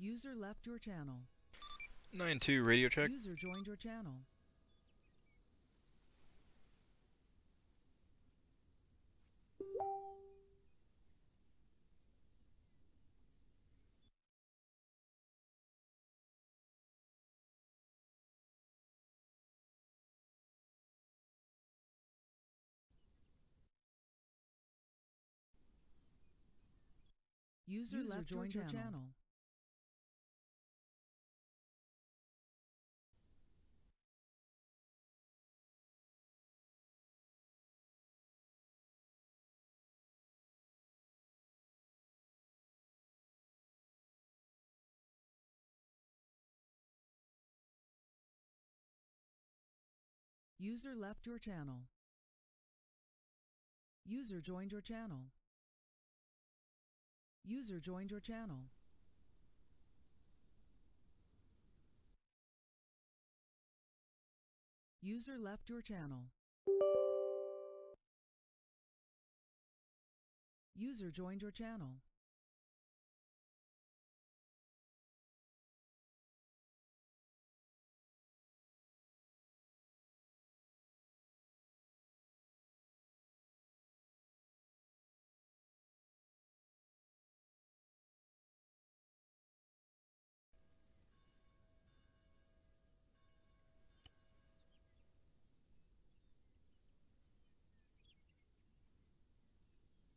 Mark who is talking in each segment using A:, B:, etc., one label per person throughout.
A: User left your channel.
B: 9-2 radio check.
A: User joined your channel. User left joined your channel. User left your channel. User joined your channel. User joined your channel. User left your channel. User joined your channel.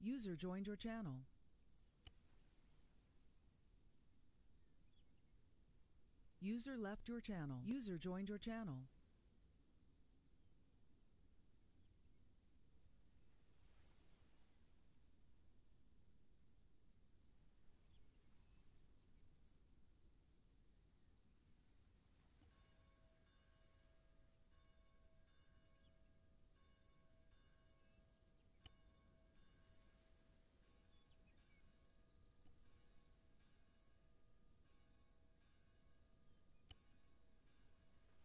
A: User joined your channel. User left your channel. User joined your channel. User left your channel.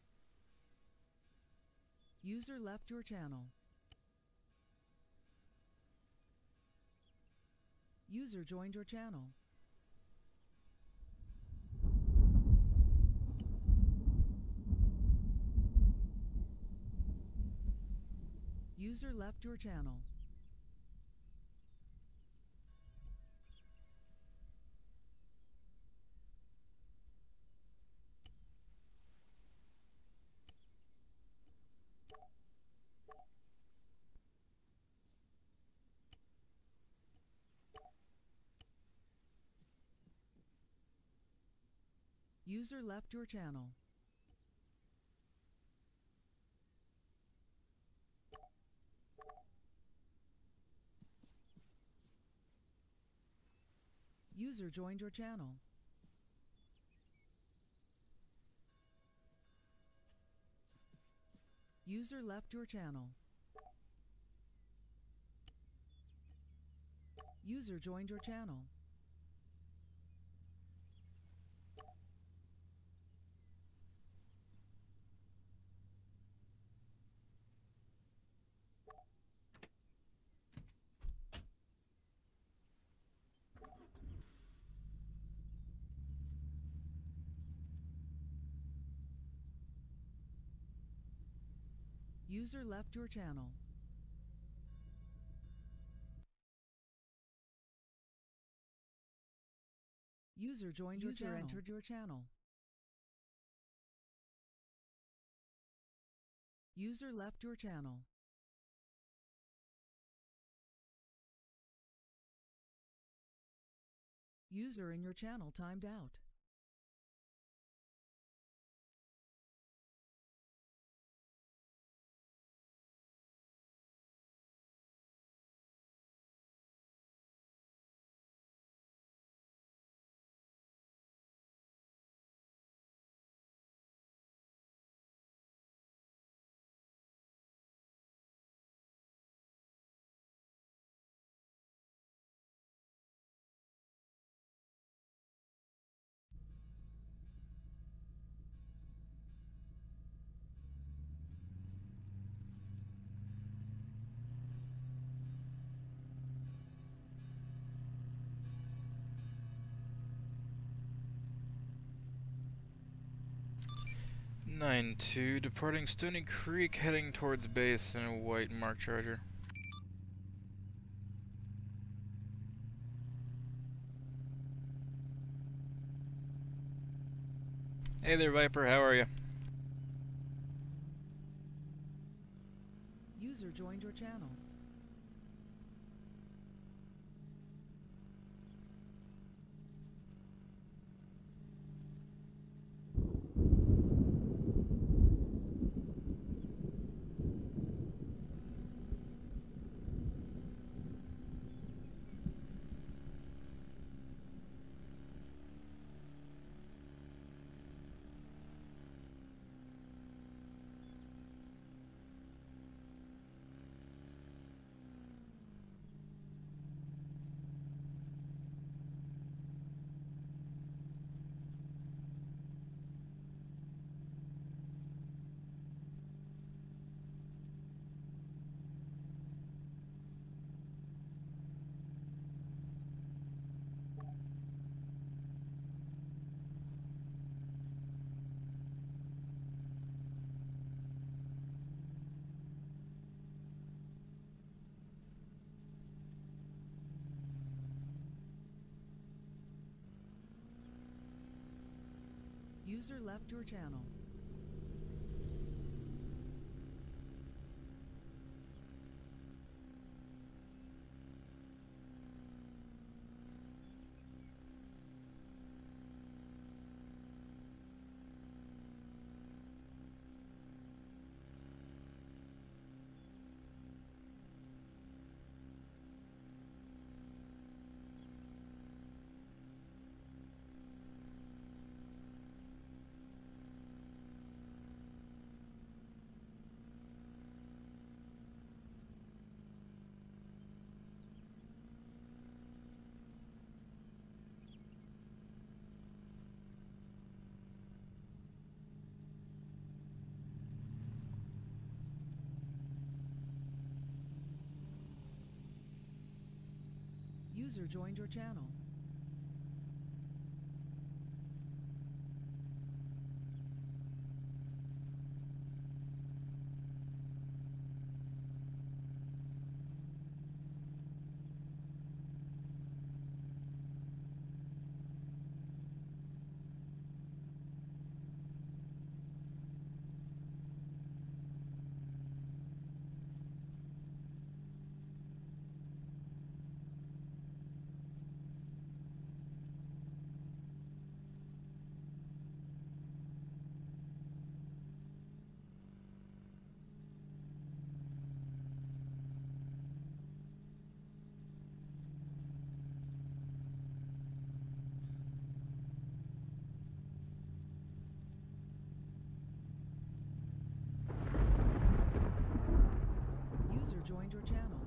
A: User joined your channel. User left your channel. User left your channel. User joined your channel. User left your channel. User joined your channel. User left your channel. User joined your channel. User entered your channel. User left your channel. User in your channel timed out.
B: 9-2, departing Stony Creek, heading towards base in a white Mark Charger. Hey there, Viper, how are you?
A: User joined your channel. User left your channel. User joined your channel. User joined your channel.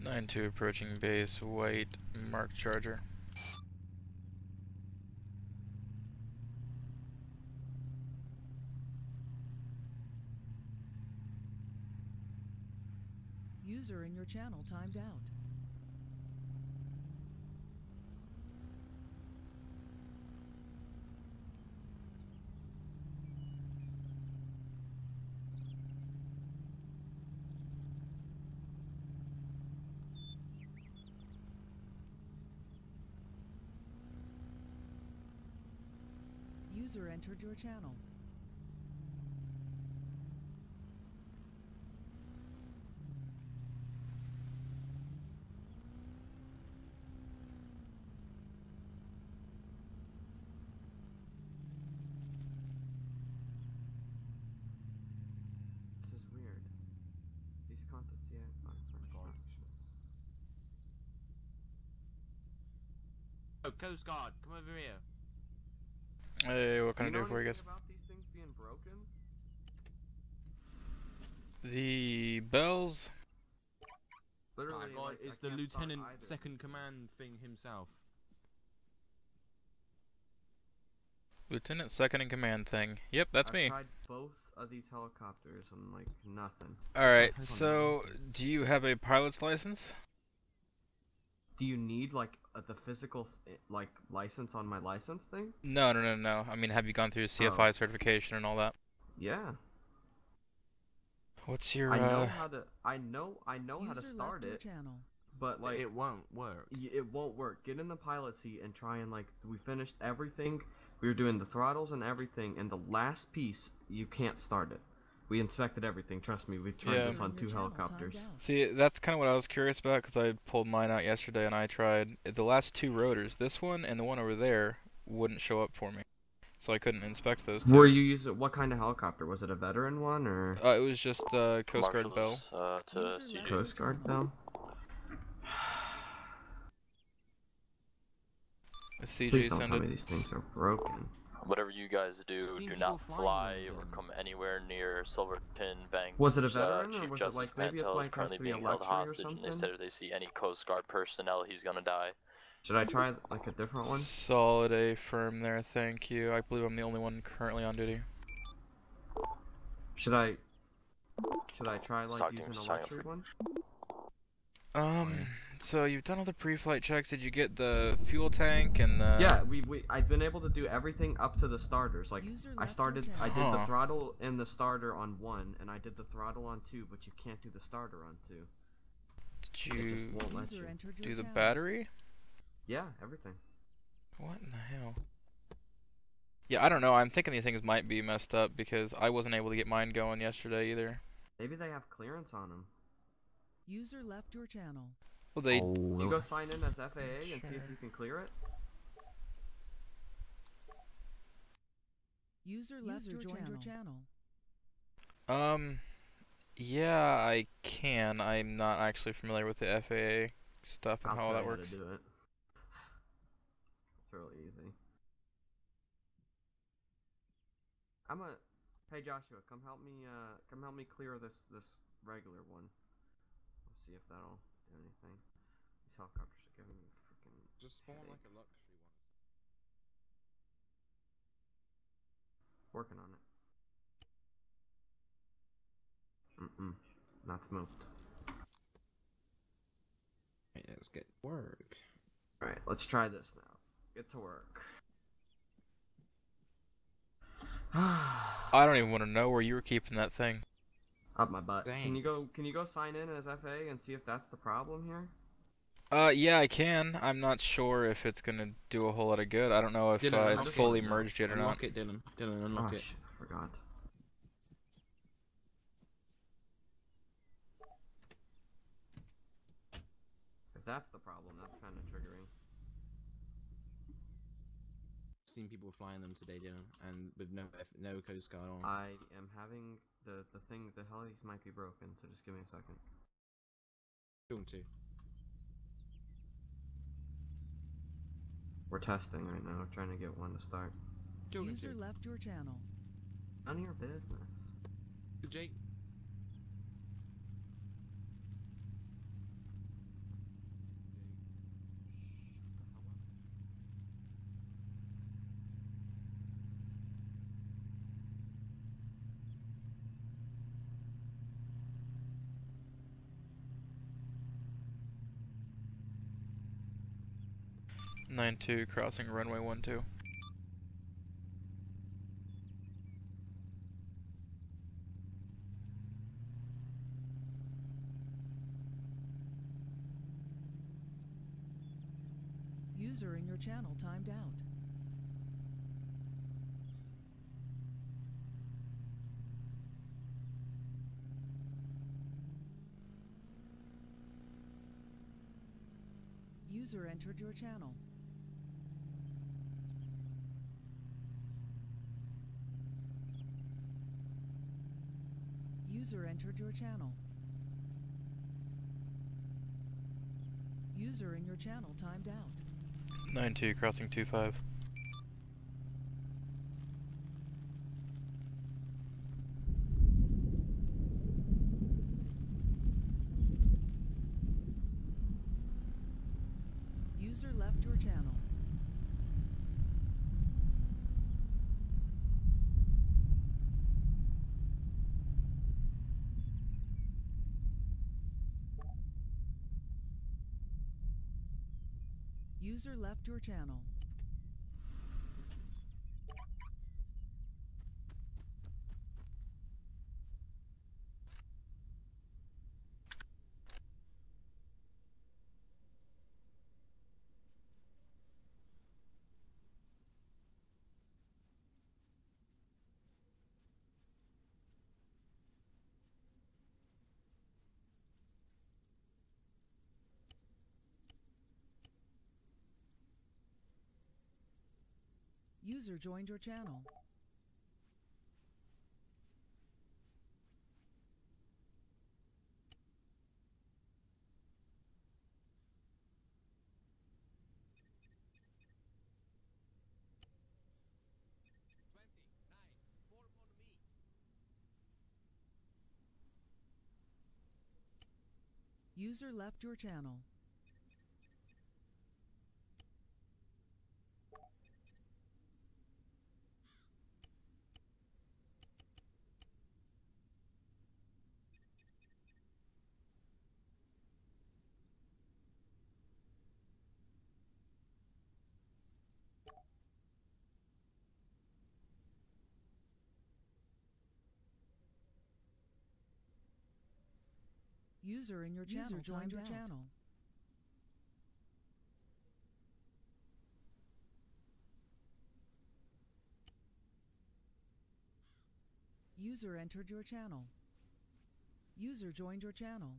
B: Nine two approaching base, white Mark Charger.
A: User in your channel timed out. User entered your channel.
C: This is weird. These contests, yeah,
D: Oh, Coast Guard, come over here.
B: Hey, what can I
C: you know
B: do for you guys?
C: about these things being broken?
B: The bells?
C: Literally,
D: Guy,
C: like,
D: it's
C: I
D: the
C: can't start
D: Lieutenant
C: either.
D: Second Command thing himself.
B: Lieutenant Second in Command thing. Yep, that's
C: I've
B: me.
C: tried both of these helicopters and like nothing.
B: Alright,
C: I don't
B: so do you have a pilot's license?
C: Do you need like the physical like license on my license thing?
B: No, no, no, no. I mean, have you gone through CFI certification and all that?
C: Yeah.
B: What's your,
C: I know how to. I know how to
A: User
C: start
A: left your
C: it,
A: channel.
C: but like
D: it won't work.
C: it won't work. Get in the pilot seat and try and like we finished everything. We were doing the throttles and everything, and the last piece you can't start it. We inspected everything. Trust me, we tried
B: Yeah.
C: this on
A: User in
C: 2
A: your channel
C: helicopters.
A: timed out.
B: See, that's kind of what I was curious about, because I pulled mine out yesterday and I tried the last 2 rotors. This one and the one over there wouldn't show up for me, so I couldn't inspect those 2.
C: Were you using what kind of helicopter? Was it a veteran one or
B: It was just Coast Guard Bell.
E: To
A: User
E: CG.
A: left
C: Coast
A: your
C: Guard
A: channel.
C: though?
B: CG
C: Please don't tell me
B: sended.
C: these things are broken.
E: Whatever you guys do,
D: Seen
E: do
D: people
E: not
D: flying
E: fly
D: them
E: or
D: then.
E: come anywhere near Silverton Bank.
C: Was it a veteran or
E: Chief
C: was it
E: Justice
C: like maybe it's
E: Mantel is
C: like
E: currently
C: S3
E: being held
C: Electric or
E: hostage, and they
C: something?
E: said if they see any Coast Guard personnel, he's gonna die.
C: Should I try like a different one?
B: Solid A firm there, thank you. I believe I'm the only one currently on duty.
C: Should I try like
E: Start
C: using
E: doing
C: a
E: sign up
C: luxury
E: for-
C: one?
B: So you've done all the pre-flight checks. Did you get the fuel tank and the...
C: Yeah, I've been able to do everything up to the starters. Like
A: User
C: I
A: left
C: started,
A: your
C: I
A: channel.
C: did the
B: Huh.
C: throttle and the starter on 1, and I did the throttle on 2, but you can't do the starter on 2.
B: Did
C: It just
B: you
C: won't let
A: User
C: you.
A: entered your
B: do the
A: channel.
B: battery?
C: Yeah, everything.
B: What in the hell? Yeah, I don't know. I'm thinking these things might be messed up because I wasn't able to get mine going yesterday either.
C: Maybe they have clearance on them.
A: User left your channel.
B: Well, they...
C: Can you go sign in as FAA and see if
B: Sure.
C: you can clear it?
A: User left your channel.
B: Yeah, I can. I'm not actually familiar with the FAA stuff and
C: I'll
B: how all
C: tell
B: that
C: you how
B: works.
C: to do it. It's really easy. Hey Joshua, come help me clear this regular one. Let's see if that'll do anything. These helicopters are giving me freaking
D: Just spawn
C: headache.
D: like a luxury one.
C: Working on it. Not smoked.
D: Right, let's get work.
C: Alright, let's try this now. Get to work.
B: I don't even want to know where you were keeping that thing.
C: Up my butt. Can you
D: Thanks.
C: go sign in as FA and see if that's the problem here?
B: Yeah, I can. I'm not sure if it's gonna do a whole lot of good. I don't know if
D: Dylan,
B: it's
D: unlock
B: fully
C: it.
B: merged yet or not.
D: Unlock it, Dylan. Dylan, unlock
C: Oh
D: it.
C: shit, I forgot. If that's the problem, that's kind of triggering.
D: Seen people flying them today, Dylan, and with no Coast Guard on.
C: I am having the thing, the helis might be broken, so just give me a second.
D: Doing two.
C: We're testing right now, trying to get one to start.
D: Doing
A: User
D: two.
A: left your channel.
C: None of your business.
D: Good, Jake.
B: Nine two crossing runway 12.
A: User in your channel timed out. User entered your channel. User entered your channel. User in your channel timed out.
B: 9-2 crossing 2-5.
A: User left your channel. User left your channel. User joined your channel. User left your channel. User in your channel joined your channel. User entered your channel. User joined your channel.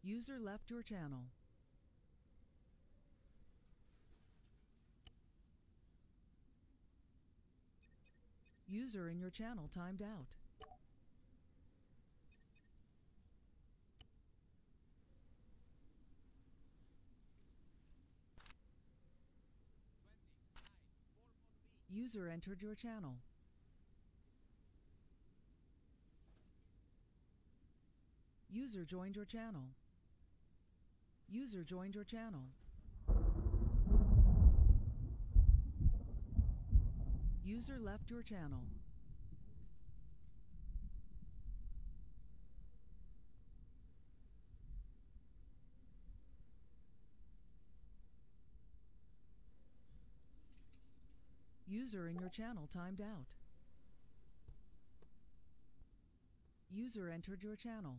A: User left your channel. User in your channel timed out. User entered your channel. User joined your channel. User joined your channel. User left your channel. User in your channel timed out. User entered your channel.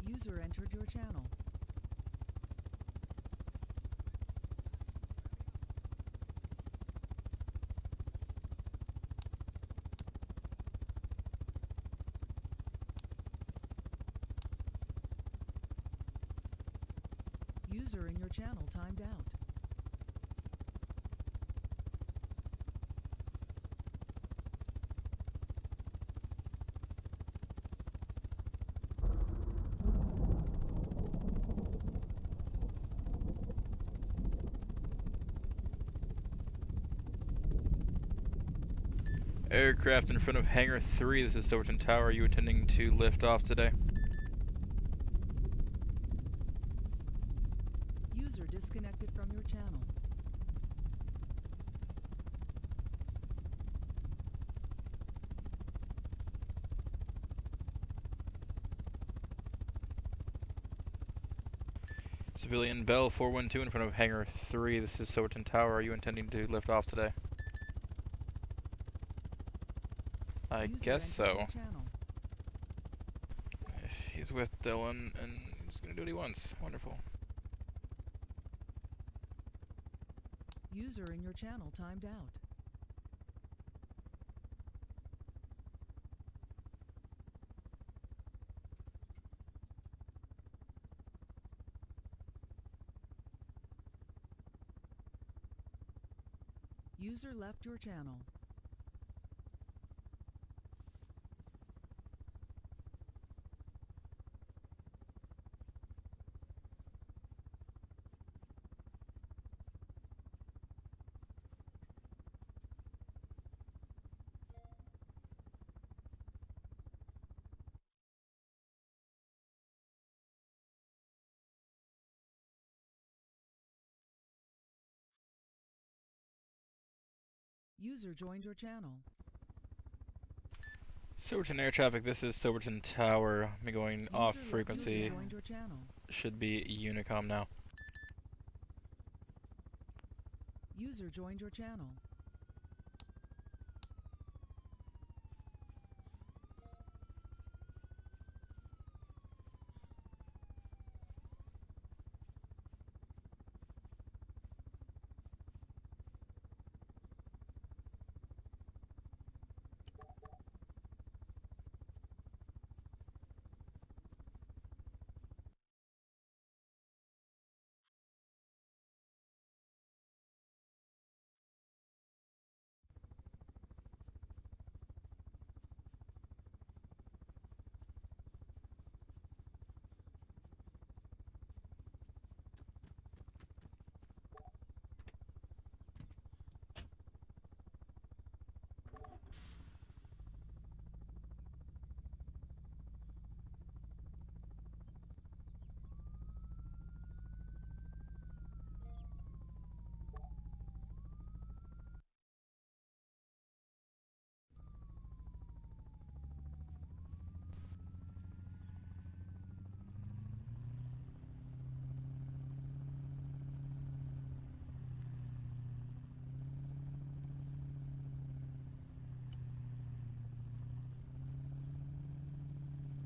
A: User entered your channel. User in your channel timed out.
B: Aircraft in front of Hangar 3, this is Silverton Tower. Are you intending to lift off today?
A: User disconnected from your channel.
B: Civilian Bell 412 in front of Hangar 3, this is Silverton Tower. Are you intending to lift off today? I
A: User
B: guess
A: entered
B: so.
A: your channel.
B: He's with Dylan and he's gonna do what he wants. Wonderful.
A: User in your channel timed out. User left your channel. User joined your channel.
B: Silverton air traffic, this is Silverton Tower. I'm going off
A: User
B: frequency.
A: joined your channel.
B: Should be Unicom now.
A: User joined your channel.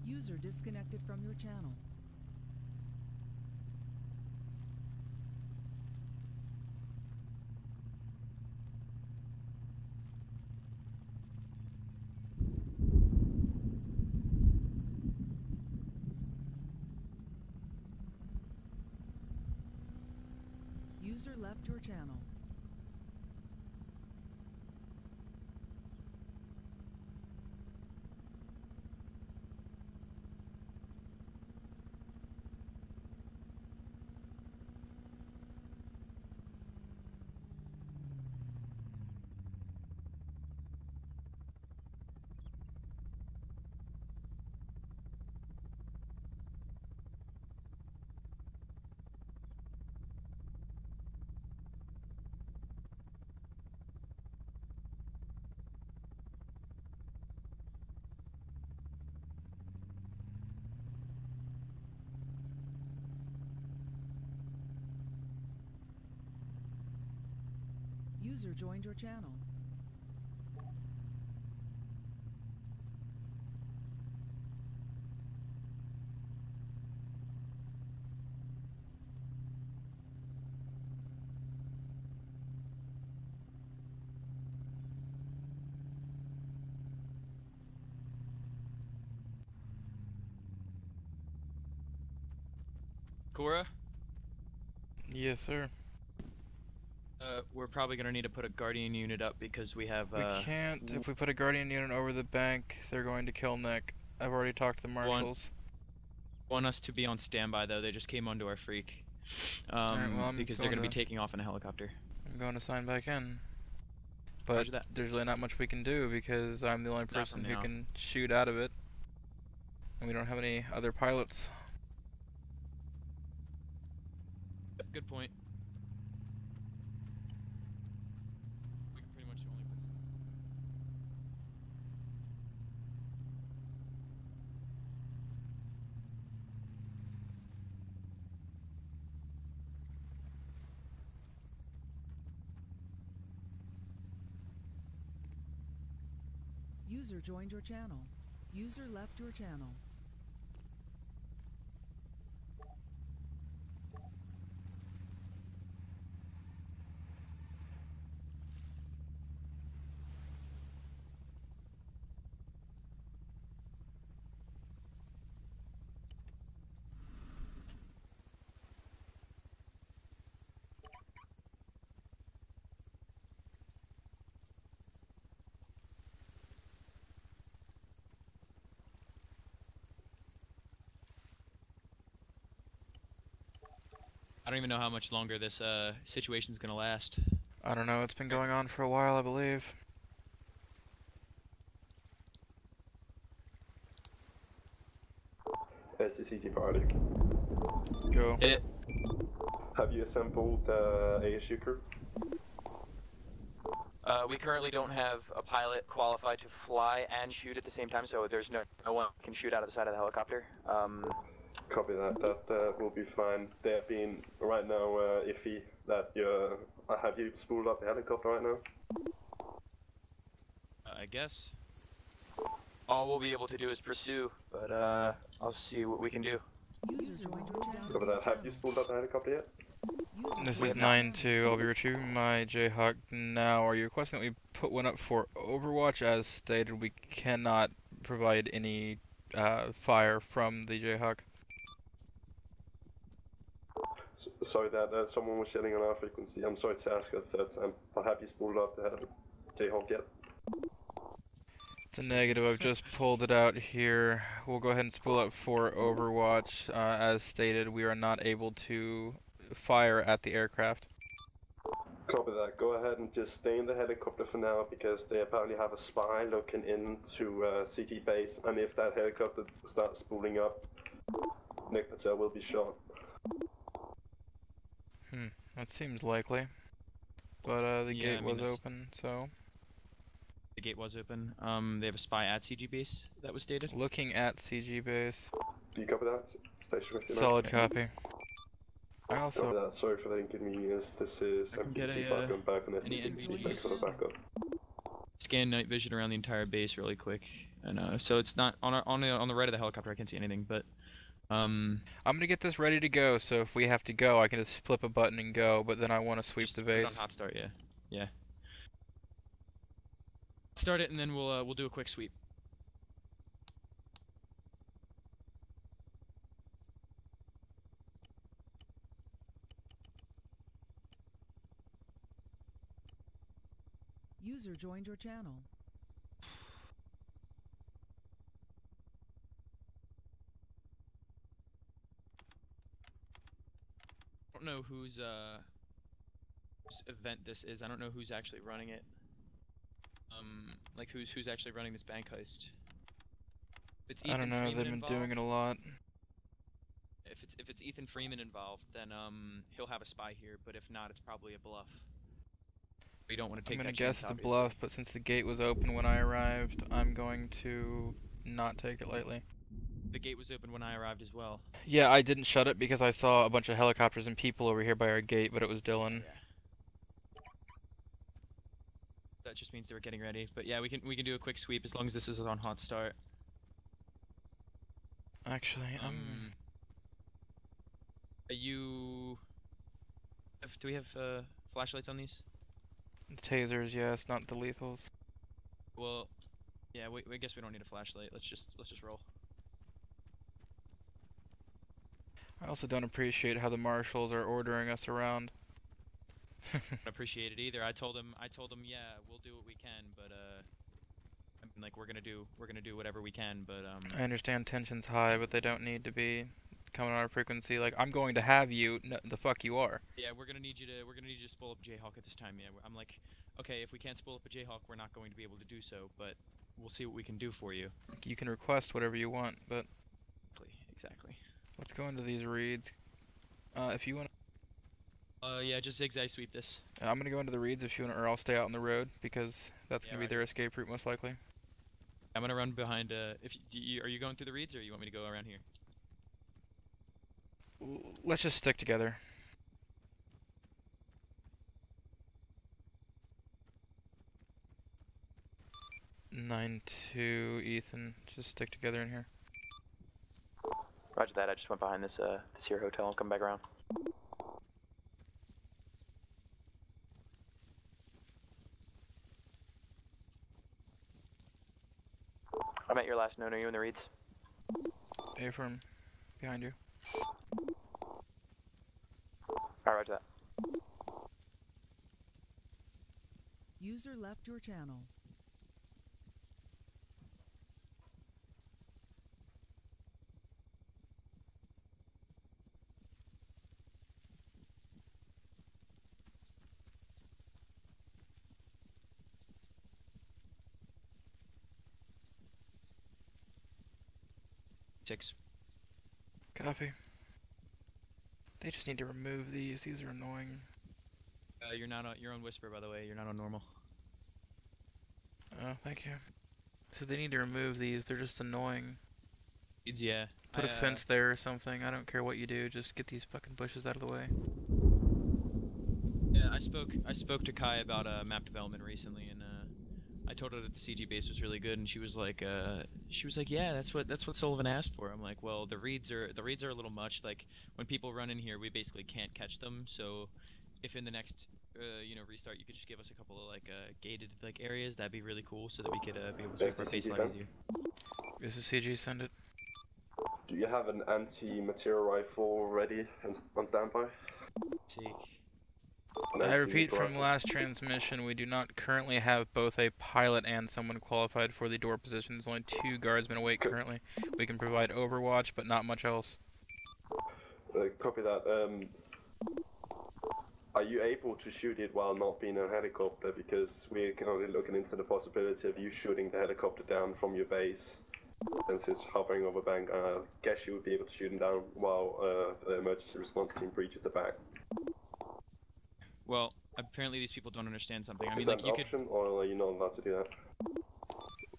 A: User disconnected from your channel. User left your channel. User joined your channel.
B: Cora? Yes, sir.
F: We're probably gonna need to put a guardian unit up because we have
B: We can't. If we put a guardian unit over the bank, they're going to kill Nick. I've already talked to the marshals.
F: want us to be on standby though. They just came onto our freak.
B: Alright, well,
F: Because they're gonna be taking off in a helicopter.
B: I'm going to sign back in. But
F: Roger that.
B: there's really not much we can do because I'm the only person who
F: now.
B: can shoot out of it. And we don't have any other pilots.
F: Good point. We can pretty much only put...
A: User joined your channel. User left your channel.
F: I don't even know how much longer this situation's gonna last.
B: I don't know, it's been going on for a while, I believe.
G: SCCT party.
B: Go.
F: Hit it.
G: Have you assembled the ASU crew?
H: We currently don't have a pilot qualified to fly and shoot at the same time, so there's no one can shoot out of the side of the helicopter.
G: Copy that. That will be fine. They're being right now iffy that you have you spooled up the helicopter right now?
F: I guess.
H: All we'll be able to do is pursue, but I'll see what we can do.
A: User joined your channel.
G: Copy that. Have you spooled up the helicopter yet?
A: User
B: This
A: joined
B: is
A: your
B: 9-2,
A: channel.
B: I'll be retrieving my Jayhawk now. Are you requesting that we put one up for Overwatch? As stated, we cannot provide any fire from the Jayhawk.
G: Sorry that someone was yelling on our frequency. I'm sorry to ask a third time, but have you spooled up the Jayhawk yet?
B: It's a negative, I've just pulled it out here. We'll go ahead and spool up for Overwatch. As stated, we are not able to fire at the aircraft.
G: Copy that. Go ahead and just stay in the helicopter for now because they apparently have a spy looking into CT base, and if that helicopter starts spooling up, Nick Patel will be shot.
B: That seems likely. But the
F: Yeah,
B: gate
F: I mean,
B: was
F: that's-
B: open, so...
F: The gate was open. They have a spy at CG base that was stated.
B: Looking at CG base.
G: Do you copy that? Station with you,
B: Solid copy. I
G: Copy
B: also...
G: that. Sorry for the inconvenience. This is
F: I can get
G: MPT
F: a,
G: 5 going back on
F: any
G: STC.
F: NVENC
G: Thanks for the backup.
F: Scan night vision around the entire base really quick. And so it's not on the right of the helicopter. I can't see anything, but
B: I'm gonna get this ready to go, so if we have to go, I can just flip a button and go, but then I want to sweep
F: just
B: the
F: put it
B: base.
F: on hot start, yeah. Start it and then we'll do a quick sweep.
A: User joined your channel.
F: I don't know whose event this is. I don't know who's actually running it. Like who's actually running this bank heist. It's Ethan
B: I don't know,
F: Freeman
B: they've been
F: involved.
B: doing it a lot.
F: If it's Ethan Freeman involved, then he'll have a spy here. But if not, it's probably a bluff. We don't want to
B: I'm
F: take
B: gonna
F: that
B: guess
F: chance,
B: it's a bluff,
F: obviously.
B: but since the gate was open when I arrived, I'm going to not take it lightly.
F: The gate was open when I arrived as well.
B: Yeah, I didn't shut it because I saw a bunch of helicopters and people over here by our gate, but it was Dylan.
F: Yeah. That just means they were getting ready. But yeah, we can do a quick sweep as long as this is on hot start.
B: Actually,
F: Are you? Do we have flashlights on these?
B: tasers, yes, not the lethals.
F: Well, yeah. I guess we don't need a flashlight. Let's just roll.
B: I also don't appreciate how the marshals are ordering us around.
F: Don't appreciate it either. I told him, yeah, we'll do what we can, but I mean, like we're gonna do whatever we can, but
B: I understand tension's high, but they don't need to be coming on our frequency. Like, I'm going to have you. No, the fuck you are.
F: yeah, we're gonna need you to spool up Jayhawk at this time. Yeah, I'm like, okay, if we can't spool up a Jayhawk, we're not going to be able to do so, but we'll see what we can do for you.
B: You can request whatever you want, but
F: Exactly.
B: let's go into these reads. If you want.
F: Yeah, just zigzag sweep this.
B: I'm gonna go into the reeds if you want, or I'll stay out on the road because that's gonna be their escape route most likely.
F: I'm gonna run behind. Are you going through the reeds, or you want me to go around here?
B: Let's just stick together. Nine 2 Ethan, just stick together in here.
H: Roger that. I just went behind this here hotel and come back around. I'm at your last note. Are you in the reeds?
B: Affirm, behind you.
H: Alright, roger that.
A: User left your channel.
F: Six.
B: Copy. They just need to remove these. These are annoying.
F: You're not on. You're on whisper, by the way. You're not on normal.
B: Oh, thank you. So they need to remove these. They're just annoying.
F: Yeah.
B: Put a fence there or something. I don't care what you do. Just get these fucking bushes out of the way.
F: Yeah, I spoke to Kai about map development recently, and I told her that the CG base was really good, and she was like, yeah, that's what Sullivan asked for. I'm like, well, the reeds are a little much. Like when people run in here, we basically can't catch them. So if in the next restart, you could just give us a couple of like gated like areas, that'd be really cool, so that we could be able to sweep our base a lot easier.
B: This is CG. Send it.
G: Do you have an anti-material rifle ready and on standby?
F: See.
B: I repeat from last transmission, we do not currently have both a pilot and someone qualified for the door positions. Only 2 guardsmen awake currently. We can provide overwatch, but not much else.
G: Copy that. Are you able to shoot it while not being in a helicopter? Because we're currently looking into the possibility of you shooting the helicopter down from your base. Since it's hovering over bank, I guess you would be able to shoot him down while the emergency response team breaches the back.
F: Well, apparently these people don't understand something. I mean,
G: Is
F: like
G: that
F: you
G: an option, or are you not allowed to do that?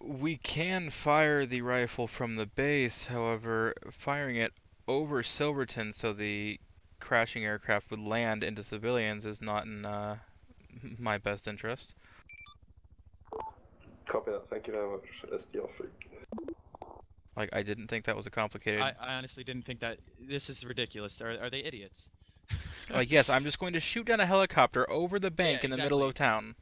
B: We can fire the rifle from the base, however, firing it over Silverton so the crashing aircraft would land into civilians is not in my best interest.
G: Copy that. Thank you very much, SDR3.
B: Like, I didn't think that was a complicated...
F: I honestly didn't think that... This is ridiculous. Are they idiots?
B: Like, yes, I'm just going to shoot down a helicopter over the bank in the middle of town.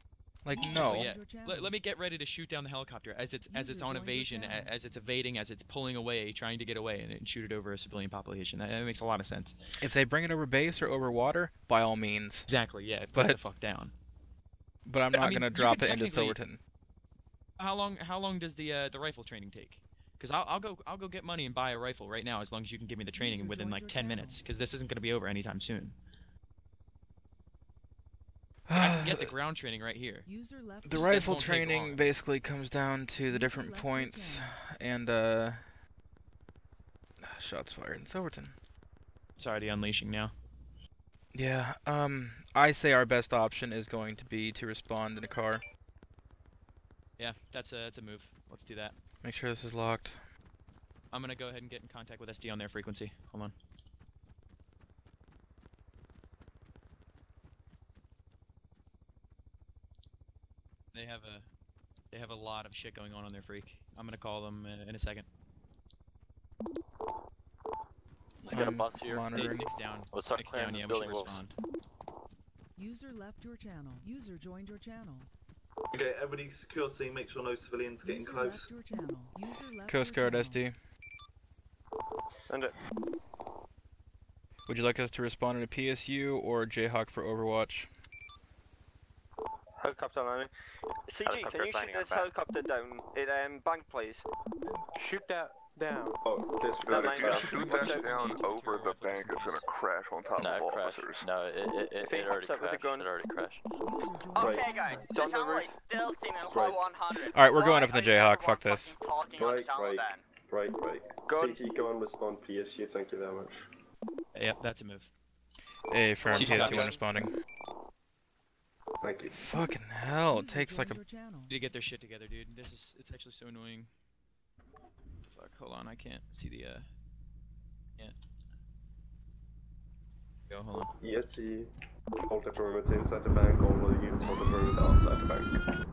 B: Like, no.
F: Yeah. Let me get ready to shoot down the helicopter as it's on evasion, as it's evading, as it's pulling away, trying to get away, and shoot it over a civilian population. That makes a lot of sense.
B: If they bring it over base or over water, by all means.
F: Exactly, yeah. Put the fuck down.
B: But I'm not gonna drop it into Silverton.
F: How long does the rifle training take? Because I'll go get money and buy a rifle right now as long as you can give me the training within like 10 minutes. Because this isn't gonna be over anytime soon. I can get the ground training right here.
B: The rifle training basically comes down to the different points and shots fired in Silverton.
F: It's already unleashing now.
B: Yeah, I say our best option is going to be to respond in a car.
F: Yeah, that's a move. Let's do that.
B: Make sure this is locked.
F: I'm gonna go ahead and get in contact with SD on their frequency. Hold on. They have a lot of shit going on their freak. I'm gonna call them in a second.
E: Let's get a bus here.
B: Monitoring.
F: Nick's down.
E: Let's start
F: Nick's
E: clearing
F: down.
E: this
F: Yeah,
E: building,
F: we should
E: Wolves.
F: respond.
A: User left your channel. User joined your channel.
I: Okay, everybody secure C, make sure no civilians getting
A: User
I: close.
A: left your channel. User left
B: Coast
A: your
B: Guard
A: channel.
B: SD.
H: Send it.
B: Would you like us to respond in a PSU or Jayhawk for Overwatch?
J: Helicopter landing. CG, can you shoot this helicopter down at bank, please?
K: Shoot that down.
G: Oh,
J: That
L: If you
J: line
L: shoot that down over the bank, it's gonna crash on top of officers.
E: No, it already crashed. It already crashed.
J: Okay, guys.
G: It's on the roof.
J: Still seeming
G: Right.
J: 100.
B: Alright, we're going up in the Jayhawk, fuck this.
G: Right. CG, go and respond PSU, thank you very much.
F: Yep, that's a move.
B: A firm
F: CG,
B: PSU1 responding.
G: Thank you.
B: Fucking hell, it takes like a...
F: Need to get their shit together, dude. It's actually so annoying. Fuck, hold on, I can't see the, yeah. Go, hold on.
G: Yeti, hold the perimeter inside the bank, all of the units hold the perimeter outside the bank.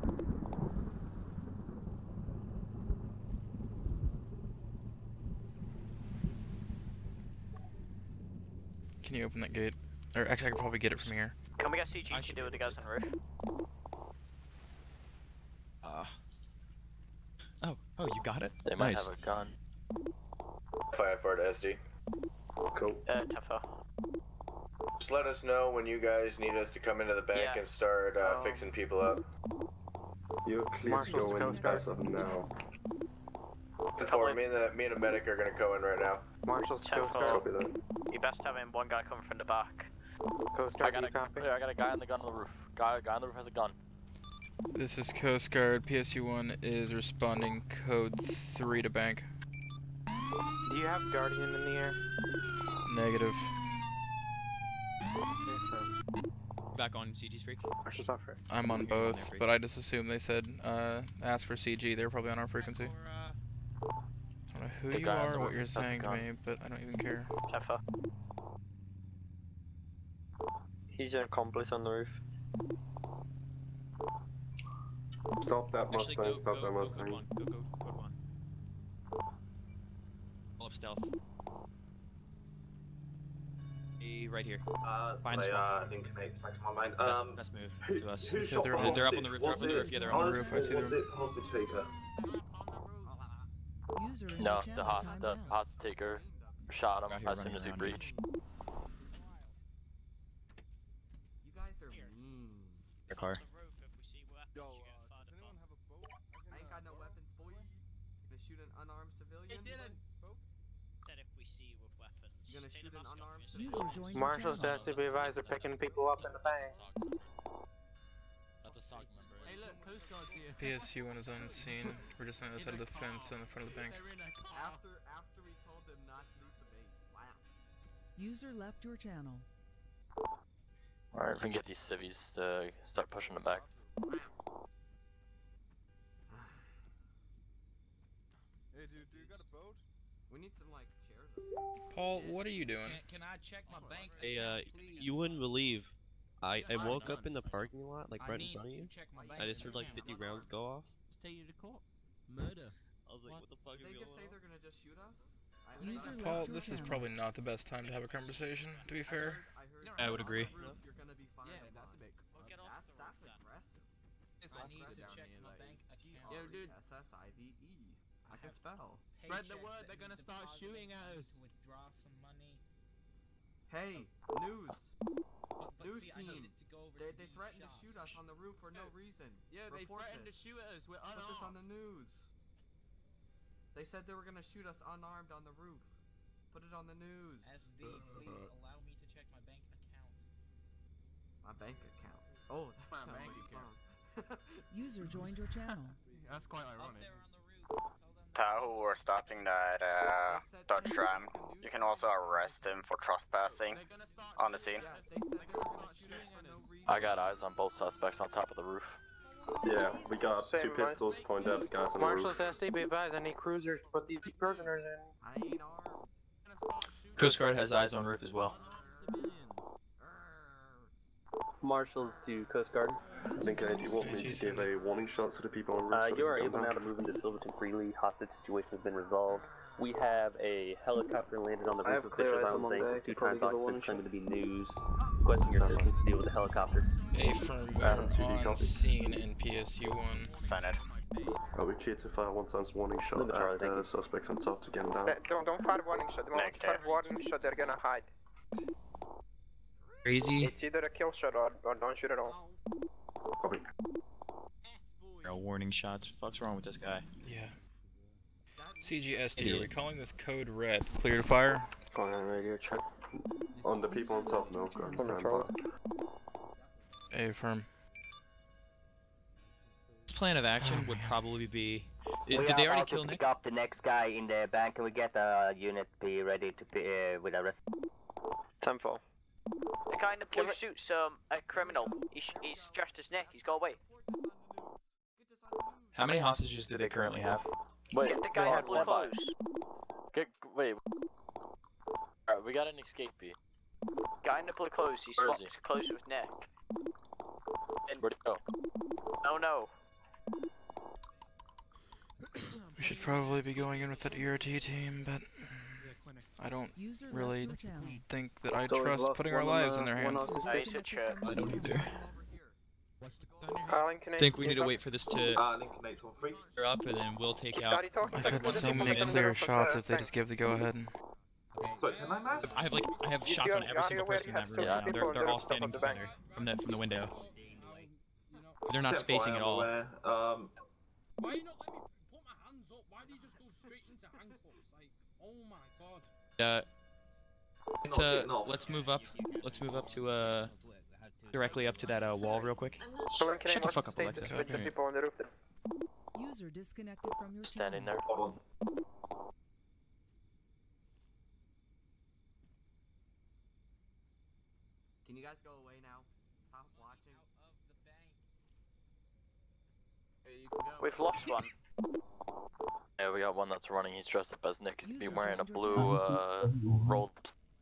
B: Can you open that gate? Or actually, I could probably get it from here.
J: Can we get CG to do with the guys on the roof?
F: Oh, you got it?
E: They might have a gun.
M: Fire for it, SD.
G: Cool.
J: Tougher.
M: Just let us know when you guys need us to come into the bank and start fixing people up.
G: You're clear to go in, guys, up now.
M: Before me and the medic are gonna go in right now.
K: Marshal's Coast Guard.
G: Copy that.
J: You best have him one guy coming from the back.
K: Coast Guard, I got
E: a guy on the gun on the roof. Guy on the roof has a gun.
B: This is Coast Guard. PSU1 is responding code 3 to bank.
K: Do you have Guardian in the air?
B: Negative.
F: Back on CG's freak.
K: Marshal's off right.
B: I'm on both, but I just assumed they said ask for CG. They're probably on our frequency. I don't know who you are or what you're saying to me, but I don't even care.
J: Tougher.
K: He's an accomplice on the roof.
G: Stop that
F: Actually,
G: Mustang, stop that
F: Go
G: Mustang.
F: one. Go one. Pull up stealth. Right here. Find
I: sorry,
F: spot.
I: I didn't connect back to my mind.
F: Best move to us.
I: Who
B: So
I: shot
B: they're
I: the
B: up-
F: They're up
I: hostage?
F: on the roof. They're up
I: Was
F: on the
I: it-
F: roof. Yeah, they're on the roof.
B: I see
I: was
B: them.
I: it hostage taker?
A: User in
E: No,
A: your
E: the
A: channel timed out.
E: hostage taker shot him
F: Out here
E: as soon
F: running
E: as he
F: around.
E: breached.
C: You guys are mean.
F: Your car.
C: I ain't got no weapons, boy. Gonna shoot an unarmed civilian? You gonna shoot an unarmed
A: User
C: civilian?
A: joined your
K: Marshal's
A: channel.
K: to be advised they're picking people up in the bank.
N: Hey, look, Coast Guard's here.
B: PSU1 is unseen. We're just on the other side of the fence in the front of the bank.
C: After we told them not to leave the base. Wow.
A: User left your channel.
E: Alright, if we can get these civvies to start pushing it back.
L: Hey, dude, do you got a boat?
C: We need some like chairs.
B: Paul, what are you doing?
N: Can I check my bank?
O: Hey,
N: account, please?
O: you wouldn't believe. I woke up in the parking lot, like right in front of you.
N: Check my bank
O: I just heard like
N: account.
O: 50 rounds go off.
N: Just take you to court. Murder.
O: I was like, what the fuck
C: Did
O: is
C: they just say
O: going on?
C: they're gonna just shoot us?
A: User
B: Paul,
A: left your
B: this is
A: channel.
B: probably not the best time to have a conversation, to be fair.
F: I would agree.
C: You're gonna be fine.
N: Yeah, that's a bit.
C: That's aggressive.
N: I need to check my bank account.
C: Yo, dude. SSIVE. I can spell.
N: Spread the word. They're gonna start shooting at us. Withdraw some money.
C: Hey, news. News
N: see, I
C: team.
N: needed to go over
C: They
N: to these
C: threatened to
N: shops.
C: shoot us on the roof for no reason.
N: Yeah, they
C: Report
N: threatened to
C: this.
N: shoot at us. We're
C: Put this on
N: unarmed.
C: the news. They said they were gonna shoot us unarmed on the roof. Put it on the news.
N: SD, please allow me to check my bank account.
C: My bank account. Oh, that
N: My
C: sounds
N: bank
C: like a
N: account.
C: song.
A: User joined your channel.
L: That's quite
N: Up
L: ironic.
N: there on the roof.
J: Tahoe, we're stopping that Dodge Ram. You can also arrest him for trespassing
N: They're gonna start
J: on the
N: shooting
J: scene.
N: at us.
C: They said
N: They're
C: they were
N: gonna
C: gonna
N: start
C: shoot us
N: shooting
C: for
N: at
C: no
N: us.
C: reason.
E: I got eyes on both suspects on top of the roof.
G: Yeah, we got
K: Same,
G: two pistols pointed at the guys on the
K: Marshal's
G: roof.
K: SD, be advised I need cruisers to put these prisoners in.
C: I ain't armed.
N: They're gonna start shooting
F: Coast Guard has eyes on roof as well.
N: civilians.
K: Marshals to Coast Guard.
G: I think do you want me to give a warning shot to the people on the roof? so
K: You
G: they
K: are
G: can
K: able
G: come
K: now
G: down?
K: to move into Silverton freely. Hostage situation has been resolved. We have a helicopter landed on the
J: I
K: roof
J: have
K: of
J: clear
K: Fisher's
J: eyes
K: Island
J: on
K: Bank
J: Monday.
K: with 2
J: Could probably
K: times
J: give a
K: occupants claiming to be news.
G: Uh-huh.
K: Requesting your assistance to deal with the helicopters.
B: A firm
G: Adam,
B: we're
G: 2D
B: on
G: copy.
B: scene in PSU1.
J: Senate.
G: We clear to fire one times warning shot
K: Limit, Charlie,
G: at
K: thank
G: the
K: you.
G: suspects on top to get them down.
J: Don't fire warning shot. Don't fire warning shot. They're gonna hide.
F: Crazy.
P: It's either a kill shot or don't shoot at all.
F: No warning shots. Fuck's wrong with this guy?
B: Yeah. CGST, are we calling this code red? Clear to fire?
G: Fire radio check. On the people on top, no.
B: Affirm.
F: This plan of action would probably be.
Q: We
F: Did
Q: are
F: they already
Q: about to
F: kill
Q: pick
F: Nick?
Q: up the next guy in the bank. Can we get a unit be ready to be with a rest?
P: 10-4.
H: The guy in the blue suit's a criminal. He's just his neck. He's got away.
F: How many hostages do they currently have?
E: Wait,
H: Get the guy in the blue clothes.
E: Wait. Alright, we got an escapee.
H: Guy in the blue clothes. He's
E: Where is
H: swapped clothes with neck. And
E: where'd he go?
H: Oh no.
B: We should probably be going in with that ERT team, but I don't really think that I trust putting our lives in their hands.
F: I don't either.
P: Lincoln
F: I think we need to wait for this to
I: Lincoln 8 on 3.
F: clear up, and then we'll take out.
B: I've had so many clear shots if they just give the go-ahead.
I: Sorry, can I mask?
F: I have shots on every single person in that room now. They're all standing together from the window. They're not spacing at all.
I: Why you not let me put my hands up? Why do you just go straight into handcuffs? Like, oh my god.
F: Let's move up. Let's move up to directly up to that wall real quick. Shut the fuck up, Alexa.
P: With the people on the roof.
A: User disconnected from your
E: Standing there.
I: Hold on.
C: Can you guys go away now? Stop watching.
H: We've lost one.
E: Yeah, we got one that's running. He's dressed up as Nick. He's be wearing a blue rolled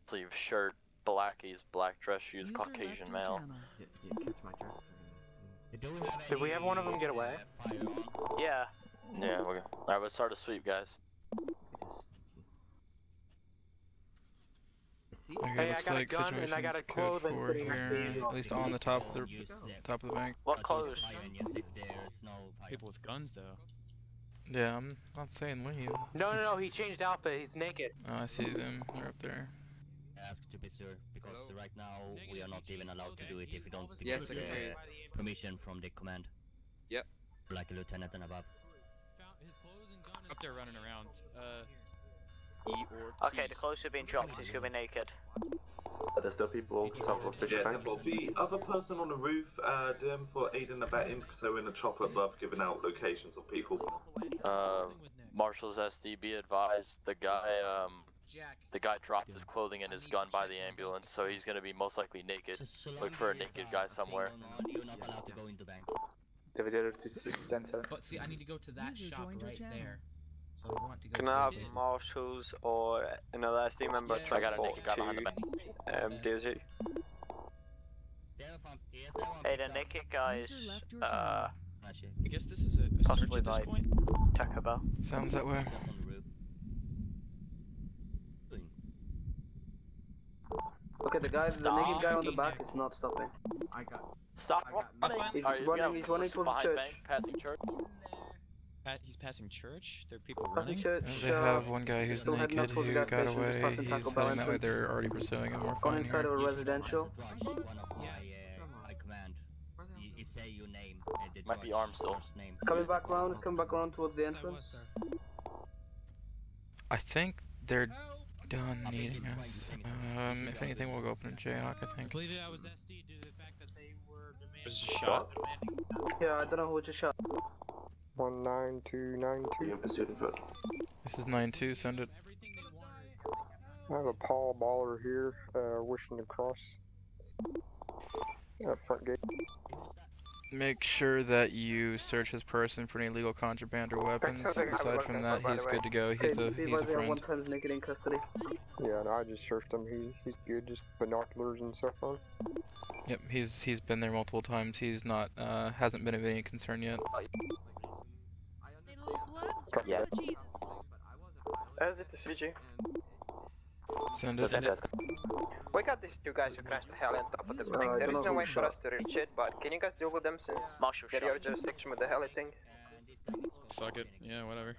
E: sleeve shirt, blackies, black dress shoes, Caucasian male.
C: Catch my dress.
P: Did we have one of them get away?
H: Yeah.
E: Yeah, okay. Alright, let's start a sweep, guys.
B: Okay, looks like situation's code 4 here, at least on the top of the bank.
H: What clothes?
F: People with guns, though.
B: Yeah, I'm not saying leave.
P: No, he changed outfit. He's naked.
B: Oh, I see them. They're up there.
Q: Ask to be sir, because right now we are not even allowed to do it if we don't
R: Yes,
Q: get
R: okay.
Q: permission from the command.
R: Yep.
Q: Like a lieutenant and above.
F: Up there running around.
H: Okay, the clothes have been dropped. He's gonna be naked.
G: There's still people on top of the fish
I: Yeah,
G: tank.
I: the other person on the roof, DM for aiding and abetting, so in the chopper above, giving out locations of people.
E: Marshall's SD, be advised, the guy dropped his clothing and his gun by the ambulance, so he's gonna be most likely naked. Look for a naked guy somewhere.
Q: You're not allowed to go into bank.
N: But see, I need to go to that shop right there. So I want to go
P: Can
N: to
P: I have
N: business.
P: Marshall's or another SD member
E: I got a naked guy behind the
P: transport to DZ?
H: Hey, the naked guys.
F: I guess this is a search
H: Possibly
F: at this
H: by
F: point.
H: Taco Bell.
B: Sounds that way.
S: Okay, the naked guy on the back is not stopping.
H: Stop running!
S: He's
H: Alright,
S: running towards the
E: behind
S: church.
E: bank, passing church.
F: He's passing church? There are people
S: Passing
F: running?
S: church.
B: They have one guy who's
S: still heading up
B: naked
S: towards the
B: who
S: gas
B: got
S: station,
B: away.
S: just passing
B: He's
S: Taco Bell
B: heading that way.
S: entrance.
B: They're already pursuing him. We're
S: On
B: fine
S: inside
B: here.
S: of a residential.
Q: One of my command. You say your name. The
E: Might be
Q: judge
E: armed still.
Q: first name.
S: Coming back around towards the entrance.
B: I think they're done needing us. If anything, we'll go open a Jayhawk, I think.
N: believe it was SD due to the fact that they were
F: Was it a shot?
S: Yeah, I don't know which is shot.
G: 19292. Pursuit in foot.
B: This is 9-2, send it.
T: I have a Paul Baller here, wishing to cross. Front gate.
B: Make sure that you search his person for any illegal contraband or weapons. Aside from that, he's good to go. He's a friend.
S: One time's naked in custody.
T: Yeah, no, I just searched him. He's good, just binoculars and stuff on.
B: Yep, he's been there multiple times. He's not hasn't been of any concern yet.
P: Yeah. As it is CG.
B: Send it.
P: We got these two guys who crashed the heli on top of the building. There is no way for us to reach it, but can you guys deal with them since they're your jurisdiction with the heli thing?
F: Fuck it. Yeah, whatever.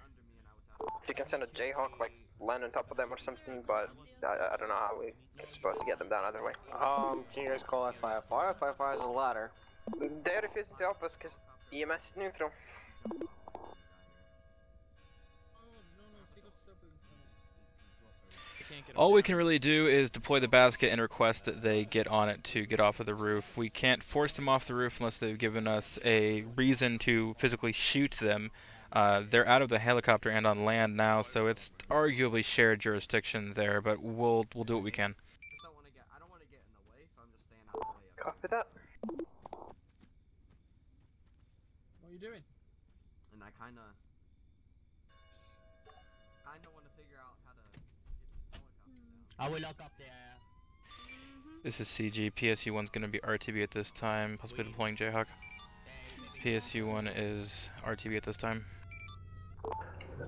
P: If you can send a Jayhawk like land on top of them or something, but I don't know how we're supposed to get them down other way.
H: Can you guys call FIFR? FIFR is a ladder.
P: They're refusing to help us because EMS is neutral.
B: All we can really do is deploy the basket and request that they get on it to get off of the roof. We can't force them off the roof unless they've given us a reason to physically shoot them. They're out of the helicopter and on land now, so it's arguably shared jurisdiction there, but we'll do what we can.
C: I don't want to get in the way, so I'm just staying out of the way.
P: Copy that.
N: What are you doing?
C: And I kinda want to figure out how to get this helicopter down.
Q: I will lock up the
B: This is CG. PSU-1's going to be RTB at this time, possibly deploying Jayhawk. PSU-1 is RTB at this time.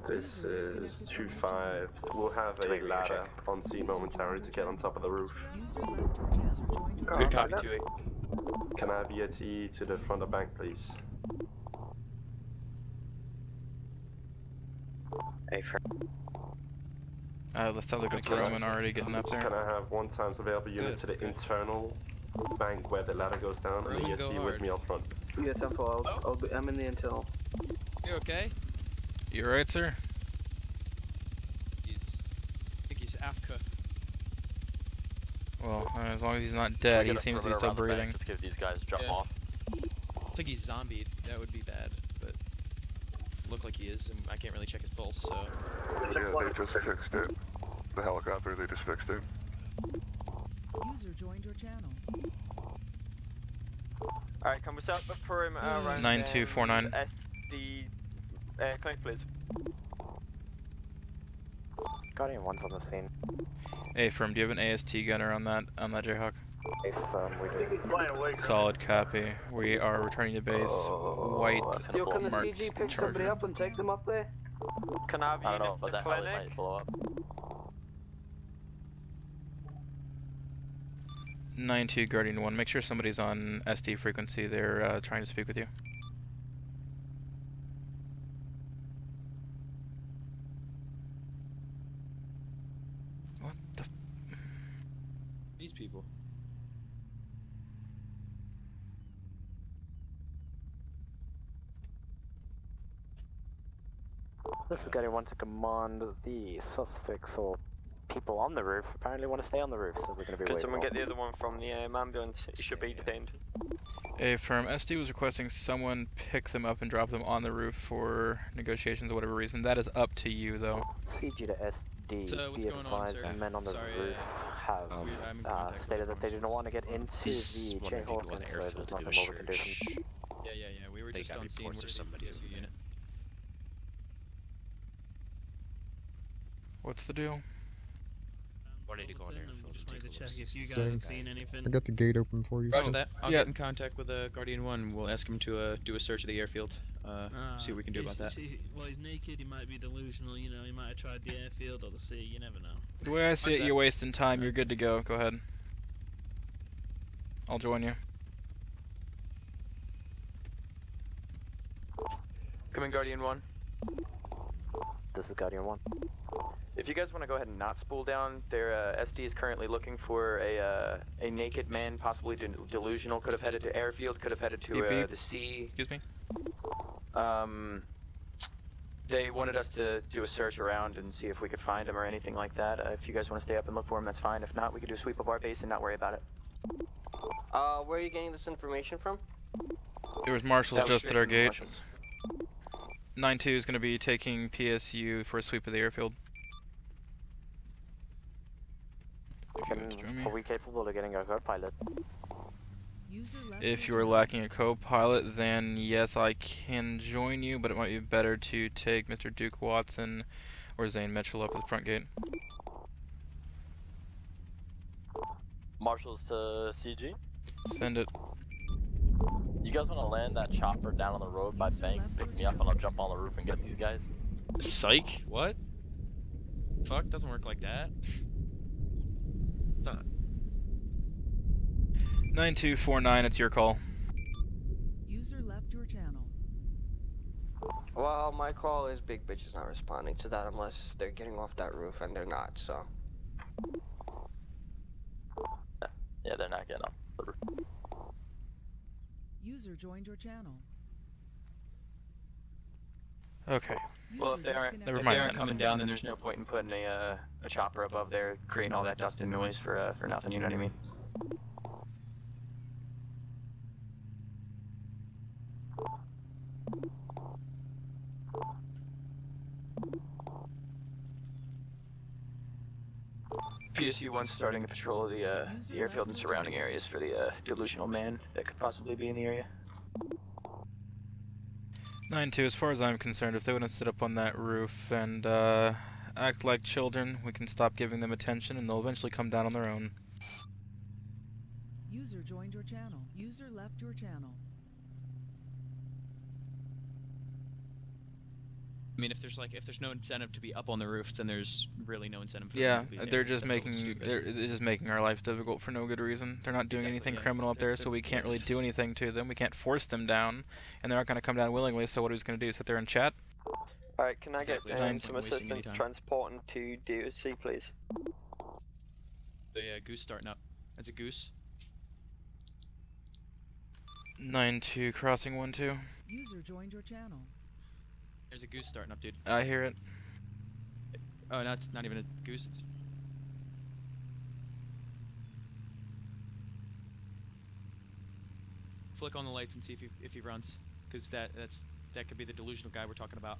G: This is 2-5. We'll have a ladder on scene momentarily to get on top of the roof.
H: Good copy, 2-8.
G: Can I have EAT to the front of bank, please?
B: That sounds like a Roman already getting up there.
G: Can I have 1 times available unit to the internal bank where the ladder goes down, and EAT with me up front?
S: Yeah, 10-4, I'm in the internal.
F: You okay?
B: You alright, sir?
F: I think he's Afka.
B: Well, as long as he's not dead, he seems to be still breathing.
E: Just give these guys jump off.
F: I think he's zombied. That would be bad, but look like he is, and I can't really check his pulse, so.
L: Yeah, they just fixed it. The helicopter, they just fixed it.
A: User joined your channel.
H: Alright, can we set up for him around
B: 9249.
H: SD connect, please.
P: Guardian 1's on the scene.
B: Hey, Firm, do you have an AST gunner on that Jayhawk?
P: We do.
B: Solid copy. We are returning to base. White
S: Yo, can the
B: marked
S: CG pick somebody
B: Charger.
S: up and take them up there?
H: Can I have
E: I don't know,
H: units
E: but
H: to
E: that heli
H: clinic?
E: might blow up.
B: 9-2 Guardian 1. Make sure somebody's on SD frequency. They're trying to speak with you. What the f—
F: These people.
P: This is Guardian 1 to command. The suspects or people on the roof apparently want to stay on the roof, so we're going to be
H: Can
P: waiting.
H: someone get the other one from the ambulance? He should be detained.
B: A Firm, SD was requesting someone pick them up and drop them on the roof for negotiations or whatever reason. That is up to you, though.
P: CG to SD,
F: So, what's
P: be
F: going on,
P: advised,
F: sir?
P: the men on the
F: Sorry,
P: roof have
F: I'm in contact
P: stated
F: with
P: that they do not want to get into the Jayhawk, and so there's nothing more we can do.
F: Yeah, we were just on scene. We're somebody unit.
B: What's the deal?
Q: Wanted to go on Airfield and take a look.
N: If you guys
R: Thanks.
N: have seen anything.
R: I got the gate open for you.
F: Roger that. I'll
B: Yeah.
F: get in contact with Guardian 1. We'll ask him to do a search of the airfield. See what we can do about that.
N: Well, he's naked, he might be delusional, you know, he might have tried the airfield or the sea, you never know.
B: The way I see it, you're wasting time. You're good to go. Go ahead. I'll join you.
H: Come in, Guardian 1.
P: This is Guardian 1.
H: If you guys want to go ahead and not spool down, their SD is currently looking for a naked man, possibly delusional. Could have headed to Airfield, could have headed to
B: Beep, beep.
H: the sea.
B: Excuse me?
H: They wanted us to do a search around and see if we could find him or anything like that. If you guys want to stay up and look for him, that's fine. If not, we could do a sweep of our base and not worry about it.
P: Where are you getting this information from?
B: There was marshals
H: That was
B: just at our
H: straight
B: gate.
H: from the
B: 9-2 is going to be taking PSU for a sweep of the airfield. If you want to join me.
P: Are we capable of getting a co-pilot?
B: If you are lacking a co-pilot, then yes, I can join you, but it might be better to take Mr. Duke Watson or Zane Mitchell up at the front gate.
E: Marshals to CG.
B: Send it.
E: You guys want to land that chopper down on the road by bank, pick me up, and I'll jump on the roof and get these guys?
F: Psych? What? Fuck, doesn't work like that.
B: 9249, it's your call.
A: User left your channel.
P: Well, my call is Big Bitch is not responding to that unless they're getting off that roof, and they're not, so.
E: Yeah, they're not getting off the roof.
A: User joined your channel.
B: Okay.
H: Well, if they aren't coming down, then there's no point in putting a chopper above there, creating all that dust and noise for nothing. You know what I mean? PSU-1 starting a patrol of the airfield and surrounding areas for the delusional man that could possibly be in the area.
B: 9-2, as far as I'm concerned, if they wouldn't sit up on that roof and act like children, we can stop giving them attention and they'll eventually come down on their own.
A: User joined your channel. User left your channel.
F: I mean, if there's no incentive to be up on the roof, then there's really no incentive for
B: Yeah,
F: them to be there.
B: they're just making our lives difficult for no good reason. They're not doing anything criminal up there, so we can't really do anything to them. We can't force them down, and they're not going to come down willingly. So what are we going to do? Sit there and chat?
P: All right, can I get some assistance transporting to DOC, please?
F: So yeah, Goose starting up. That's a Goose.
B: 9-2, crossing 1-2.
A: User joined your channel.
F: There's a Goose starting up, dude.
B: I hear it.
F: Oh, no, it's not even a Goose. It's... Flick on the lights and see if he runs, because that could be the delusional guy we're talking about.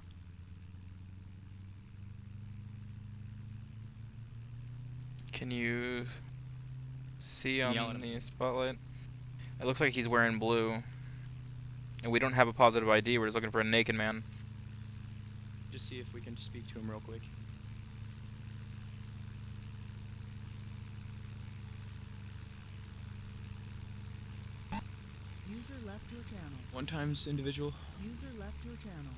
B: Can you see on the spotlight? It looks like he's wearing blue, and we don't have a positive ID. We're just looking for a naked man.
F: Just see if we can speak to him real quick.
A: User left your channel.
F: One times individual.
A: User left your channel.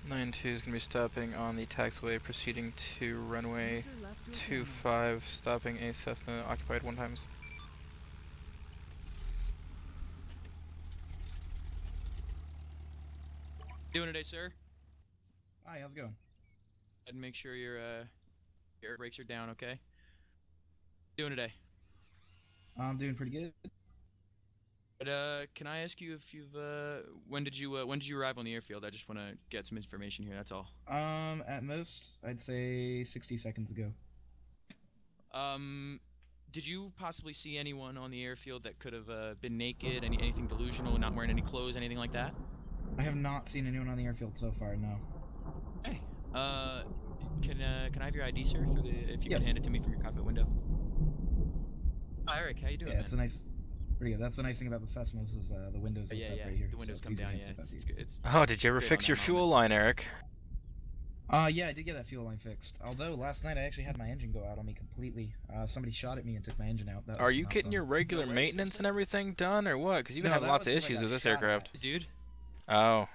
B: 9-2 is going to be stopping on the taxiway, proceeding to runway 25, stopping a Cessna occupied 1 times.
F: Doing today, sir?
R: Hi, how's it going?
F: And make sure your air brakes are down, okay? Doing today?
R: I'm doing pretty good.
F: But can I ask you if you've when did you arrive on the airfield? I just want to get some information here. That's all.
R: At most, I'd say 60 seconds ago.
F: Did you possibly see anyone on the airfield that could have been naked, anything delusional, not wearing any clothes, anything like that?
R: I have not seen anyone on the airfield so far. No.
F: Hey, can I have your ID, sir? If you can hand it to me from your cockpit window. Hi, Eric. How you doing?
R: Yeah, it's a nice. Pretty good. That's the nice thing about the Cessnas is the windows lift up right here.
F: The windows come down. Yeah.
B: Oh, did you ever fix your fuel line, Eric?
R: Yeah, I did get that fuel line fixed. Although last night I actually had my engine go out on me completely. Somebody shot at me and took my engine out.
B: Are you getting your regular maintenance and everything done, or what? Because you've been having lots of issues with this aircraft,
F: dude.
B: Oh.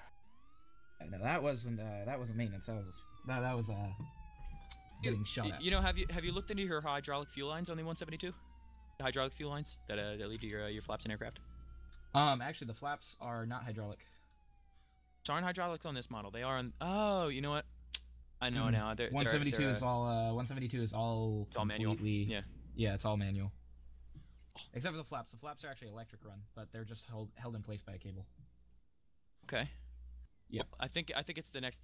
R: No, that wasn't maintenance. That was getting shot at.
F: You know, have you looked into your hydraulic fuel lines on the 172? The hydraulic fuel lines that lead to your flaps and aircraft?
R: Actually, the flaps are not hydraulic.
F: So aren't hydraulic on this model? They are on. Oh, you know what? I know now.
R: 172 is all. 172 is all.
F: It's all manual. Yeah.
R: Yeah, it's all manual. Except for the flaps. The flaps are actually electric run, but they're just held in place by a cable.
F: Okay.
R: Yeah.
F: Well, I think it's the next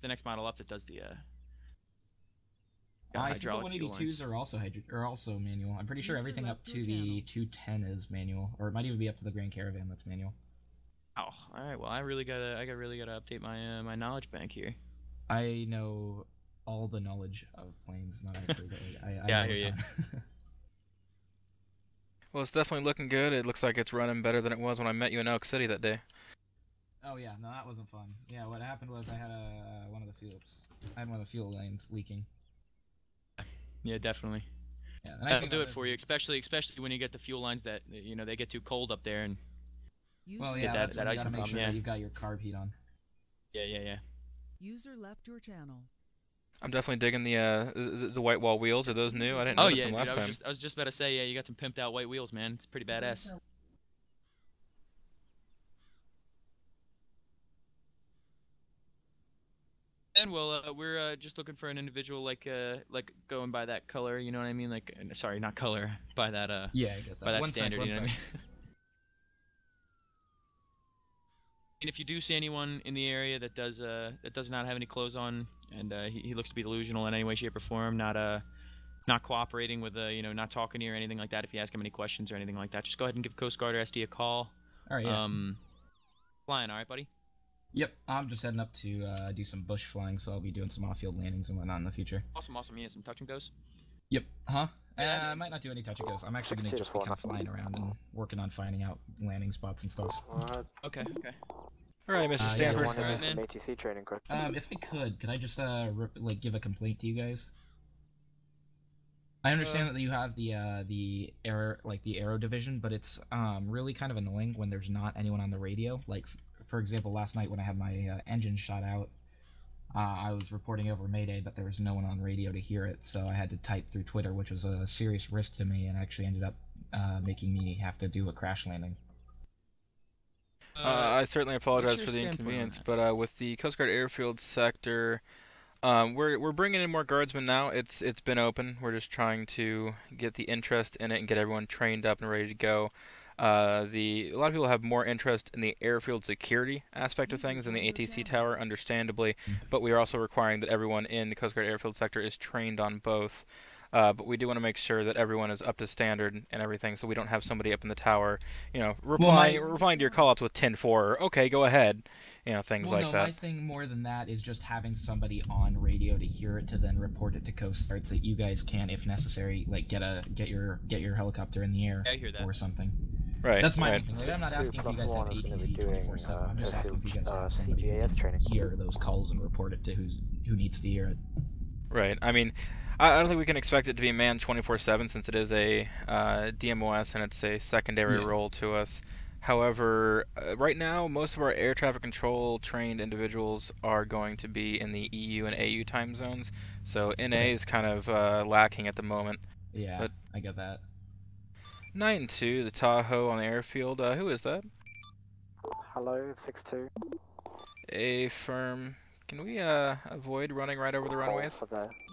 F: next model up that does the.
R: I think the 182s are also manual. I'm pretty sure everything up to the 210 is manual, or it might even be up to the Grand Caravan that's manual.
F: Oh, all right. Well, I really gotta update my my knowledge bank here.
R: I know all the knowledge of planes, not actually.
F: I hear you.
B: Well, it's definitely looking good. It looks like it's running better than it was when I met you in Elk City that day.
R: Oh yeah, no, that wasn't fun. Yeah, what happened was I had one of the fuel lines leaking.
F: Yeah, definitely.
R: Yeah,
F: that'll do it for you, especially when you get the fuel lines that they get too cold up there and.
R: Well, yeah, that ice make sure that you've got your carb heat on.
F: Yeah.
A: User left your channel.
B: I'm definitely digging the white wall wheels. Are those new? I didn't notice them last time.
F: I was just about to say, yeah, you got some pimped out white wheels, man. It's pretty badass. fine. Well, we're just looking for an individual like going by that color. You know what I mean? Like, sorry, not color. By that
R: Yeah, I get that.
F: By that
R: One
F: standard.
R: sec,
F: You know
R: one
F: what I mean? And if you do see anyone in the area that does not have any clothes on, and he looks to be delusional in any way, shape, or form, not cooperating with not talking to you or anything like that. If you ask him any questions or anything like that, just go ahead and give Coast Guard or SD a call.
R: All right. Yeah.
F: Flying, all right, buddy.
R: Yep, I'm just heading up to do some bush flying, so I'll be doing some off-field landings and whatnot in the future.
F: Awesome. Yeah, some touch and goes.
R: Yep. Huh? I might not do any touch and goes. I'm actually gonna just be kind of flying around and working on finding out landing spots and stuff.
F: Okay.
B: All right, Mr. Stanford.
P: ATC training course.
R: If I could I just give a complaint to you guys? I understand that you have the aero division, but it's really kind of annoying when there's not anyone on the radio. Like, for example, last night when I had my engine shot out, I was reporting over Mayday, but there was no one on radio to hear it, so I had to type through Twitter, which was a serious risk to me, and actually ended up making me have to do a crash landing.
B: I certainly apologize for the inconvenience, but with the Coast Guard Airfield sector, we're bringing in more guardsmen now. It's been open. We're just trying to get the interest in it and get everyone trained up and ready to go. A lot of people have more interest in the airfield security aspect of things than the ATC tower, understandably, but we are also requiring that everyone in the Coast Guard Airfield sector is trained on both. But we do want to make sure that everyone is up to standard and everything, so we don't have somebody up in the tower, replying to your callouts with 10-4, or okay, go ahead, things like that.
R: My thing more than that is just having somebody on radio to hear it, to then report it to Coast Guard, so that you guys can, if necessary, like get your helicopter in the air or something.
B: Right.
R: That's my thing. Like, I'm not asking if you guys have ATC 24/7. I'm just asking if you guys have somebody who can hear those calls and report it to who needs to hear it.
B: Right. I mean, I don't think we can expect it to be manned 24/7 since it is a DMOS and it's a secondary role to us. However, right now most of our air traffic control trained individuals are going to be in the EU and AU time zones, so NA is kind of lacking at the moment.
R: Yeah, but I get that.
B: 9-2, the Tahoe on the airfield. Who is that?
P: Hello, 6-2.
B: A firm. Can we avoid running right over the runways?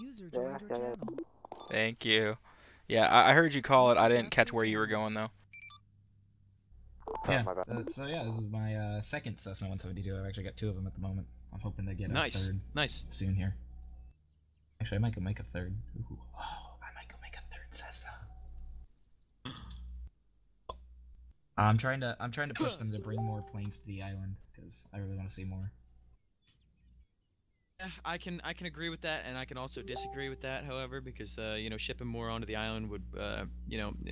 A: User joined your channel.
B: Thank you. Yeah, I heard you call it. I didn't catch where you were going though.
R: Yeah. So yeah, this is my second Cessna 172. I've actually got 2 of them at the moment. I'm hoping to get a third. Soon here. Actually, I might go make a third. Ooh. Oh, I might go make a third Cessna. I'm trying to push them to bring more planes to the island because I really want to see more.
F: Yeah, I can agree with that, and I can also disagree with that. However, because shipping more onto the island would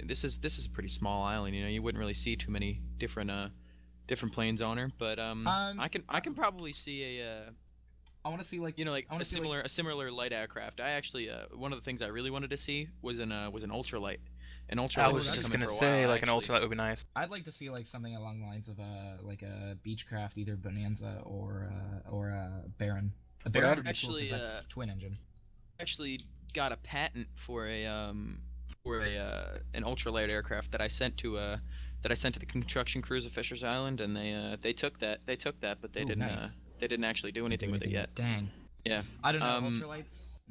F: this is a pretty small island. You wouldn't really see too many different planes on her. But I can probably see
R: I want to see
F: a similar light aircraft. I actually one of the things I really wanted to see was an ultralight. An ultralight.
B: I was just gonna say, like, an ultralight would be nice.
R: I'd like to see like something along the lines of like a Beechcraft, either Bonanza or a Baron. A Baron would be cool because that's twin engine.
F: Actually got a patent for an ultralight aircraft that I sent to the construction crews of Fisher's Island, and they took that, but they didn't actually do anything with it yet.
R: Dang.
F: Yeah.
R: I don't know. Ultralights.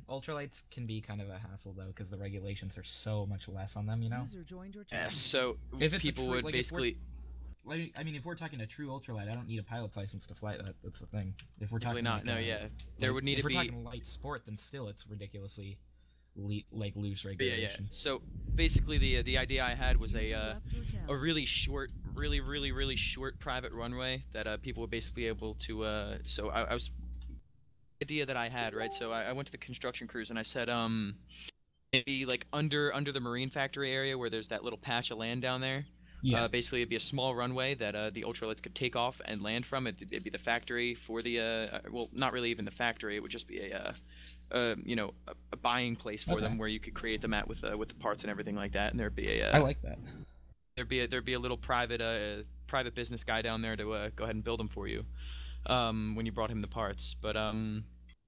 R: Ultralights can be kind of a hassle though, because the regulations are so much less on them.
F: Yeah. So
R: if
F: people would basically.
R: I mean, if we're talking a true ultralight, I don't need a pilot's license to fly that. That's the thing. If we're talking
F: there would need to be.
R: If we're talking light sport, then still it's ridiculously loose regulation.
F: Yeah. So basically, the idea I had was a really short private runway that people would basically be able to. So I was the idea that I had, right? So I went to the construction crews and I said, maybe like under the marine factory area where there's that little patch of land down there.
R: Yeah.
F: Basically, it'd be a small runway that the ultralights could take off and land from. It'd be the factory for the well, not really even the factory. It would just be a buying place for them where you could create them at with the parts and everything like that. And there'd be a
R: I like that.
F: There'd be a little private business guy down there to go ahead and build them for you when you brought him the parts. But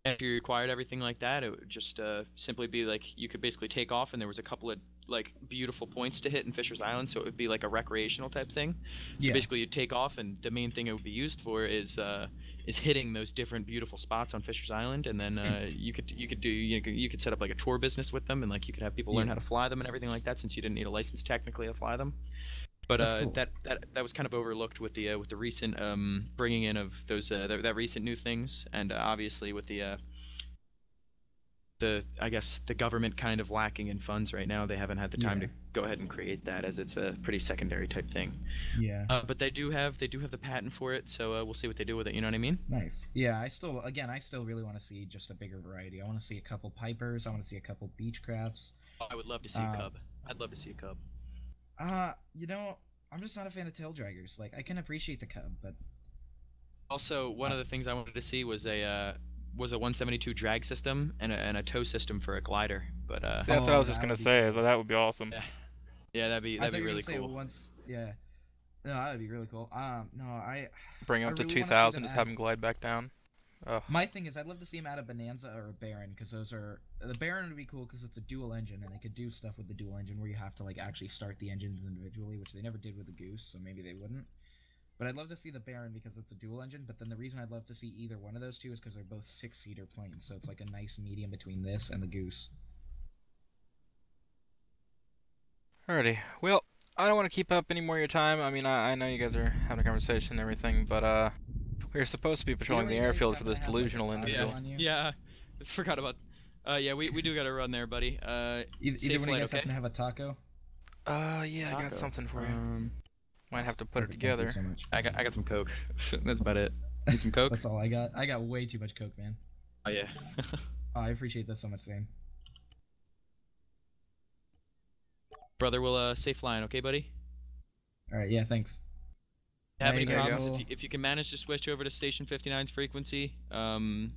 F: if you required everything like that, it would just simply be like you could basically take off, and there was a couple of like beautiful points to hit in Fisher's Island, so it would be like a recreational type thing. So basically, you take off, and the main thing it would be used for is is hitting those different beautiful spots on Fisher's Island, and then you could set up like a tour business with them, and like you could have people learn how to fly them and everything like that, since you didn't need a license technically to fly them. But
R: cool.
F: that was kind of overlooked with the recent bringing in of those that recent new things, and obviously with the I guess the government kind of lacking in funds right now, they haven't had the time to go ahead and create that, as it's a pretty secondary type thing.
R: Yeah.
F: But they do have the patent for it, so we'll see what they do with it. You know what I mean?
R: Nice. Yeah. I still really want to see just a bigger variety. I want to see a couple Pipers. I want to see a couple Beechcrafts.
F: I would love to see a Cub. I'd love to see a Cub.
R: You know, I'm just not a fan of tail draggers. Like, I can appreciate the Cub, but
F: also one of the things I wanted to see was a 172 drag system and a tow system for a glider. But
B: see, that's what I was just gonna say. That would be awesome.
F: Yeah, that'd be really cool.
R: No, that'd be really cool. No,
B: bring him up to 2,000, just have him glide back down. Ugh.
R: My thing is, I'd love to see him add a Bonanza or a Baron, because the Baron would be cool because it's a dual engine, and they could do stuff with the dual engine where you have to like actually start the engines individually, which they never did with the Goose, so maybe they wouldn't. But I'd love to see the Baron because it's a dual engine, but then the reason I'd love to see either one of those two is because they're both 6-seater planes, so it's like a nice medium between this and the Goose.
B: Alrighty, well, I don't want to keep up any more of your time. I mean, I know you guys are having a conversation and everything, but we were supposed to be patrolling the airfield for this delusional individual.
F: Yeah, I forgot about. Yeah, we do gotta run there, buddy.
R: Either one of you guys happen to have a taco?
B: Yeah, I got something for you. Might have to put it together.
R: Thank you so much.
F: I got some Coke. That's about it. Need some Coke?
R: That's all I got. I got way too much Coke, man.
F: Oh yeah.
R: Oh, I appreciate that so much, Sam.
F: Brother, we'll safe flying, okay, buddy?
R: All right. Yeah. Thanks.
F: Have any problems? If you can manage to switch over to Station 59's frequency, you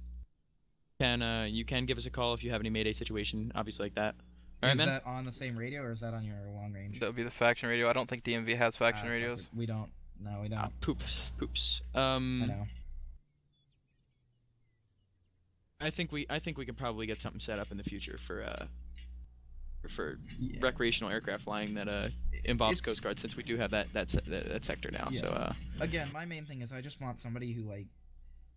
F: can give us a call if you have any Mayday situation, obviously like that.
R: Is that on the same radio, or is that on your long range?
B: That would be the faction radio. I don't think DMV has faction radios.
R: We don't. No, we don't.
F: Poops.
R: I know.
F: I think we can probably get something set up in the future for recreational aircraft flying that involves Coast Guard, since we do have that sector now. Yeah. So
R: again, my main thing is I just want somebody who like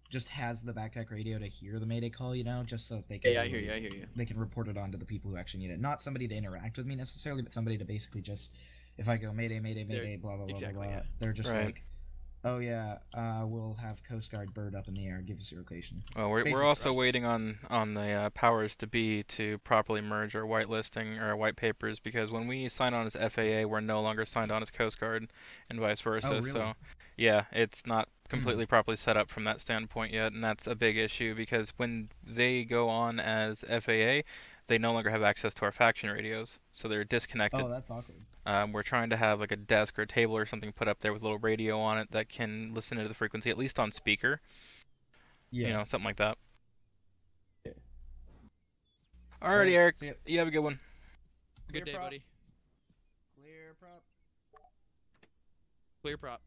R: just has the backpack radio to hear the Mayday call, you know, just so that they can.
F: Yeah, I hear you.
R: They can report it on to the people who actually need it. Not somebody to interact with me necessarily, but somebody to basically just, if I go Mayday, Mayday, Mayday, blah blah blah blah blah, they're just like, oh yeah, we'll have Coast Guard bird up in the air, give us your location.
B: Well, we're also waiting on the powers to be to properly merge our whitelisting or our white papers, because when we sign on as FAA, we're no longer signed on as Coast Guard, and vice versa.
R: Oh, really?
B: So yeah, it's not completely properly set up from that standpoint yet, and that's a big issue, because when they go on as FAA, they no longer have access to our faction radios, so they're disconnected.
R: Oh, that's awkward.
B: We're trying to have like a desk or a table or something put up there with a little radio on it that can listen into the frequency, at least on speaker.
R: Yeah.
B: You know, something like that.
R: Yeah.
B: Alrighty, Eric. You have a good one.
F: Good day, buddy.
R: Clear prop.
F: Clear prop.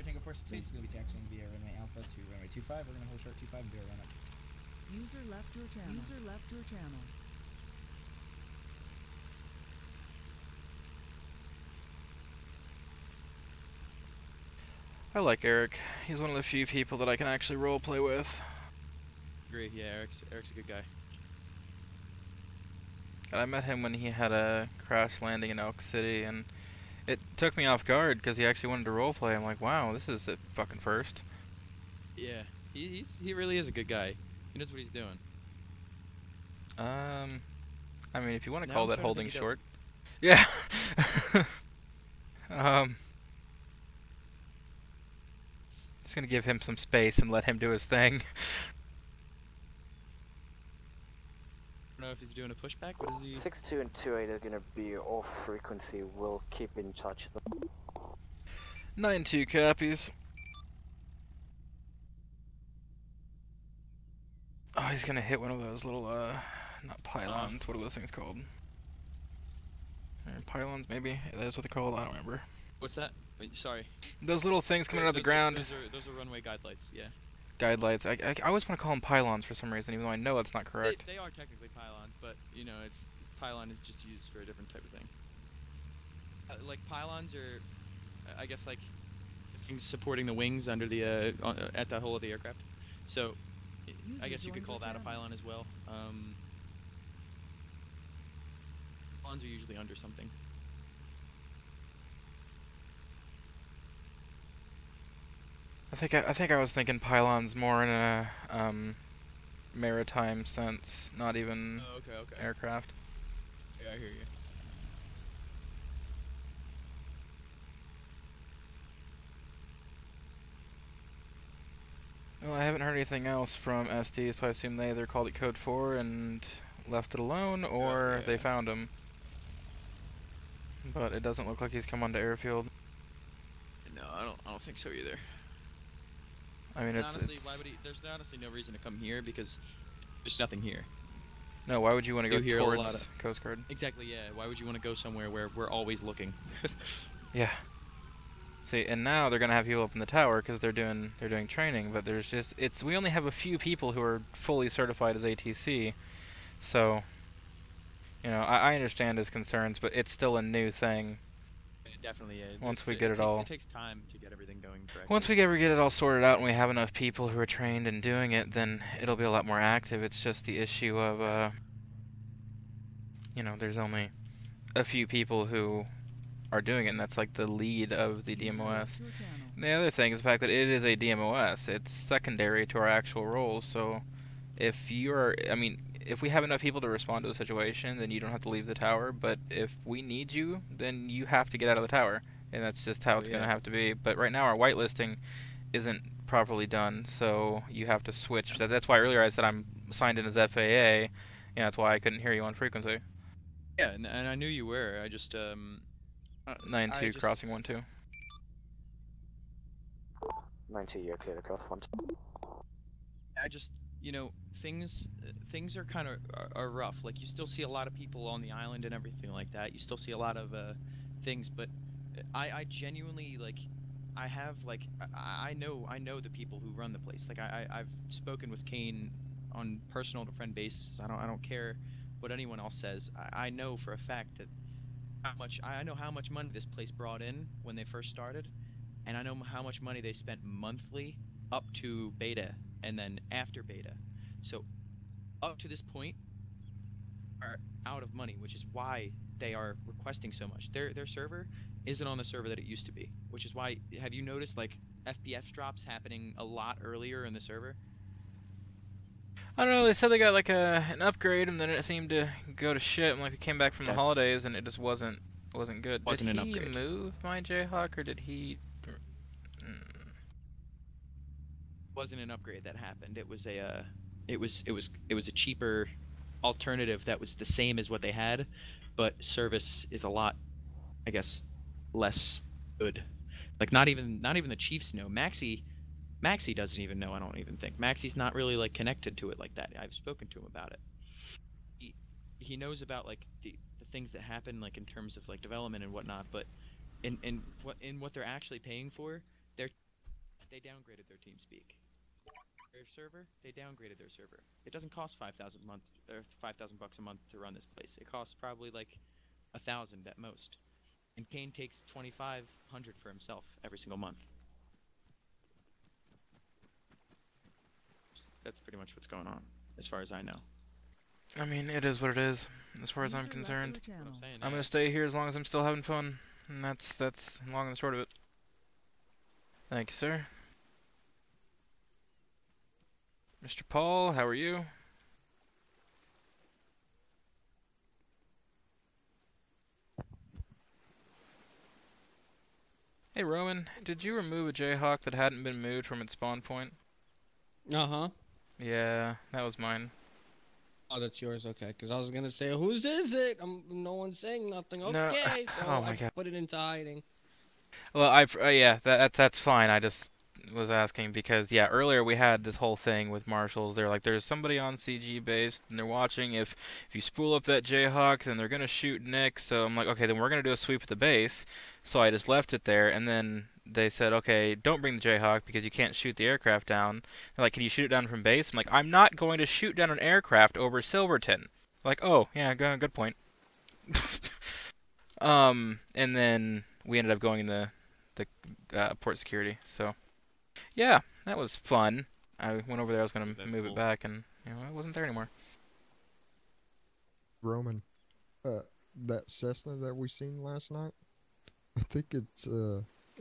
R: Tango 468 is going to be taxiing via runway Alpha to runway 25. We're going to hold short 25 and be our run up.
A: User left your channel. User left your channel.
B: I like Eric. He's one of the few people that I can actually roleplay with.
F: Agree. Yeah, Eric's a good guy.
B: And I met him when he had a crash landing in Elk City, and it took me off guard because he actually wanted to roleplay. I'm like, wow, this is a fucking first.
F: Yeah, he really is a good guy. He knows what he's doing.
B: I mean, if you want to call that holding short. Yeah. Just gonna give him some space and let him do his thing.
F: I don't know if he's doing a pushback. What is he?
U: 62 and 28 are gonna be off frequency. We'll keep in touch.
B: 9-2 copies. Oh, he's gonna hit one of those little not pylons. What are those things called? Pylons, maybe. That's what they're called. I don't remember.
F: What's that? Wait, sorry.
B: Those little things coming out of the ground.
F: Those are runway guide lights. Yeah.
B: Guide lights. I always want to call them pylons for some reason, even though I know that's not correct.
F: They are technically pylons, but you know, pylon is just used for a different type of thing. Like pylons are, I guess like things supporting the wings under the at the hull of the aircraft. So I guess you could call that a pylon as well. Pylons are usually under something.
B: I think I was thinking pylons more in a maritime sense, not even aircraft.
F: Yeah, I hear you.
B: Well, I haven't heard anything else from SD, so I assume they either called it Code 4 and left it alone, or they found him. But it doesn't look like he's come onto Airfield.
F: No, I don't think so either.
B: I mean, it's
F: why would he? There's honestly no reason to come here because there's nothing here.
B: No, why would you want to go towards Coast Guard?
F: Exactly, yeah. Why would you want to go somewhere where we're always looking?
B: Yeah. See, and now they're gonna have people up in the tower because they're doing training, but there's just we only have a few people who are fully certified as ATC, so you know I understand his concerns, but it's still a new thing.
F: Definitely, yeah.
B: Once we get it all.
F: It takes time to get everything going correctly.
B: Once we ever get it all sorted out and we have enough people who are trained and doing it, then it'll be a lot more active. It's just the issue of you know, there's only a few people who are doing it, and that's like the lead of the DMOS. And the other thing is the fact that it is a DMOS. It's secondary to our actual roles, so if we have enough people to respond to a situation, then you don't have to leave the tower, but if we need you, then you have to get out of the tower, and that's just how it's going to have to be. But right now our whitelisting isn't properly done, so you have to switch. That's why earlier I said I'm signed in as FAA, and that's why I couldn't hear you on frequency.
F: Yeah, and I knew you were, I just
B: 9-2 crossing 1-2.
U: 9-2, you're clear to cross 1-2.
F: I just, you know, things are kind of are rough. Like, you still see a lot of people on the island and everything like that. You still see a lot of things, but I genuinely, like, I have, like, I know the people who run the place. Like, I've spoken with Kane on personal to friend basis. I don't care what anyone else says. I know for a fact that I know how much money this place brought in when they first started, and I know how much money they spent monthly up to beta and then after beta. So up to this point are out of money, which is why they are requesting so much. Their server isn't on the server that it used to be, which is why, have you noticed like FPS drops happening a lot earlier in the server?
B: I don't know, they said they got like an upgrade and then it seemed to go to shit, and like we came back from the holidays and it just wasn't good. Did he move my Jayhawk, or did he
F: wasn't an upgrade that happened. It was a it was a cheaper alternative that was the same as what they had, but service is a lot, I guess, less good. Like not even the Chiefs know. Maxi doesn't even know, I don't even think. Maxi's not really like connected to it like that. I've spoken to him about it. He knows about like the things that happen like in terms of like development and whatnot, but in what they're actually paying for, they downgraded their TeamSpeak. Their server, they downgraded their server. It doesn't cost $5,000 a month or $5,000 a month to run this place. It costs probably like 1,000 at most. And Kane takes 2,500 for himself every single month. That's pretty much what's going on, as far as I know.
B: I mean, it is what it is, as far as I'm concerned. I'm gonna stay here as long as I'm still having fun, and that's long and the short of it. Thank you, sir. Mr. Paul, how are you? Hey Roman, did you remove a Jayhawk that hadn't been moved from its spawn point?
D: Uh-huh.
B: Yeah, that was mine.
D: Oh, that's yours, okay. Because I was going to say, whose is it? No one's saying nothing. Okay, so
B: oh my God.
D: Put it into hiding.
B: Well, yeah, that's fine. I just was asking because, yeah, earlier we had this whole thing with marshals. They're like, there's somebody on CG base, and they're watching. If you spool up that Jayhawk, then they're going to shoot Nick. So I'm like, okay, then we're going to do a sweep at the base. So I just left it there, and then they said, okay, don't bring the Jayhawk because you can't shoot the aircraft down. They're like, can you shoot it down from base? I'm like, I'm not going to shoot down an aircraft over Silverton. Like, oh, yeah, good point. And then we ended up going in the port security. So yeah, that was fun. I went over there. I was gonna move it back, and it wasn't there anymore.
M: Roman, that Cessna that we seen last night, I think it's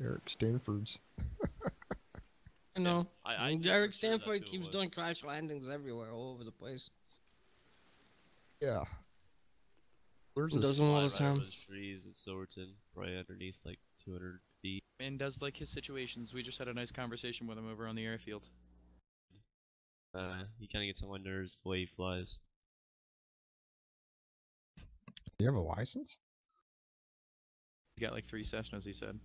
M: Eric Stanford's.
D: I know.
O: I
D: Eric Stanford keeps doing crash landings everywhere, all over the place.
M: Yeah. There's
D: He does them all the
O: Right
D: time.
O: over the trees in Silverton, right underneath like 200 feet.
F: Man does like his situations. We just had a nice conversation with him over on the airfield.
O: He kind of gets on my nerves the way he flies.
M: You have a license?
F: He got like 3 Cessnas, he said.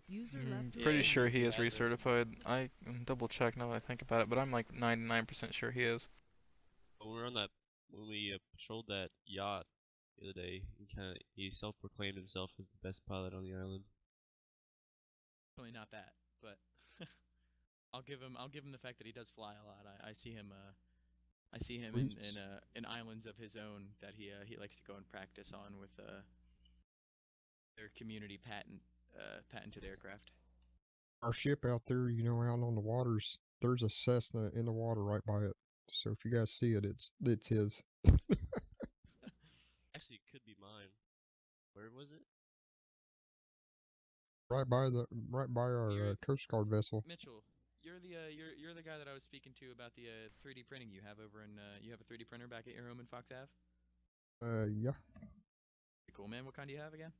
A: User left.
B: Pretty sure he is recertified. I double check now that I think about it, but I'm like 99% sure he is.
O: When we were on that, when we patrolled that yacht the other day, he self-proclaimed himself as the best pilot on the island.
F: Really not that, but I'll give him the fact that he does fly a lot. I see him in islands of his own that he likes to go and practice on with their community patented aircraft.
M: Our ship out there, out on the waters, there's a Cessna in the water right by it. So if you guys see it, it's his.
O: Actually, it could be mine. Where was it?
M: Right by our Coast Guard vessel.
F: Mitchell, you're the guy that I was speaking to about the 3D printing you have over in you have a 3D printer back at your home in Fox Ave?
M: Yeah.
F: Cool, man. What kind do you have again?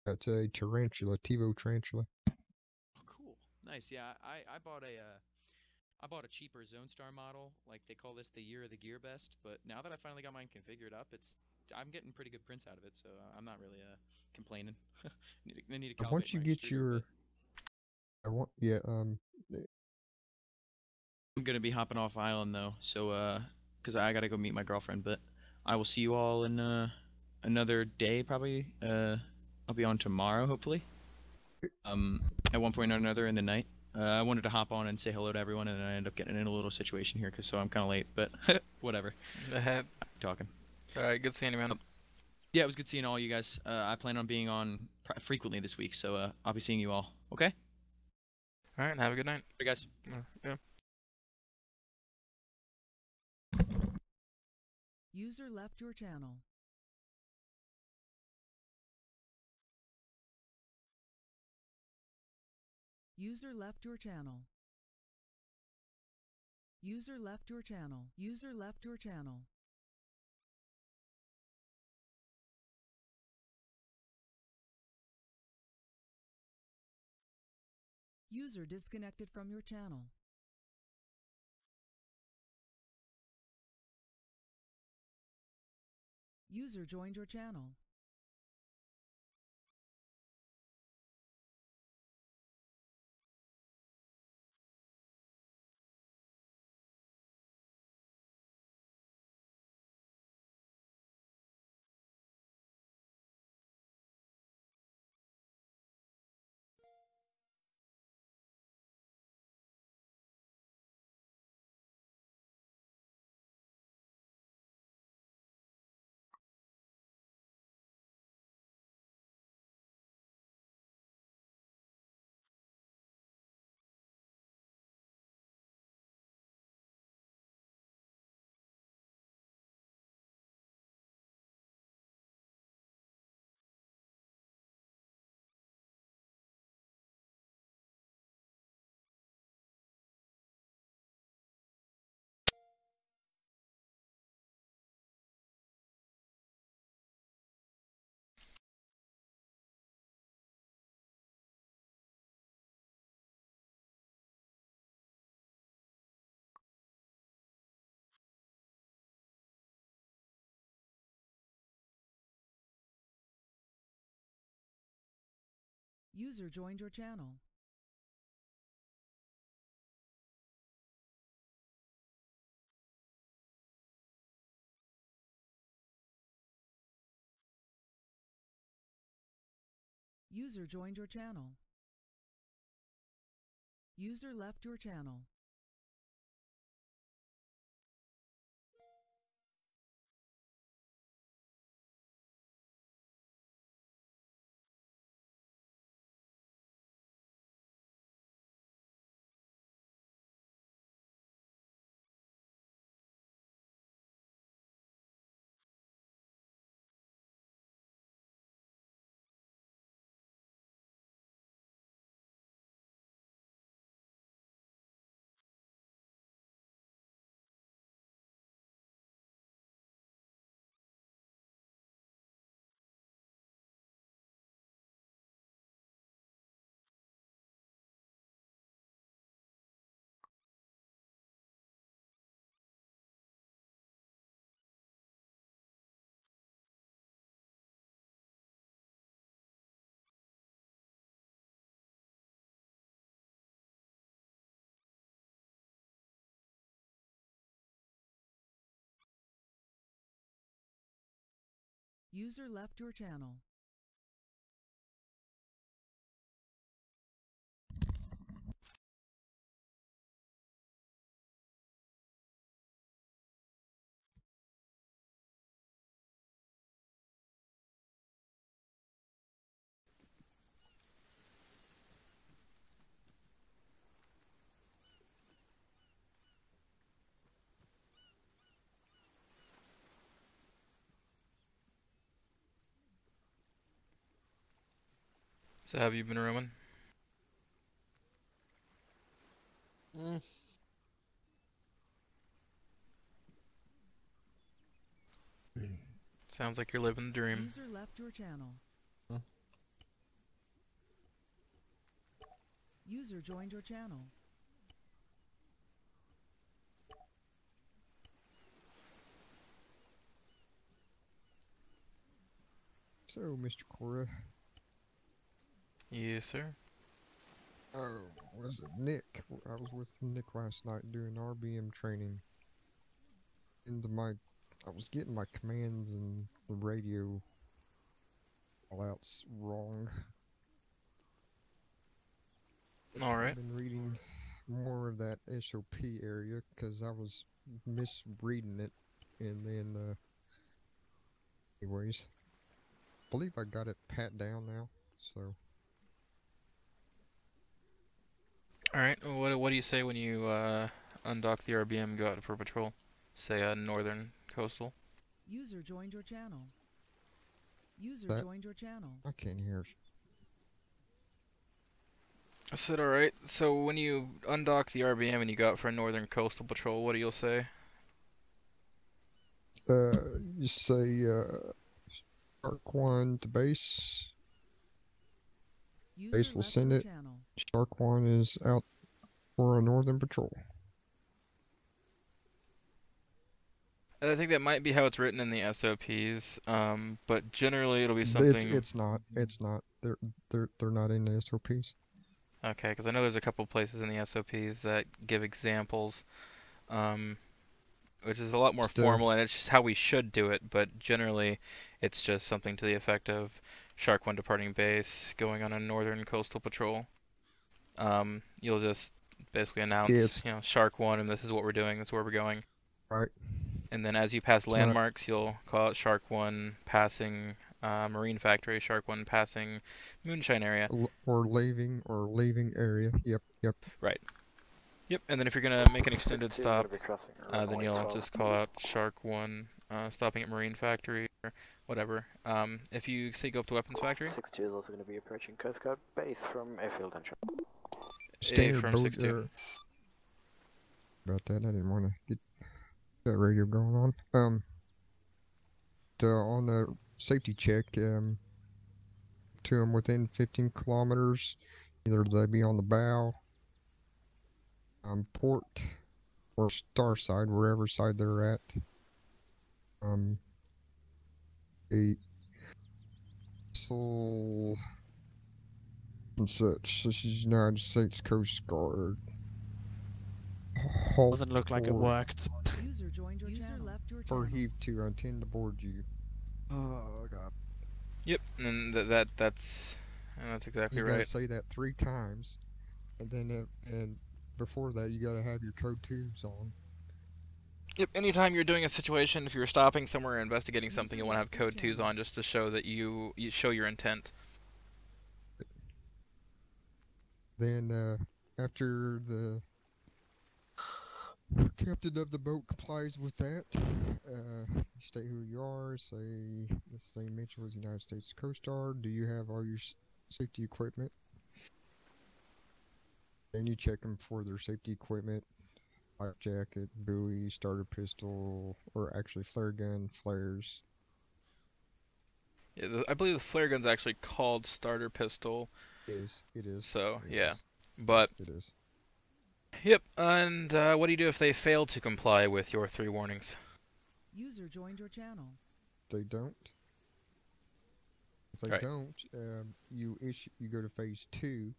M: That's a tarantula, TiVo tarantula.
F: Oh, cool. Nice. Yeah, I bought a cheaper Zone Star model. Like they call this the year of the gear best. But now that I finally got mine configured up, I'm getting pretty good prints out of it. So I'm not really complaining. I need to calibrate
M: Once you
F: my
M: get
F: extruder a bit. I'm gonna be hopping off island though, so cause I gotta go meet my girlfriend. But I will see you all in another day probably. I'll be on tomorrow hopefully. At one point or another in the night. I wanted to hop on and say hello to everyone, and I ended up getting in a little situation here, so I'm kind of late. But whatever. Talking.
B: All right, good seeing you, man.
F: Yeah, it was good seeing all you guys. I plan on being on frequently this week, so I'll be seeing you all. Okay.
B: All right, have a good night.
F: Bye, guys.
B: Yeah.
A: User left your channel. User left your channel. User left your channel. User left your channel. User disconnected from your channel. User joined your channel. User joined your channel. User joined your channel. User left your channel. User left your channel.
B: So have you been rooming? Sounds like you're living the dream.
A: User left your channel. User joined your channel.
M: So, Mr. Cora.
B: Yes, sir.
M: Oh, was it Nick? I was with Nick last night doing RBM training. I was getting my commands and the radio callouts wrong.
B: Alright.
M: I've been reading more of that SOP area because I was misreading it, and then anyways, I believe I got it pat down now, so.
B: Alright, well, what do you say when you undock the RBM and go out for patrol? Say northern coastal.
A: User joined your channel. User joined your channel.
M: I can't hear.
B: I said alright, so when you undock the RBM and you go out for a northern coastal patrol, what do you say?
M: You say, Shark 1 to base. Base will send it. Shark 1 is out for a northern patrol.
B: I think that might be how it's written in the SOPs, but generally it'll be something.
M: It's not. They're not in the SOPs.
B: Okay, because I know there's a couple places in the SOPs that give examples, which is a lot more formal, and it's just how we should do it. But generally, it's just something to the effect of Shark 1 departing base, going on a northern coastal patrol. You'll just basically announce, you know, Shark 1, and this is what we're doing. This is where we're going.
M: Right.
B: And then as you pass landmarks, you'll call out Shark 1 passing Marine Factory, Shark 1 passing Moonshine area.
M: Or leaving area. Yep.
B: Right. Yep, and then if you're going to make an extended stop, then you'll just call out Shark 1 stopping at Marine Factory or whatever. If you say go up to Weapons Factory.
U: 62 is also going to be approaching Coast Guard base from Airfield and
M: Standard
B: from
M: boat
B: 62.
M: About that, I didn't want to get that radio going on. On the safety check, to them within 15 kilometers, either they be on the bow, port, or star side, wherever side they're at. A vessel and such. This is United States Coast Guard.
N: Doesn't look like it worked.
A: User joined your channel. Left your
M: For
A: channel.
M: heave 2, I intend to board you. Oh god.
B: Yep, and that's exactly
M: You
B: right.
M: gotta say that 3 times, and then and before that you gotta have your code 2s on.
B: Yep, anytime you're doing a situation, if you're stopping somewhere or investigating something, you want to have code 2s on just to show that you show your intent.
M: Then after the captain of the boat complies with that, you state who you are, say this thing mentioned was United States Coast Guard. Do you have all your safety equipment? Then you check them for their safety equipment, life jacket, buoy, starter pistol, or actually flare gun, flares.
B: Yeah, I believe the flare gun's actually called starter pistol.
M: It is.
B: So, yeah. But
M: it is.
B: Yep, and what do you do if they fail to comply with your 3 warnings?
A: User joined your channel.
M: They don't. If they don't, you go to phase 2,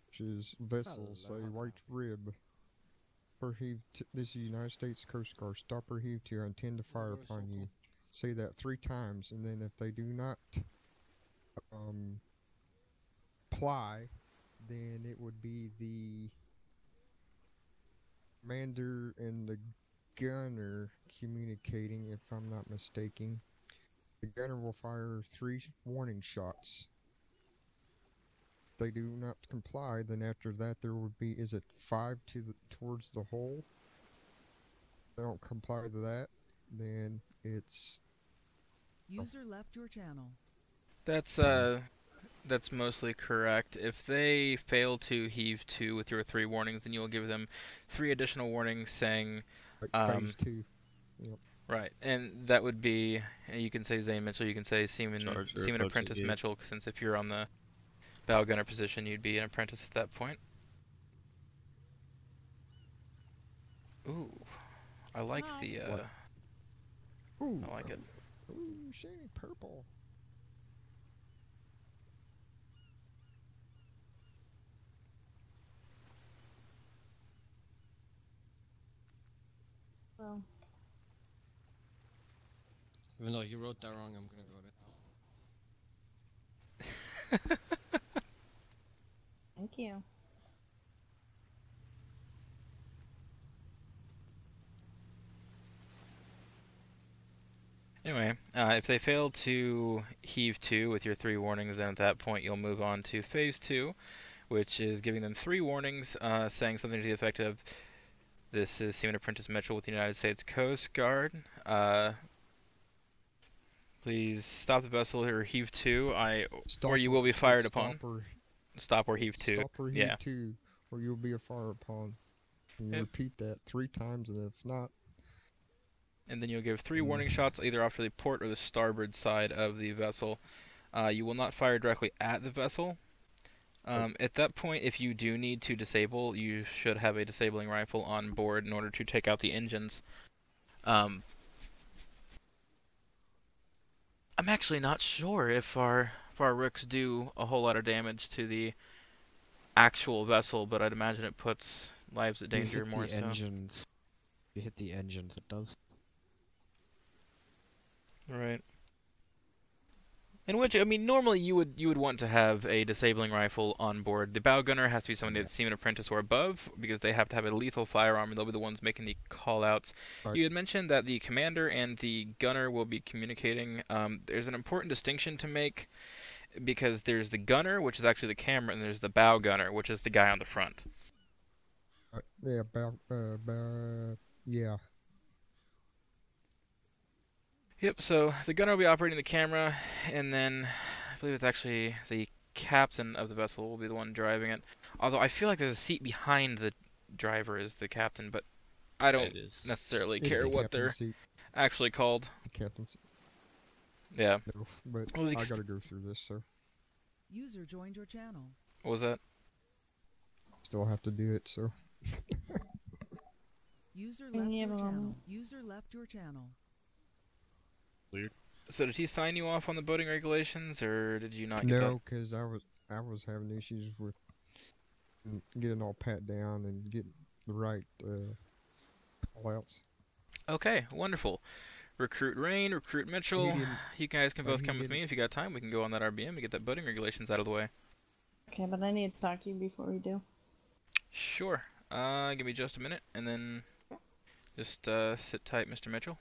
M: which is vessel, say white rib. For heave this is United States Coast Guard. Stop or heave 2. I intend to fire upon you. say that 3 times, and then if they do not apply, then it would be the commander and the gunner communicating, if I'm not mistaken. The gunner will fire 3 warning shots. If they do not comply, then after that there would be, is it 5 towards the hole? If they don't comply to that, then it's...
A: User left your channel.
B: That's mostly correct. If they fail to heave 2 with your 3 warnings, then you will give them 3 additional warnings saying...
M: phase 2. Yep.
B: Right, and that would be, you can say Zane Mitchell, you can say Seaman Apprentice Mitchell, since if you're on the bow gunner position, you'd be an apprentice at that point. Ooh, I like the,
M: Ooh,
B: I like it.
M: Ooh, shiny purple.
K: Well.
D: Even though you wrote that wrong, I'm gonna go to hell.
K: Thank you.
B: Anyway, if they fail to heave 2 with your 3 warnings, then at that point you'll move on to phase 2, which is giving them 3 warnings, saying something to the effect of, this is Seaman Apprentice Mitchell with the United States Coast Guard. Please stop the vessel or heave 2, or you will be fired upon. Stop or heave 2.
M: Stop or heave 2, or you'll be fired upon. And you repeat that 3 times, and if not...
B: And then you'll give 3 warning shots either off to the port or the starboard side of the vessel. You will not fire directly at the vessel. At that point, if you do need to disable, you should have a disabling rifle on board in order to take out the engines. I'm actually not sure if our rooks do a whole lot of damage to the actual vessel, but I'd imagine it puts lives at danger more so.
V: Engines. You hit the engines, it does.
B: Right. In which, I mean, normally you would want to have a disabling rifle on board. The bow gunner has to be somebody that's Seaman Apprentice or above, because they have to have a lethal firearm, and they'll be the ones making the call-outs. Right. You had mentioned that the commander and the gunner will be communicating. There's an important distinction to make, because there's the gunner, which is actually the camera, and there's the bow gunner, which is the guy on the front.
M: Yeah, yeah.
B: Yep, so the gunner will be operating the camera, and then I believe it's actually the captain of the vessel will be the one driving it. Although I feel like there's a seat behind the driver as the captain, but I don't necessarily care what they're actually called.
M: The captain's.
B: Yeah.
M: No, but I gotta go through this, so.
A: User joined your channel.
B: What was that?
M: Still have to do it, so.
A: User left your channel. User left your channel.
B: Weird. So did he sign you off on the boating regulations, or did you not get that?
M: No, because I was having issues with getting all pat down and getting the right call-outs.
B: Okay, wonderful. Recruit Rain, Recruit Mitchell, you guys can both come with me if you got time. We can go on that RBM and get that boating regulations out of the way.
K: Okay, but I need to talk to you before we do.
B: Sure. Give me just a minute, and then just sit tight, Mr. Mitchell.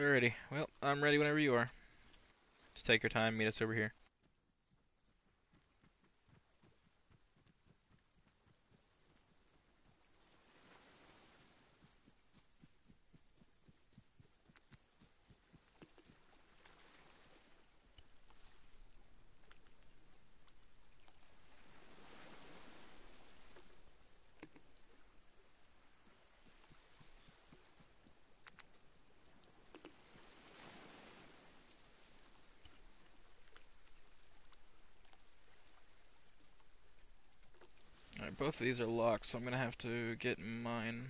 B: Alrighty, well, I'm ready whenever you are. Just take your time, meet us over here. Alright, both of these are locked, so I'm gonna have to get mine.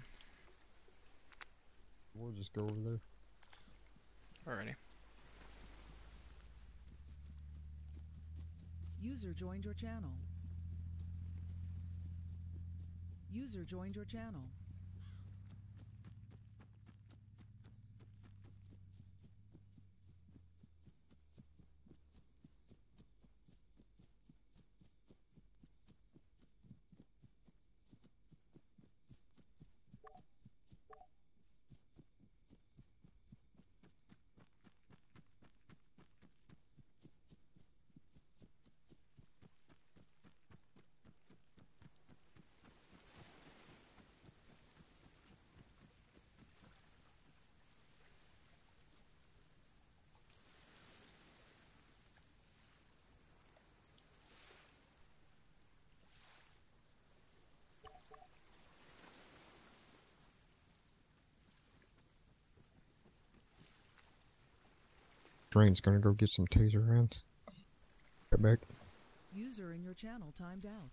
M: We'll just go over there.
B: Alrighty.
A: User joined your channel. User joined your channel.
M: Drain's gonna go get some taser rounds. Get back.
A: User in your channel timed out.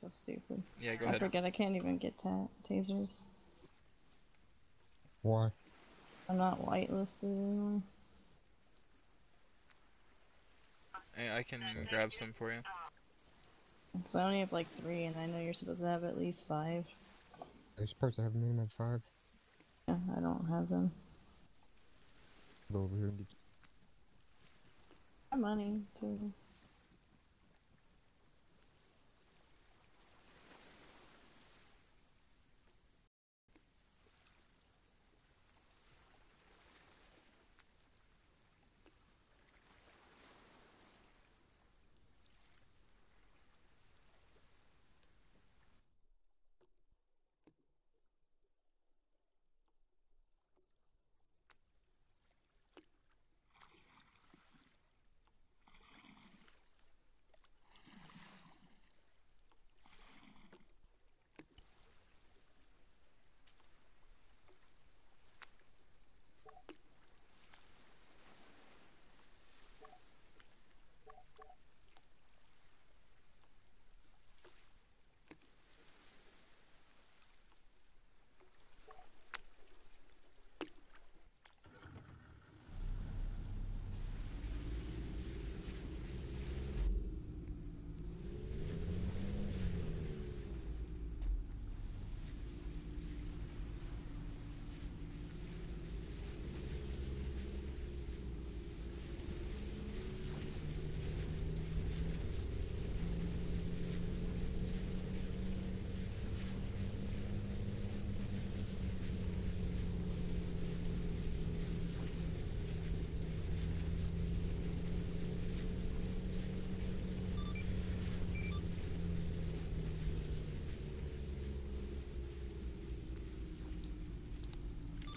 K: So stupid.
B: Yeah, go
K: I
B: ahead.
K: forget I can't even get tasers.
M: Why?
K: I'm not whitelisted anymore.
B: Hey, I can grab some for you.
K: So I only have like 3, and I know you're supposed to have at least 5.
M: They're supposed to have a minimum of 5.
K: Yeah, I don't have them.
M: Go over here and get.
K: My money too.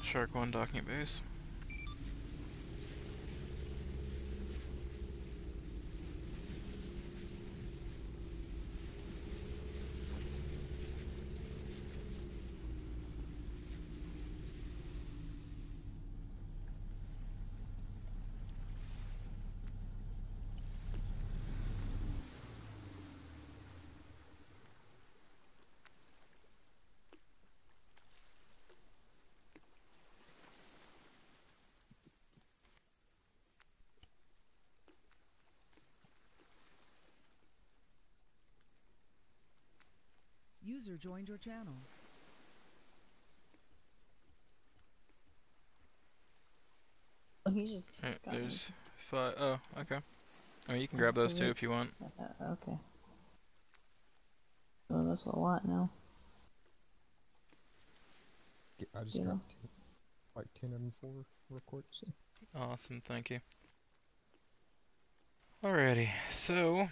B: Shark 1 docking base.
A: User joined your channel.
K: Oh, he just
B: Alright,
K: got me.
B: there's 5. Oh, okay. I mean, you can grab those too if you want.
K: Okay. Oh, that's a lot now.
M: I just got like 10 of them for real quick. So.
B: Awesome, thank you. Alrighty, so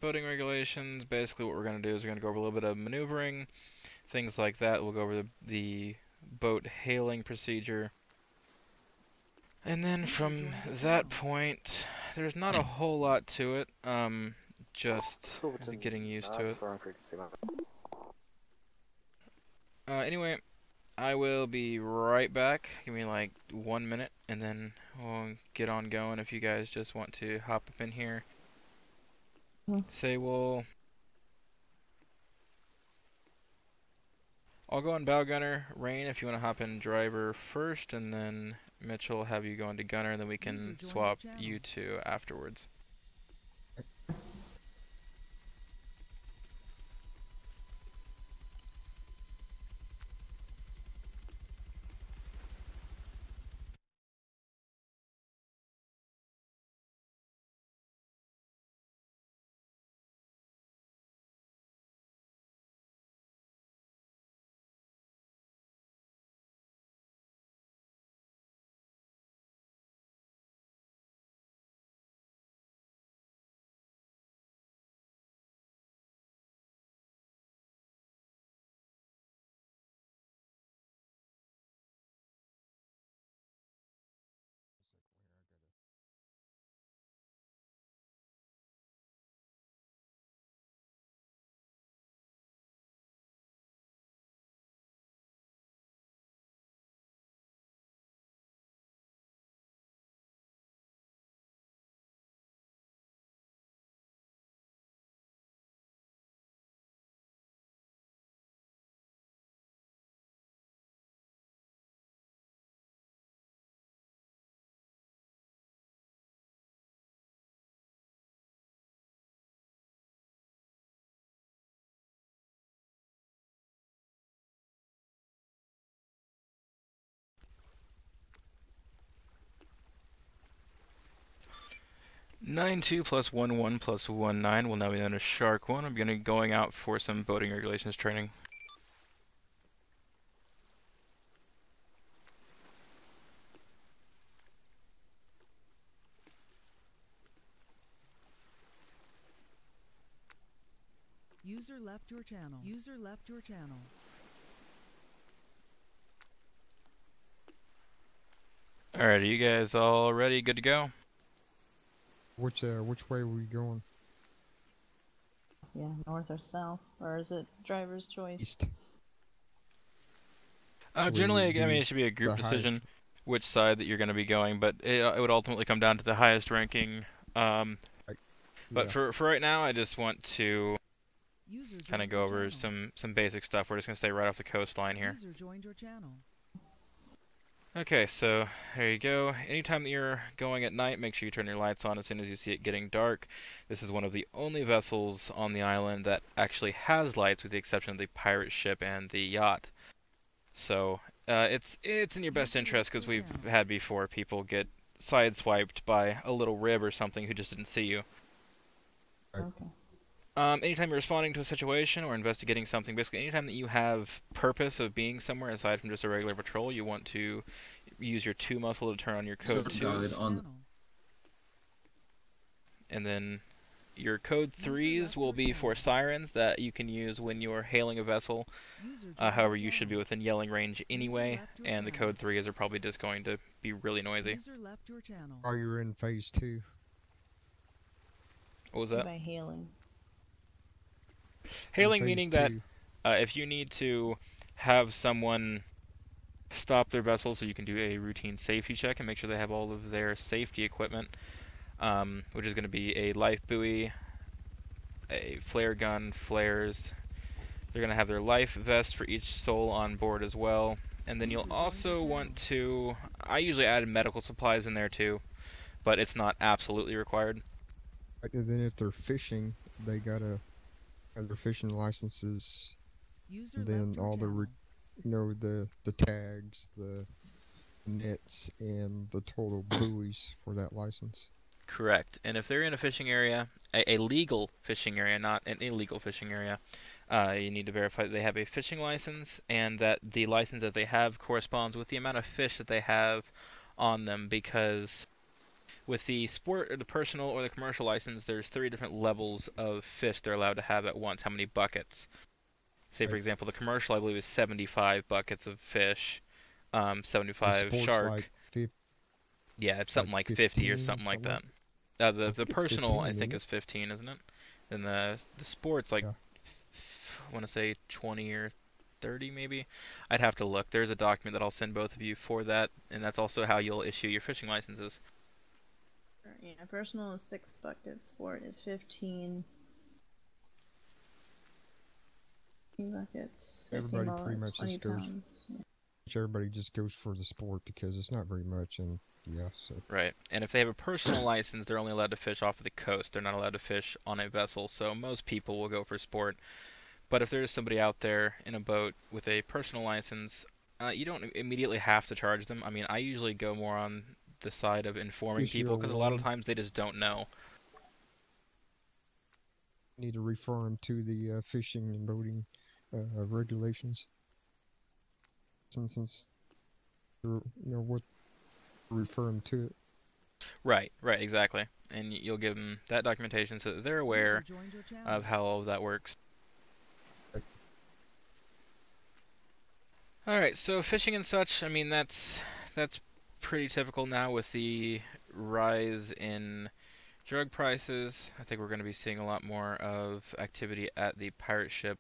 B: boating regulations. Basically, what we're going to do is we're going to go over a little bit of maneuvering, things like that. We'll go over the boat hailing procedure. And then from that point, there's not a whole lot to it, just getting used to it. Anyway, I will be right back. Give me like 1 minute, and then we'll get on going if you guys just want to hop up in here. Say, well, I'll go on bow gunner. Rain, if you want to hop in driver first, and then Mitchell will have you go into gunner, and then we can swap you two afterwards. Nine two plus 1-1 plus 1-9 will now be known as Shark 1. I'm going out for some boating regulations training.
A: User left your channel. User left your channel.
B: Alright, are you guys all ready? Good to go?
M: Which way are we going?
K: Yeah, north or south, or is it driver's choice?
M: East.
B: Generally, I mean, it should be a group decision which side that you're going to be going, but it would ultimately come down to the highest ranking. But for right now, I just want to kind of go over some basic stuff. We're just going to stay right off the coastline here.
A: User joined your channel.
B: Okay, so there you go. Anytime that you're going at night, make sure you turn your lights on as soon as you see it getting dark. This is one of the only vessels on the island that actually has lights, with the exception of the pirate ship and the yacht. So it's in your best interest, because we've had before people get sideswiped by a little rib or something who just didn't see you.
K: Okay.
B: Anytime you're responding to a situation or investigating something, basically anytime that you have purpose of being somewhere aside from just a regular patrol, you want to use your 2 muscle to turn on your code 2s. And then your code 3s will be for sirens that you can use when you're hailing a vessel. However, you should be within yelling range anyway, and the code 3s are probably just going to be really noisy.
M: Are you in phase 2?
B: What was that?
K: By hailing.
B: Hailing meaning that if you need to have someone stop their vessel so you can do a routine safety check and make sure they have all of their safety equipment, which is going to be a life buoy, a flare gun, flares. They're going to have their life vest for each soul on board as well. And then you'll also want to, I usually add medical supplies in there too, but it's not absolutely required.
M: And then if they're fishing, they gotta have their fishing licenses, and then all the, the tags, the nets, and the total buoys for that license.
B: Correct. And if they're in a fishing area, a legal fishing area, not an illegal fishing area, you need to verify that they have a fishing license and that the license that they have corresponds with the amount of fish that they have on them, because with the sport or the personal or the commercial license, there's 3 different levels of fish they're allowed to have at once, how many buckets. Say, for example, the commercial, I believe, is 75 buckets of fish, 75 shark.
M: Like
B: yeah, it's something like 50 or something like that. The personal, I think, is 15, isn't it? And the sport's like, I want to say 20 or 30 maybe. I'd have to look. There's a document that I'll send both of you for that, and that's also how you'll issue your fishing licenses.
K: Yeah, personal is 6 buckets, sport is 15. 15 buckets. 15
M: Everybody pretty much
K: 20
M: just goes.
K: pounds. Yeah.
M: Everybody just goes for the sport because it's not very much, and yeah. So.
B: Right, and if they have a personal license, they're only allowed to fish off of the coast. They're not allowed to fish on a vessel. So most people will go for sport. But if there's somebody out there in a boat with a personal license, you don't immediately have to charge them. I mean, I usually go more on the side of informing people because a lot of times they just don't know.
M: Need to refer them to the fishing and boating regulations. Since you know what, refer them to it.
B: Right, exactly. And you'll give them that documentation so that they're aware of how all of that works. Alright, so fishing and such, I mean, that's pretty typical now with the rise in drug prices. I think we're going to be seeing a lot more of activity at the pirate ship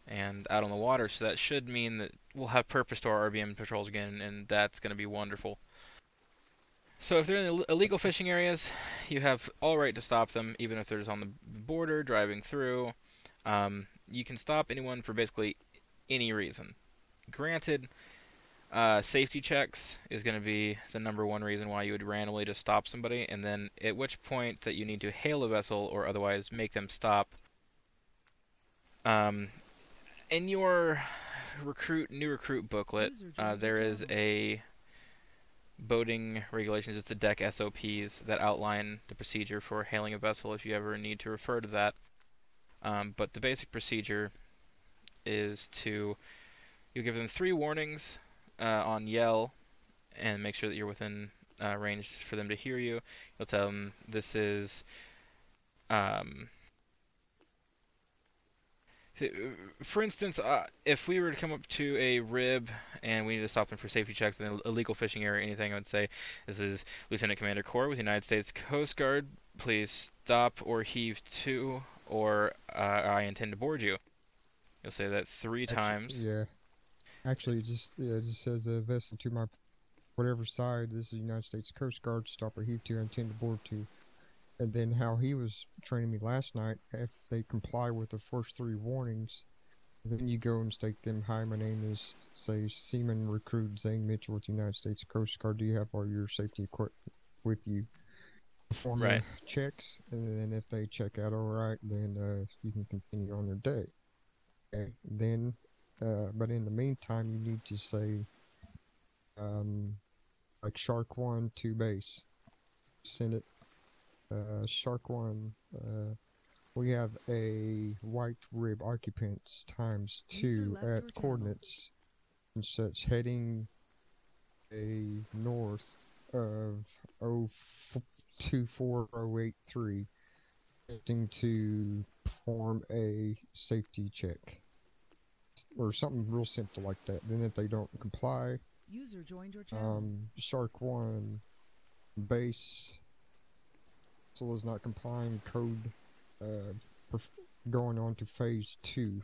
B: and out on the water, so that should mean that we'll have purpose to our RBM patrols again, and that's going to be wonderful. So if they're in the illegal fishing areas, you have all right to stop them, even if they're just on the border, driving through. You can stop anyone for basically any reason. Granted, safety checks is going to be the #1 reason why you would randomly just stop somebody, and then at which point that you need to hail a vessel or otherwise make them stop. In your new recruit booklet, there is a boating regulations, it's the deck SOPs that outline the procedure for hailing a vessel if you ever need to refer to that. But the basic procedure is you give them 3 warnings on yell and make sure that you're within range for them to hear you. You'll tell them this is for instance, if we were to come up to a rib and we need to stop them for safety checks in an illegal fishing area or anything, I would say, this is Lieutenant Commander Corps with the United States Coast Guard. Please stop or heave to, or I intend to board you. You'll say that 3 times.
M: Yeah. Actually, it just says a vessel to my whatever side. This is the United States Coast Guard. Stop or heave to, I intend to board to. And then how he was training me last night, if they comply with the first 3 warnings, then you go and state them, hi, my name is, say, Seaman Recruit Zane Mitchell with the United States Coast Guard. Do you have all your safety equipment with you? Perform the checks, and then if they check out all right, then you can continue on your day. Okay. Then, but in the meantime, you need to say, like Shark 1 to base. Send it. Shark 1, we have a white rib occupants ×2 at coordinates and such heading a north of 024083, attempting to perform a safety check or something real simple like that. Then if they don't comply,
A: user joined your channel.
M: Shark 1 base is not complying, code going on to phase 2,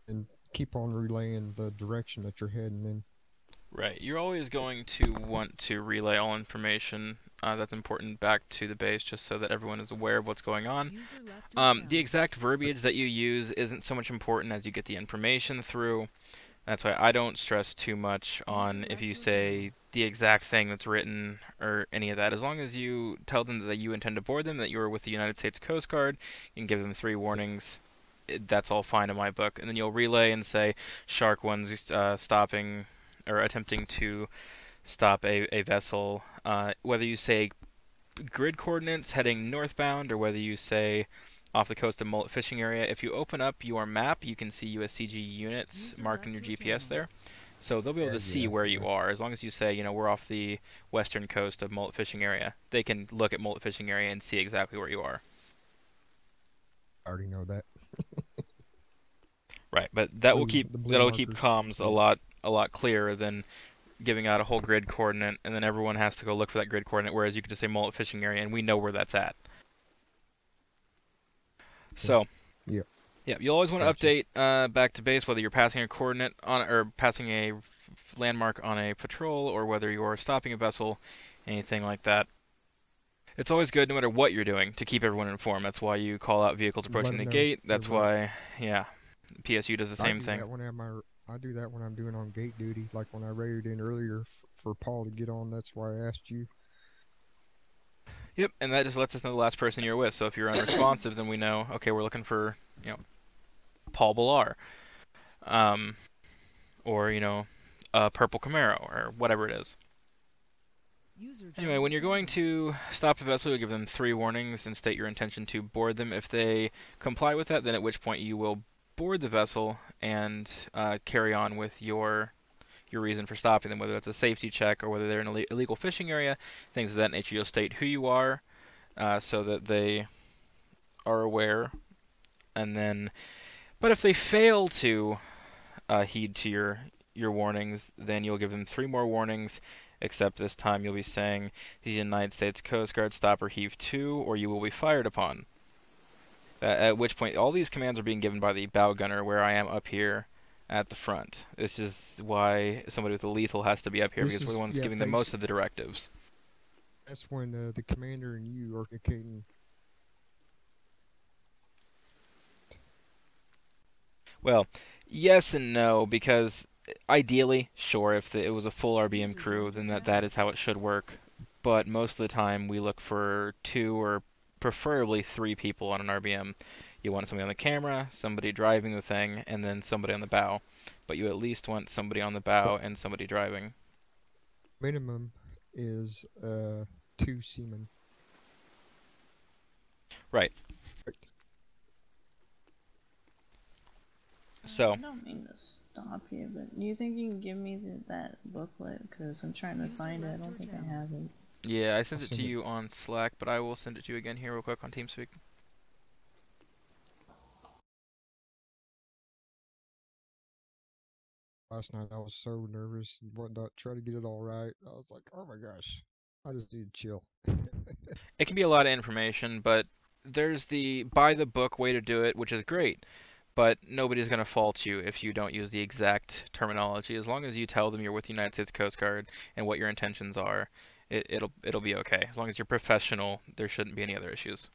M: and keep on relaying the direction that you're heading in.
B: Right, you're always going to want to relay all information that's important back to the base, just so that everyone is aware of what's going on. The exact verbiage that you use isn't so much important as you get the information through. That's why I don't stress too much on if you say the exact thing that's written or any of that. As long as you tell them that you intend to board them, that you're with the United States Coast Guard, you can give them 3 warnings. That's all fine in my book. And then you'll relay and say Shark 1's stopping or attempting to stop a vessel, whether you say grid coordinates heading northbound or whether you say off the coast of Mullet Fishing Area. If you open up your map, you can see USCG units marked on your GPS there. So they'll be able to see where you are. As long as you say, you know, we're off the western coast of Mullet Fishing Area, they can look at Mullet Fishing Area and see exactly where you are.
M: I already know that.
B: Right, but that will
M: blue
B: keep
M: markers.
B: comms a lot clearer than giving out a whole grid coordinate and then everyone has to go look for that grid coordinate, whereas you could just say Mullet Fishing Area and we know where that's at. So,
M: yeah,
B: you'll always want to update back to base whether you're passing a coordinate on or passing a landmark on a patrol or whether you're stopping a vessel, anything like that. It's always good, no matter what you're doing, to keep everyone informed. That's why you call out vehicles approaching the gate. That's why, yeah, PSU does the same thing.
M: I do that when I'm doing on gate duty, like when I raided in earlier for Paul to get on. That's why I asked you.
B: Yep, and that just lets us know the last person you're with. So if you're unresponsive, then we know, okay, we're looking for, you know, Paul Ballar, or, you know, a purple Camaro, or whatever it is. Anyway, when you're going to stop a vessel, you'll give them 3 warnings and state your intention to board them. If they comply with that, then at which point you will board the vessel and carry on with your reason for stopping them, whether that's a safety check or whether they're in an illegal fishing area, things of that nature. You'll state who you are so that they are aware. And then, but if they fail to heed to your warnings, then you'll give them 3 more warnings, except this time you'll be saying the United States Coast Guard stop or heave to, or you will be fired upon. At which point, all these commands are being given by the bow gunner, where I am up here at the front. This is why somebody with a lethal has to be up here, because we're the ones giving the most of the directives.
M: That's when the commander and you are communicating.
B: Well, yes and no, because ideally, sure, if it was a full RBM crew, then that is how it should work. But most of the time, we look for 2 or preferably 3 people on an RBM. You want somebody on the camera, somebody driving the thing, and then somebody on the bow. But you at least want somebody on the bow and somebody driving.
M: Minimum is 2 seamen.
B: Right. So.
K: I don't mean to stop you, but do you think you can give me that booklet? Because I'm trying to find it. I don't think I have it.
B: Yeah, I sent it to you on Slack, but I will send it to you again here real quick on TeamSpeak.
M: Last night I was so nervous and whatnot, trying to get it all right. I was like, oh my gosh, I just need to chill.
B: It can be a lot of information, but there's the by the book way to do it, which is great. But nobody's going to fault you if you don't use the exact terminology. As long as you tell them you're with the United States Coast Guard and what your intentions are, it'll be okay. As long as you're professional, there shouldn't be any other issues.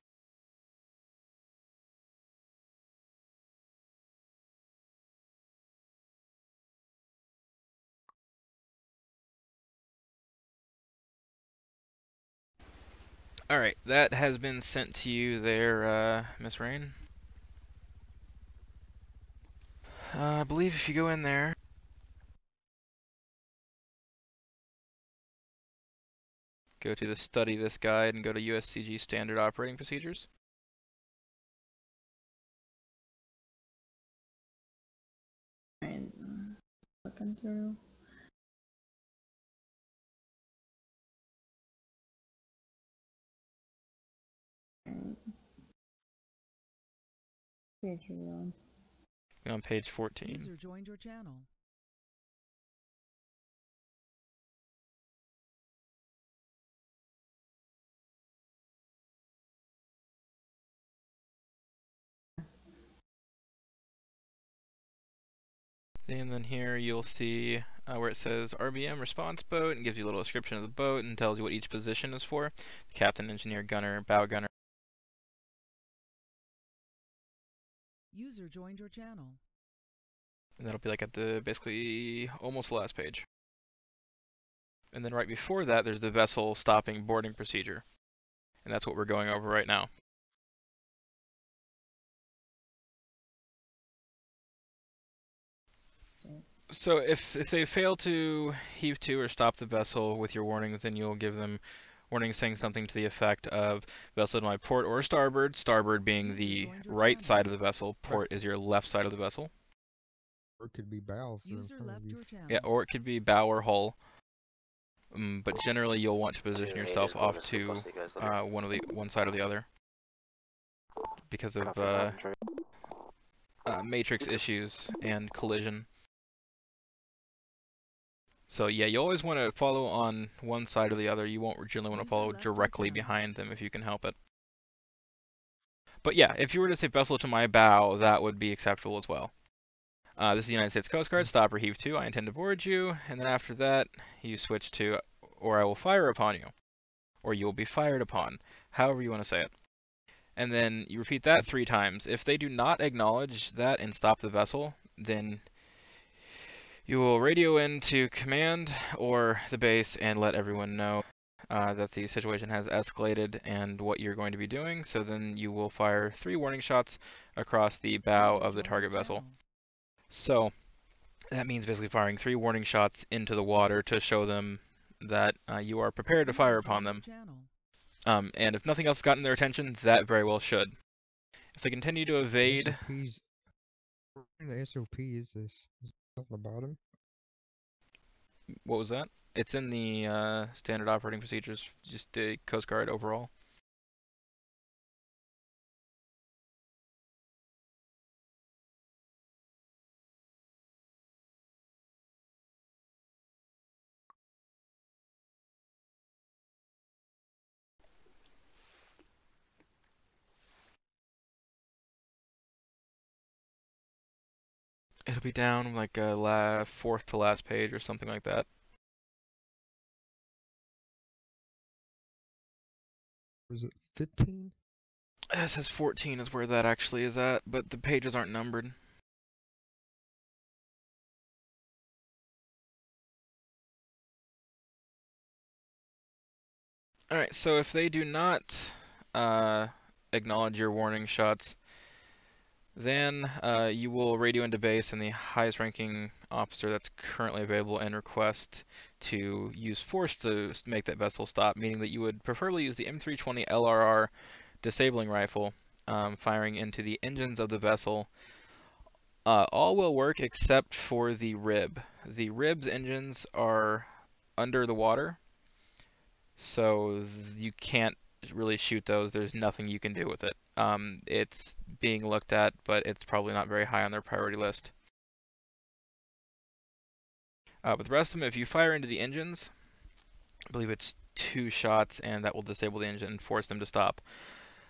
B: Alright, that has been sent to you there, Miss Rain. I believe if you go in there, go to the study this guide and go to USCG standard operating procedures.
K: Alright, looking through. Page are you on?
B: You're on page 14.
A: User joined your channel.
B: And then here you'll see where it says RBM response boat and gives you a little description of the boat and tells you what each position is for. The captain, engineer, gunner, bow gunner.
A: User joined your channel.
B: And that'll be like at the basically almost the last page. And then right before that there's the vessel stopping boarding procedure. And that's what we're going over right now. So if they fail to heave to or stop the vessel with your warnings, then you'll give them warnings saying something to the effect of vessel to my port or starboard, starboard being the right side of the vessel, port is your left side of the vessel.
M: Or it could be bow.
A: User left your channel.
B: Yeah, or it could be bow or hull. But generally you'll want to position yourself off to one side or the other because of matrix issues and collision. So yeah, you always want to follow on one side or the other. You won't generally want to follow directly behind them if you can help it. But yeah, if you were to say vessel to my bow, that would be acceptable as well. This is the United States Coast Guard, stop or heave to, I intend to board you, and then after that, you switch to, or I will fire upon you, or you will be fired upon, however you want to say it. And then you repeat that 3 times. If they do not acknowledge that and stop the vessel, then you will radio into command or the base and let everyone know that the situation has escalated and what you're going to be doing. So then you will fire 3 warning shots across the bow of the target vessel. So that means basically firing 3 warning shots into the water to show them that you are prepared to fire upon them. And if nothing else has gotten their attention, that very well should. If they continue to evade...
M: The SOP is this? Is it on the bottom?
B: What was that? It's in the standard operating procedures, just the Coast Guard overall. It'll be down like a 4th to last page or something like that.
M: Was it 15?
B: It says 14 is where that actually is at, but the pages aren't numbered. Alright, so if they do not acknowledge your warning shots, then you will radio into base and the highest ranking officer that's currently available and request to use force to make that vessel stop, meaning that you would preferably use the M320 LRR disabling rifle, firing into the engines of the vessel. All will work except for the rib. The rib's engines are under the water, so you can't really shoot those. There's nothing you can do with it. It's being looked at, but it's probably not very high on their priority list. But the rest of them, if you fire into the engines, I believe it's 2 shots, and that will disable the engine and force them to stop.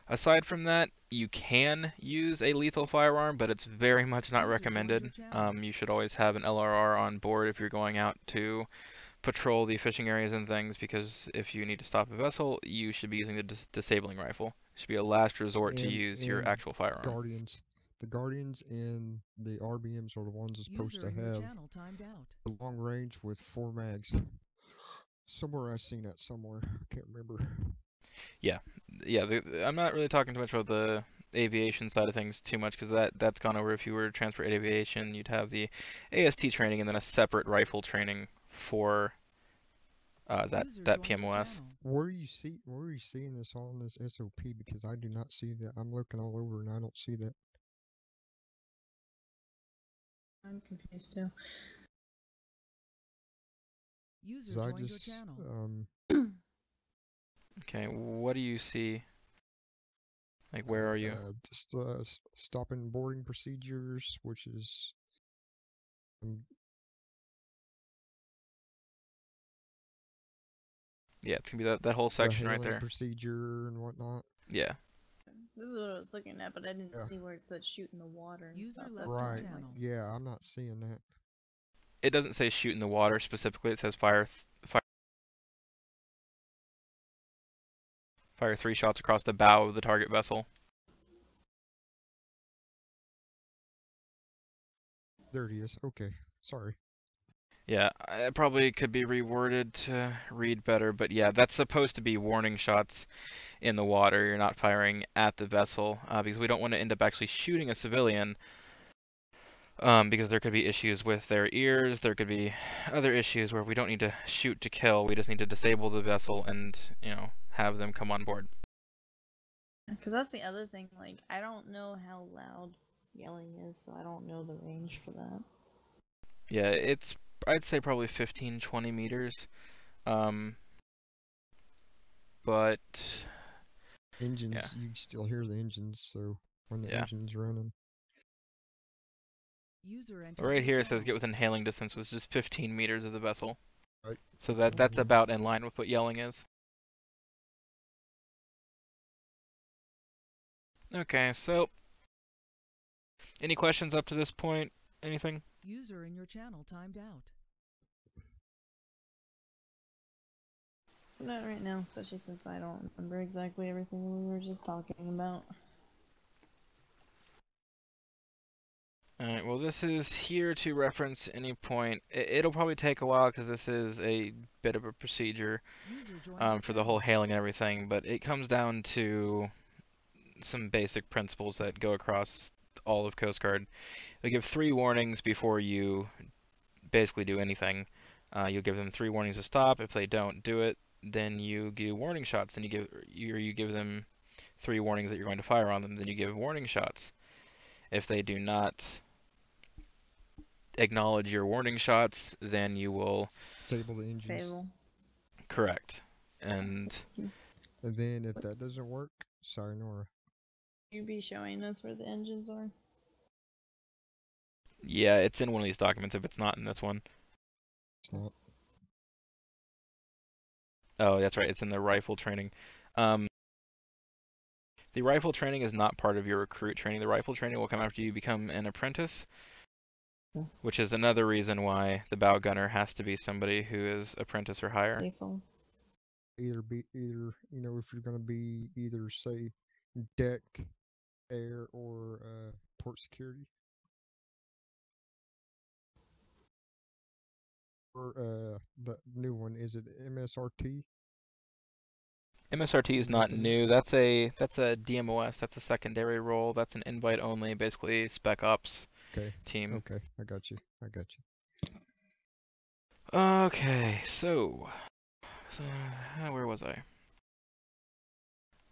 B: Aside from that, you can use a lethal firearm, but it's very much not recommended. You should always have an LRR on board if you're going out to patrol the fishing areas and things, because if you need to stop a vessel, you should be using the disabling rifle. It should be a last resort to use your actual firearm.
M: The Guardians and the RBMs are the ones that's supposed to have the long range with 4 mags. Somewhere I've seen that somewhere. I can't remember.
B: Yeah. I'm not really talking too much about the aviation side of things too much, because that's gone over. If you were to transfer aviation, you'd have the AST training and then a separate rifle training for that PMOS.
M: Where are you seeing this on this SOP? Because I do not see that. I'm looking all over and I don't see that.
K: I'm confused too.
A: User joined your channel.
B: Okay, what do you see? Like, where are you?
M: Just stopping boarding procedures, which is
B: yeah, it's gonna be that whole section right there.
M: Procedure and whatnot.
B: Yeah.
K: This is what I was looking at, but I didn't see where it said shoot in the water and stuff.
M: Right. Yeah, I'm not seeing that.
B: It doesn't say shoot in the water specifically. It says fire 3 shots across the bow of the target vessel.
M: There it is. Okay. Sorry.
B: Yeah, it probably could be reworded to read better, but yeah, that's supposed to be warning shots in the water. You're not firing at the vessel, because we don't want to end up actually shooting a civilian Because there could be issues with their ears, there could be other issues where we don't need to shoot to kill, we just need to disable the vessel and, you know, have them come on board.
K: Because that's the other thing, like, I don't know how loud yelling is, so I don't know the range for that.
B: Yeah, it's, I'd say probably 15-20 meters. But
M: engines, you still hear the engines, so when the engine's running.
B: Right here it says get within hailing distance, which is 15 meters of the vessel.
M: Right.
B: So that's about in line with what yelling is. Okay, so any questions up to this point? Anything?
A: User in your channel timed out.
K: Not right now, especially since I don't remember exactly everything we were just talking about.
B: Alright, well this is here to reference any point. It'll probably take a while because this is a bit of a procedure for the whole hailing and everything, but it comes down to some basic principles that go across all of Coast Guard. They give 3 warnings before you basically do anything. You'll give them 3 warnings to stop. If they don't do it, then you give warning shots. Then you give them 3 warnings that you're going to fire on them. Then you give warning shots. If they do not acknowledge your warning shots, then you will
M: disable the engines.
K: Disable.
B: Correct. And
M: then if that doesn't work, sayonara.
K: You be showing us where the engines are?
B: Yeah, it's in one of these documents if it's not in this one.
M: It's not.
B: Oh, that's right, it's in the rifle training. The rifle training is not part of your recruit training. The rifle training will come after you become an apprentice, which is another reason why the bow gunner has to be somebody who is apprentice or higher.
M: Either you know, if you're gonna be either say deck, air, or port security. Or the new one, is it MSRT?
B: MSRT is not new. That's a DMOS. That's a secondary role. That's an invite only, basically spec ops team.
M: Okay, I got you.
B: Okay, so where was I?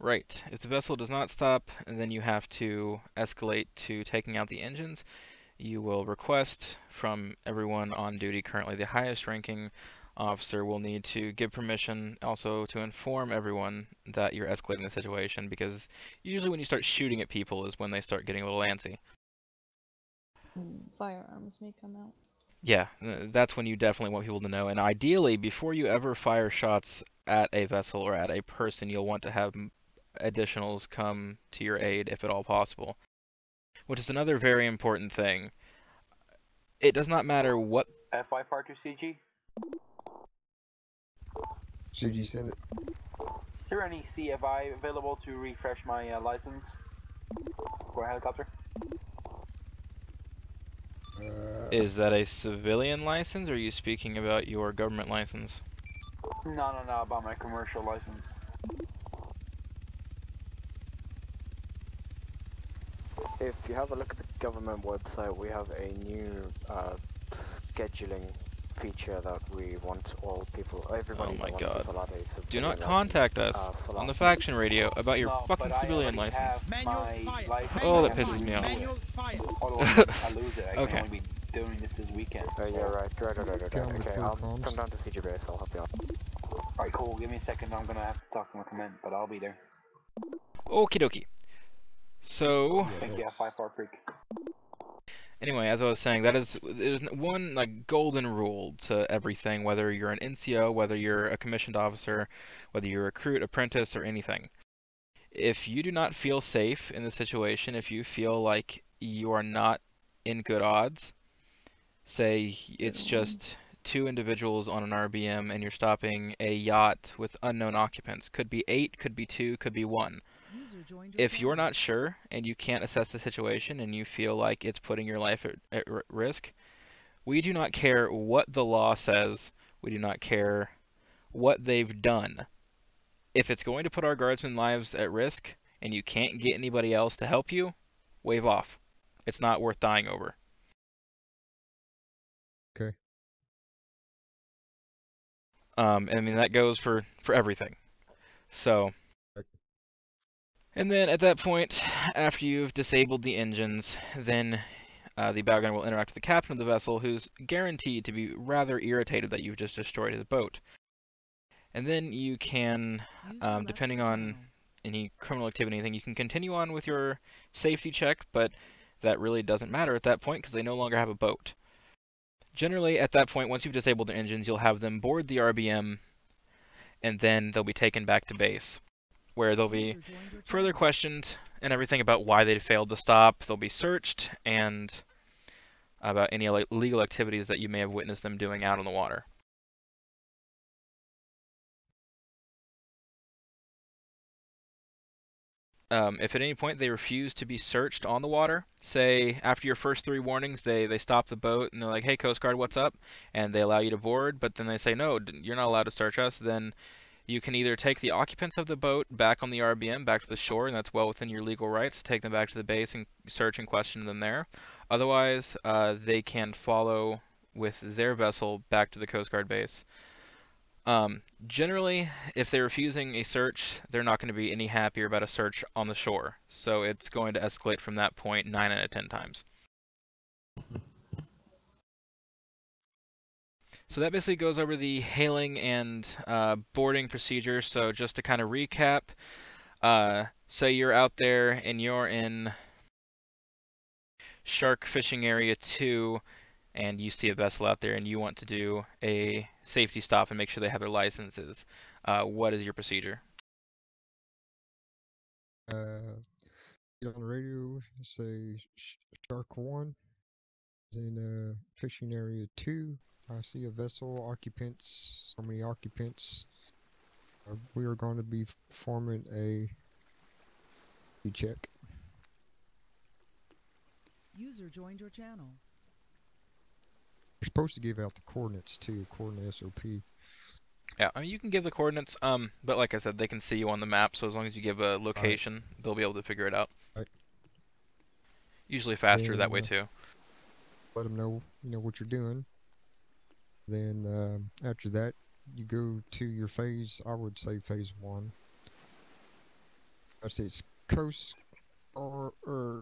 B: Right. If the vessel does not stop, then you have to escalate to taking out the engines. You will request from everyone on duty currently. The highest ranking officer will need to give permission also to inform everyone that you're escalating the situation, because usually when you start shooting at people is when they start getting a little antsy.
K: Firearms may come out.
B: Yeah, that's when you definitely want people to know. And ideally, before you ever fire shots at a vessel or at a person, you'll want to have additionals come to your aid if at all possible. Which is another very important thing. It does not matter what...
I: FI-FAR to CG?
M: CG, send it.
I: Is there any CFI available to refresh my license for a helicopter?
B: Is that a civilian license, or are you speaking about your government license?
I: No, about my commercial license.
U: If you have a look at the government website, we have a new scheduling feature that we want everybody.
B: Oh my
U: that
B: God.
U: wants to fill out
B: Do not contact us on the faction radio about your fucking civilian license. Oh, that pisses me off.
I: Otherwise, I lose it. I can
B: Okay.
I: only be doing this weekend.
U: Oh, yeah, right. Okay, I'll come down to CG base, I'll help you out.
I: Alright, cool. Give me a second. I'm gonna have to talk to my command, but I'll be there.
B: Okie dokie. So...
I: Thank you, FI-FAR freak.
B: Anyway, as I was saying, there's one like golden rule to everything, whether you're an NCO, whether you're a commissioned officer, whether you're a recruit, apprentice, or anything. If you do not feel safe in the situation, if you feel like you are not in good odds, say it's just 2 individuals on an RBM and you're stopping a yacht with unknown occupants, could be 8, could be 2, could be 1. If you're not sure and you can't assess the situation and you feel like it's putting your life at risk, we do not care what the law says. We do not care what they've done. If it's going to put our guardsmen's lives at risk and you can't get anybody else to help you, wave off. It's not worth dying over.
M: Okay.
B: I mean, that goes for everything. So, and then at that point, after you've disabled the engines, then the bow gunner will interact with the captain of the vessel, who's guaranteed to be rather irritated that you've just destroyed his boat. And then you can, depending on any criminal activity, anything, you can continue on with your safety check, but that really doesn't matter at that point because they no longer have a boat. Generally, at that point, once you've disabled their engines, you'll have them board the RBM, and then they'll be taken back to base, where they'll be further questioned and everything about why they failed to stop. They'll be searched, and about any illegal activities that you may have witnessed them doing out on the water. If at any point they refuse to be searched on the water, say after your first 3 warnings they stop the boat and they're like, hey Coast Guard, what's up? And they allow you to board, but then they say, no, you're not allowed to search us, then you can either take the occupants of the boat back on the RBM, back to the shore, and that's well within your legal rights, take them back to the base and search and question them there. Otherwise, they can follow with their vessel back to the Coast Guard base. Generally, if they're refusing a search, they're not going to be any happier about a search on the shore. So it's going to escalate from that point 9 out of 10 times. So that basically goes over the hailing and boarding procedure. So just to kind of recap, say you're out there and you're in shark fishing area 2, and you see a vessel out there and you want to do a safety stop and make sure they have their licenses. What is your procedure?
M: Get on the radio, say Shark 1 is in fishing area 2. I see a vessel, occupants, so many occupants. We are going to be performing a check.
A: User joined your channel.
M: You're supposed to give out the coordinates too, according to SOP.
B: Yeah, I mean, you can give the coordinates, but like I said, they can see you on the map, so as long as you give a location, they'll be able to figure it out. Usually faster that way too.
M: Let them know, what you're doing. Then after that, you go to your phase. I would say phase 1. I say it's coast or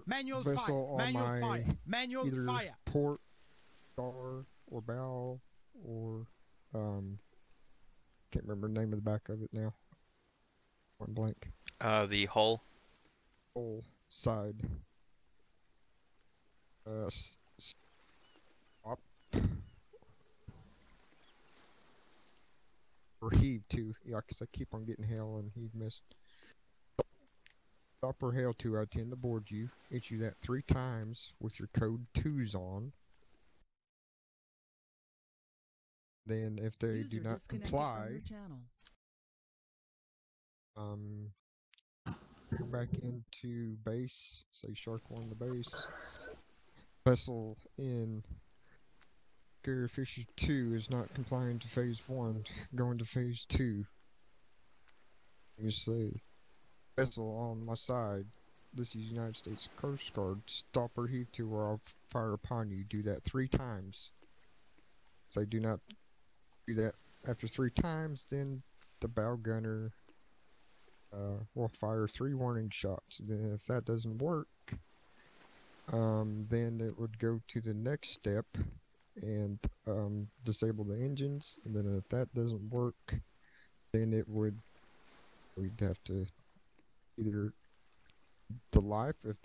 J: manual
M: vessel
J: fire.
M: on
J: Manual
M: my
J: fire. Manual
M: either
J: fire.
M: port, star, or bow, or can't remember the name of the back of it now. Point blank.
B: The hull.
M: Hull side. Stop. Or heave too. Yeah, because I keep on getting hail and heave missed. Stop or hail 2, I tend to board you. Issue that 3 times with your code 2s on. Then if they do not comply, go back into base, say Shark 1 to base. Vessel in Carrier Fisher 2 is not complying to phase 1, going to phase 2. You say, vessel on my side, this is United States Coast Guard, stop or heave to or I'll fire upon you. Do that 3 times. If they do not do that after 3 times, then the bow gunner will fire 3 warning shots. Then if that doesn't work, then it would go to the next step and disable the engines. And then if that doesn't work, then we'd have to either the life if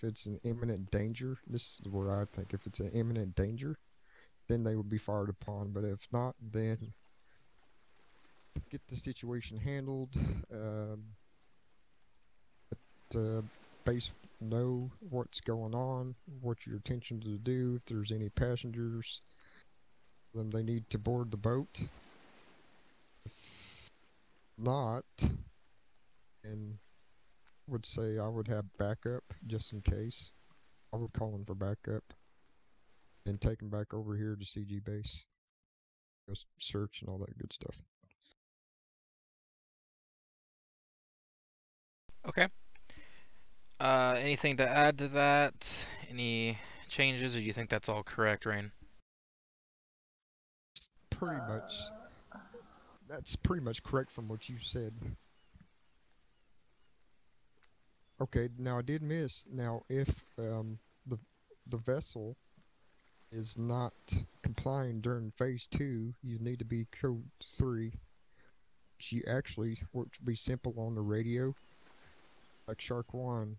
M: it's an imminent danger. This is where I think if it's an imminent danger, then they would be fired upon. But if not, then get the situation handled. Let the base know what's going on, what your intentions to do. If there's any passengers, then they need to board the boat. If not, and would say I would have backup just in case. I would call them for backup and take them back over here to CG base. Go search and all that good stuff.
B: Okay. Anything to add to that? Any changes, or do you think that's all correct, Rain?
M: Pretty much. That's pretty much correct from what you said. Okay, now I did miss. Now, if the vessel is not complying during phase 2, you need to be code 3. Which you actually would be simple on the radio, like Shark 1.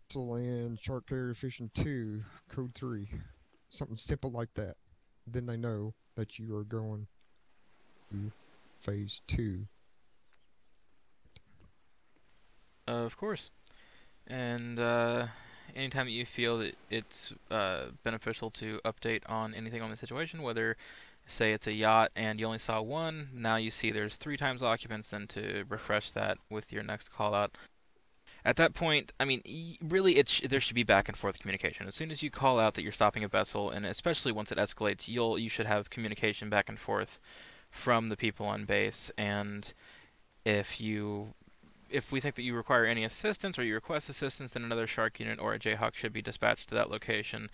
M: Vessel and Shark Carrier Fishing 2, code 3. Something simple like that. Then they know that you are going to phase 2.
B: Of course. And anytime that you feel that it's beneficial to update on anything on the situation, whether say it's a yacht and you only saw 1, now you see there's 3 times occupants, then to refresh that with your next call out. At that point, I mean, really, there should be back and forth communication. As soon as you call out that you're stopping a vessel, and especially once it escalates, you should have communication back and forth from the people on base. And if we think that you require any assistance or you request assistance, then another Shark unit or a Jayhawk should be dispatched to that location,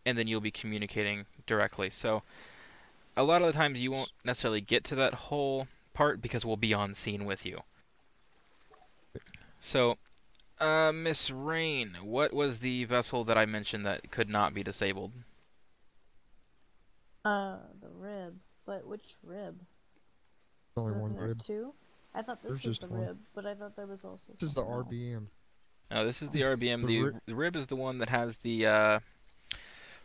B: and then you'll be communicating directly. So a lot of the times you won't necessarily get to that whole part because we'll be on scene with you. So, Miss Rain, what was the vessel that I mentioned that could not be disabled?
K: The rib. But which rib?
M: Only
K: Isn't
M: one
K: there
M: rib.
K: 2? I thought this
M: There's
K: was
M: just
K: the
M: one.
K: rib, but I thought there was also
M: This is the
K: something else.
M: RBM.
B: No, this is the RBM. The rib is the one that has the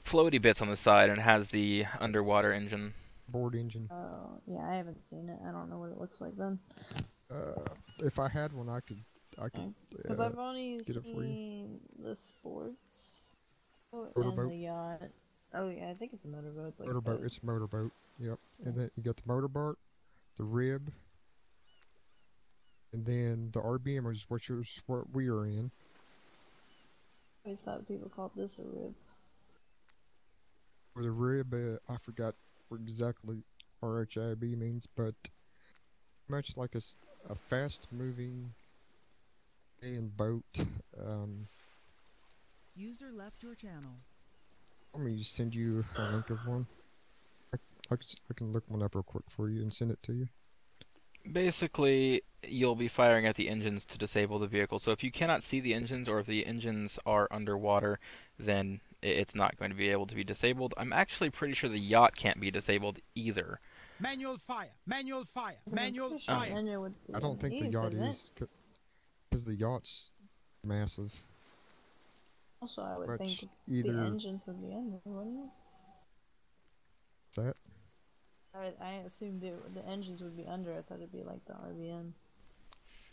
B: floaty bits on the side and has the underwater engine.
M: Board engine.
K: Oh, yeah, I haven't seen it. I don't know what it looks like then.
M: If I had one, I could
K: Because I've only
M: get it for you.
K: seen the sports
M: Motorboat.
K: and the yacht. Oh yeah, I think it's a motorboat. It's like
M: Motorboat. It's a motorboat. Yep. And then you got the motorboat, the rib, and then the RBM is what we are in.
K: I always thought people called this a rib.
M: For the rib, I forgot what exactly RHIB means, but much like a fast-moving boat.
A: User left your channel.
M: Let me send you a link of one. I can look one up real quick for you and send it to you.
B: Basically, you'll be firing at the engines to disable the vehicle. So if you cannot see the engines, or if the engines are underwater, then it's not going to be able to be disabled. I'm actually pretty sure the yacht can't be disabled either.
J: Manual fire! Manual fire! Manual fire!
M: I don't think the yacht is, because the yacht's massive.
K: Also, I would
M: Much
K: think
M: either-
K: the engines would be under, wouldn't it?
M: What's that?
K: I assumed the engines would be under. I thought it'd be like the RBM.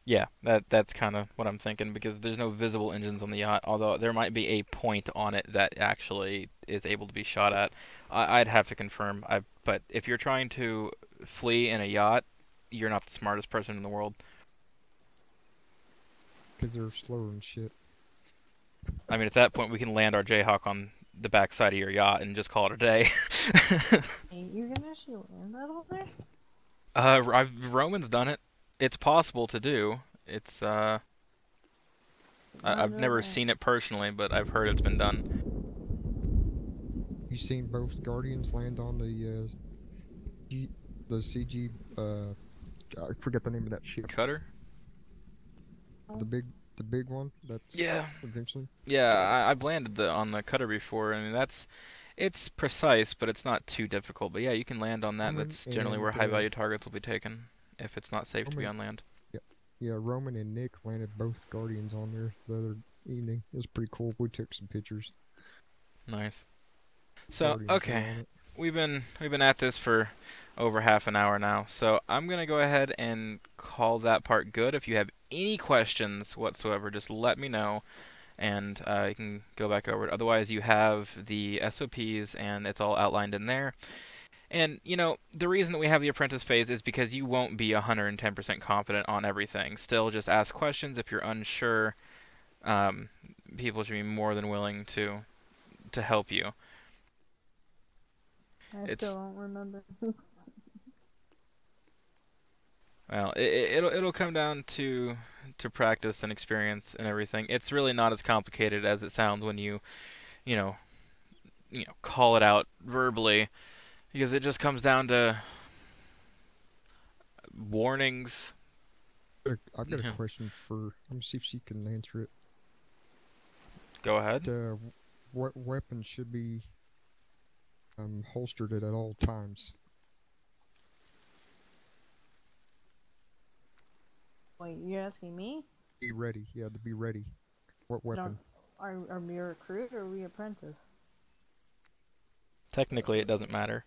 B: Yeah, that's kind of what I'm thinking, because there's no visible engines on the yacht, although there might be a point on it that actually is able to be shot at. I'd have to confirm, but if you're trying to flee in a yacht, you're not the smartest person in the world.
M: Because they're slower and shit.
B: I mean, at that point, we can land our Jayhawk on the back side of your yacht and just call it a day.
K: Hey, you're gonna actually land that on there?
B: Roman's done it. It's possible to do. It's I've never seen it personally, but I've heard it's been done.
M: You seen both Guardians land on the CG I forget the name of that ship.
B: Cutter?
M: The big one that's eventually.
B: Yeah, I've landed on the cutter before. I mean, it's precise, but it's not too difficult. But yeah, you can land on that.
M: Roman
B: That's generally where high value targets will be taken if it's not safe to be on land.
M: Yeah, Roman and Nick landed both Guardians on there the other evening. It was pretty cool. We took some pictures.
B: Nice. So
M: Guardians
B: okay,
M: on it.
B: we've been at this for over half an hour now. So I'm gonna go ahead and call that part good. If you have any questions whatsoever, just let me know, and you can go back over it. Otherwise, you have the SOPs, and it's all outlined in there. And, you know, the reason that we have the apprentice phase is because you won't be 110% confident on everything. Still, just ask questions. If you're unsure, people should be more than willing to help you.
K: I still don't remember.
B: Well, it'll come down to practice and experience and everything. It's really not as complicated as it sounds when you you know, call it out verbally, because it just comes down to warnings.
M: I've got a question for. Let me see if she can answer it.
B: Go ahead.
M: What weapon should be holstered at all times?
K: Wait, you're asking me?
M: Be ready. Yeah, to be ready. What weapon?
K: Are we a recruit or are we apprentice?
B: Technically, it doesn't matter.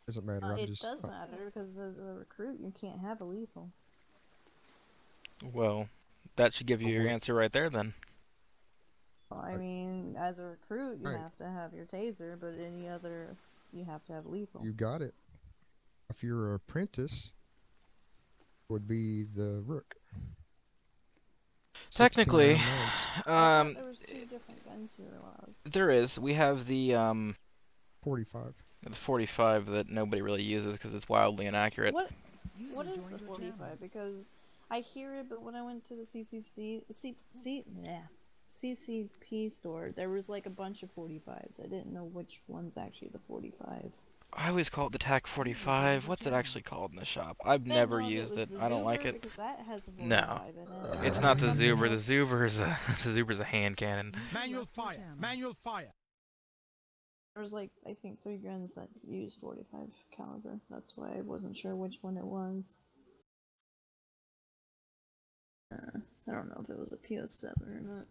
M: Doesn't matter.
K: It does matter because as a recruit, you can't have a lethal.
B: Well, that should give you your answer right there then.
K: Well, I mean, as a recruit, you have to have your taser, but any other, you have to have lethal.
M: You got it. If you're an apprentice, would be the rook.
B: Technically,
K: I thought there was 2 different guns you were allowed.
B: There is. We have the
M: 45.
B: The 45 that nobody really uses because it's wildly inaccurate.
K: What is the 45? Because I hear it, but when I went to the CCP store, there was like a bunch of 45s. I didn't know which one's actually the 45.
B: I always call it the TAC 45. What's it actually called in the shop? I've never used it. I don't like it.
K: That has a 45
B: no,
K: in it.
B: it's not the Zuber. The Zuber's a hand cannon.
J: Manual fire. Manual fire.
K: There's like, I think 3 guns that use 45 caliber. That's why I wasn't sure which one it was. I don't know if it was a PO7 or not.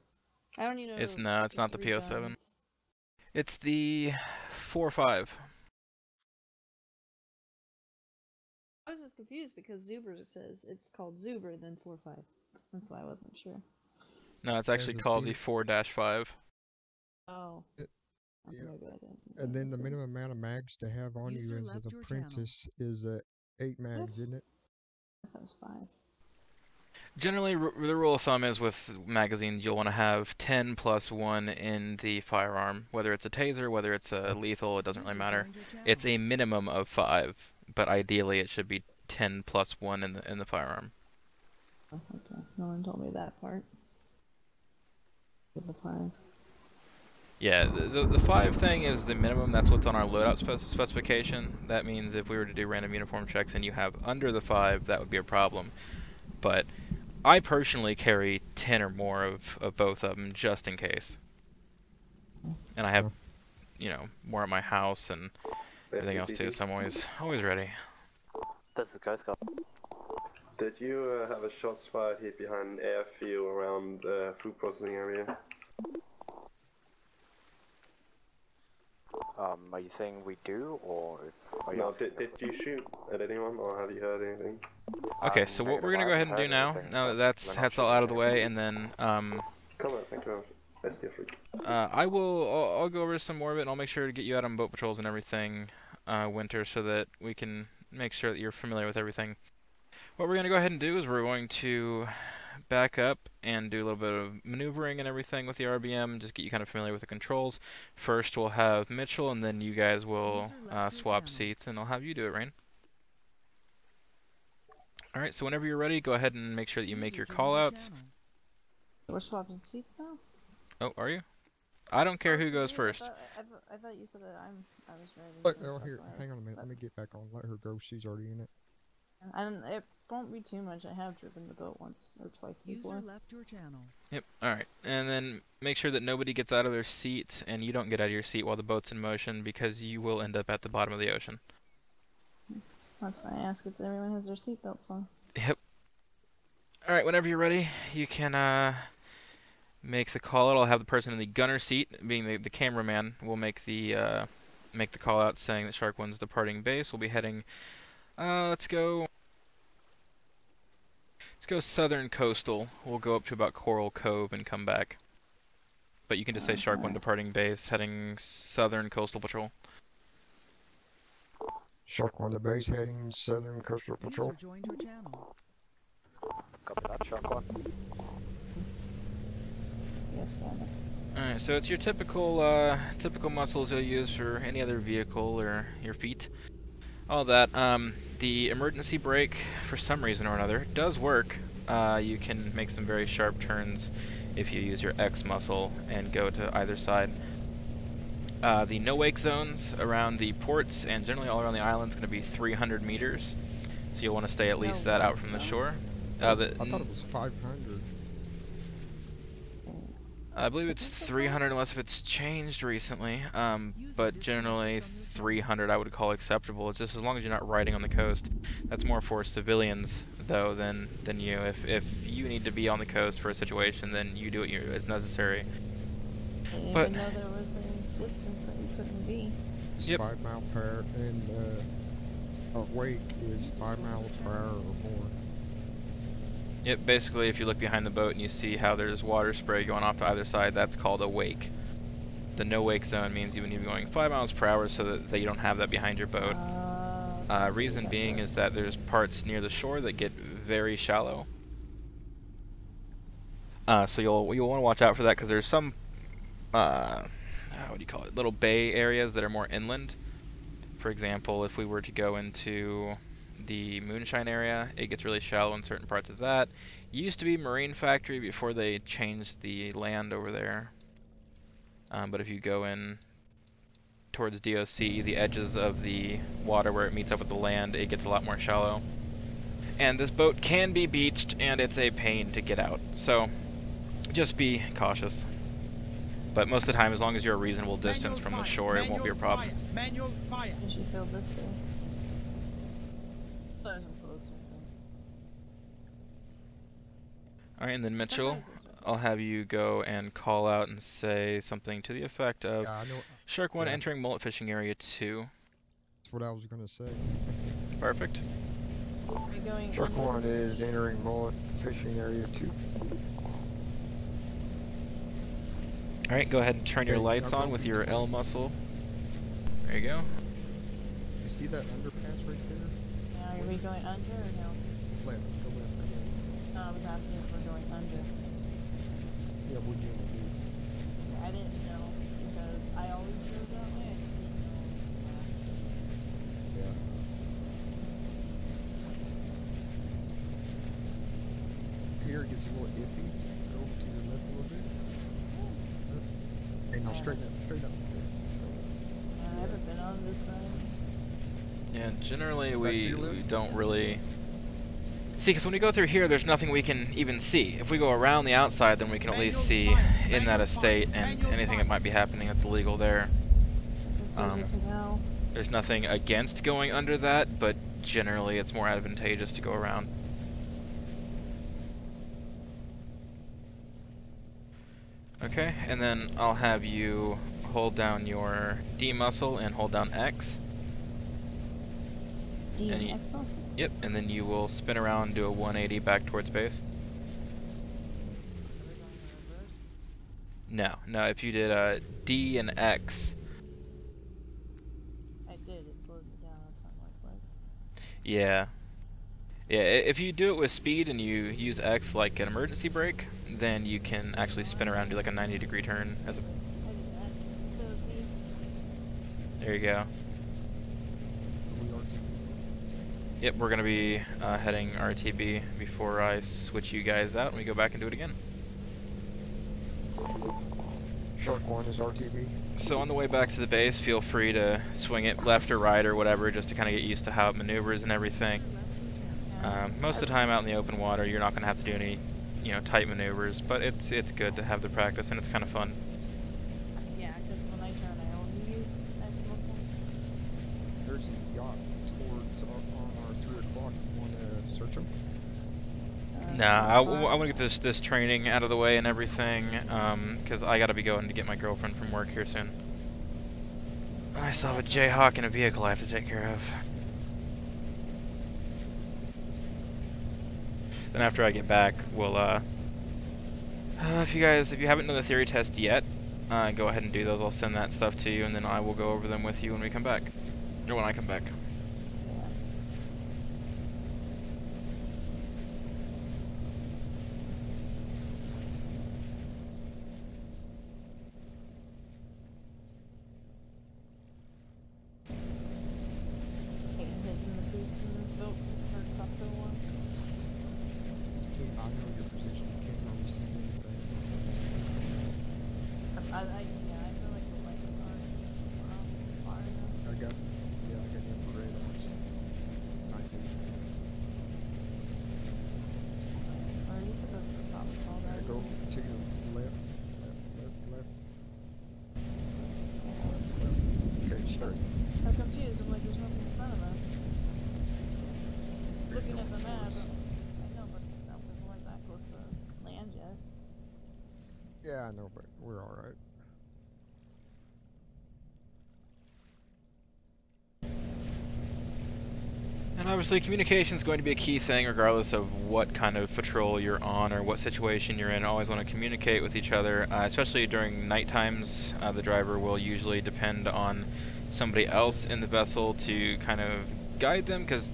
K: I don't even know.
B: It's not the PO7.
K: Guns.
B: It's the 4.5.
K: I was just confused because Zuber says it's called Zuber then 4.5. That's why I wasn't sure.
B: No, it's actually called the 4-5.
K: Oh.
M: Yeah. And then the minimum amount of mags to have on you as an apprentice is 8 mags, isn't it?
K: That was 5.
B: Generally, the rule of thumb is with magazines, you'll want to have 10 plus 1 in the firearm. Whether it's a taser, whether it's a lethal, it doesn't really matter. It's a minimum of 5, but ideally it should be 10 plus 1 in the firearm.
K: Oh, okay. No one told me that part. With the 5.
B: Yeah, the 5 thing is the minimum. That's what's on our loadout specification. That means if we were to do random uniform checks and you have under the 5, that would be a problem. But I personally carry 10 or more of both of them just in case. And I have, more at my house and everything else too, so I'm always ready.
H: That's the guy's got.
G: Did you have a shots fired here behind Airfield around the food processing area?
U: Are you saying we do, or are you
G: no? Did you shoot at anyone, or have you heard anything?
B: Okay, so what we're gonna go ahead and do now that that's all out of the way, and then
G: Come on, thank you. That's different.
B: I'll go over some more of it, and I'll make sure to get you out on boat patrols and everything, Winter, so that we can make sure that you're familiar with everything. What we're gonna go ahead and do is we're going to back up and do a little bit of maneuvering and everything with the RBM, just get you kind of familiar with the controls. First we'll have Mitchell, and then you guys will swap seats, and I'll have you do it, Rain. Alright, so whenever you're ready, go ahead and make sure that you make your call-outs.
K: We're swapping seats now?
B: Oh, are you? I don't care who goes first.
K: I thought you said that I was ready.
M: Look, oh, here, hang on a minute. Let me get back on. Let her go. She's already in it.
K: And it won't be too much. I have driven the boat once or twice before.
A: User left your channel.
B: Yep, alright. And then make sure that nobody gets out of their seat, and you don't get out of your seat while the boat's in motion, because you will end up at the bottom of the ocean.
K: That's why I ask if everyone has their seatbelts on.
B: Yep. Alright, whenever you're ready, you can make the call out. I'll have the person in the gunner seat, being the cameraman, will make the call out saying that Shark 1's departing base. We'll be heading, let's go southern coastal. We'll go up to about Coral Cove and come back. But you can just say Shark 1 departing base, heading southern coastal patrol.
M: Shark 1 to base, heading southern coastal patrol.
A: User joined your channel.
U: Copy that, Shark 1.
K: Yes,
B: Alright, so it's your typical muscles you'll use for any other vehicle or your feet. All that. The emergency brake, for some reason or another, does work. You can make some very sharp turns if you use your X muscle and go to either side. The no-wake zones around the ports and generally all around the island is going to be 300 meters. So you'll want to stay at least that out from the shore.
M: I thought it was 500.
B: I believe it's 300 unless if it's changed recently, but generally 300 I would call acceptable. It's just as long as you're not riding on the coast. That's more for civilians though than you. If you need to be on the coast for a situation, then you do it as necessary.
K: I didn't
B: But
K: even know there was a distance that you couldn't be.
M: It's 5 miles per hour, and a wake is 5 miles per hour or more.
B: Yep, basically if you look behind the boat and you see how there's water spray going off to either side, that's called a wake. The no wake zone means you would need to be going 5 miles per hour so that you don't have that behind your boat. Reason being is that there's parts near the shore that get very shallow. So you'll want to watch out for that because there's some what do you call it, little bay areas that are more inland. For example, if we were to go into the Moonshine area, it gets really shallow in certain parts of that. It used to be Marine Factory before they changed the land over there. But if you go in towards DOC, the edges of the water where it meets up with the land, it gets a lot more shallow. And this boat can be beached, and it's a pain to get out. So just be cautious. But most of the time, as long as you're a reasonable distance from the shore, it won't be a problem.
J: Manual fire.
K: You should feel this safe.
B: Alright, and then Mitchell, I'll have you go and call out and say something to the effect of Shark 1 entering mullet fishing area 2.
M: That's what I was going to say.
B: Perfect.
M: Shark 1 is entering mullet fishing area 2.
B: Alright, go ahead and turn your lights on with your L muscle. There you go.
M: You see that underpass right there?
K: Yeah, are we going under or no?
M: Left, go left, go left.
K: No, I was asking if we're going under.
M: Yeah, what'd you want to do?
K: I didn't know because I always drove that way. I just didn't know.
M: Yeah. Here it gets a little iffy. Go over to your left a little bit. Hey, now straighten up, straighten up.
K: I haven't been on this side.
B: Yeah, generally we don't really... See, because when we go through here, there's nothing we can even see. If we go around the outside, then we can at least see in that estate and anything that might be happening that's illegal there. There's nothing against going under that, but generally it's more advantageous to go around. Okay, and then I'll have you hold down your D muscle and hold down X.
K: D and X muscle?
B: Yep, and then you will spin around and do a 180 back towards base. No, if you did D and X.
K: I did, it slowed me down, that's not my fault.
B: Yeah. Yeah, if you do it with speed and you use X like an emergency brake, then you can actually spin around and do like a 90-degree turn as a... There you go. Yep, we're gonna be heading RTB before I switch you guys out and we go back and do it again.
M: Shark 1 is RTB.
B: So on the way back to the base, feel free to swing it left or right or whatever, just to kind of get used to how it maneuvers and everything. Most of the time out in the open water, you're not gonna have to do any, tight maneuvers, but it's good to have the practice and it's kind of fun.
K: Yeah, because when I turn, I only use X muscle.
M: There's a yacht towards on our 3 o'clock. You want to search them?
B: Nah, I want to get this training out of the way and everything, because I gotta be going to get my girlfriend from work here soon. I still have a Jayhawk and a vehicle I have to take care of. Then after I get back, we'll if you haven't done the theory test yet, go ahead and do those. I'll send that stuff to you, and then I will go over them with you when we come back, or when I come back.
K: Yeah, I feel like the lights are.
M: go to your left, left. Okay, straight.
K: I'm confused. I'm like, there's nothing in front of us. Looking at the map. I know, but I don't think we're that close to land yet.
M: Yeah, I know, but we're alright.
B: And obviously communication is going to be a key thing regardless of what kind of patrol you're on or what situation you're in. Always want to communicate with each other, especially during night times. The driver will usually depend on somebody else in the vessel to kind of guide them, because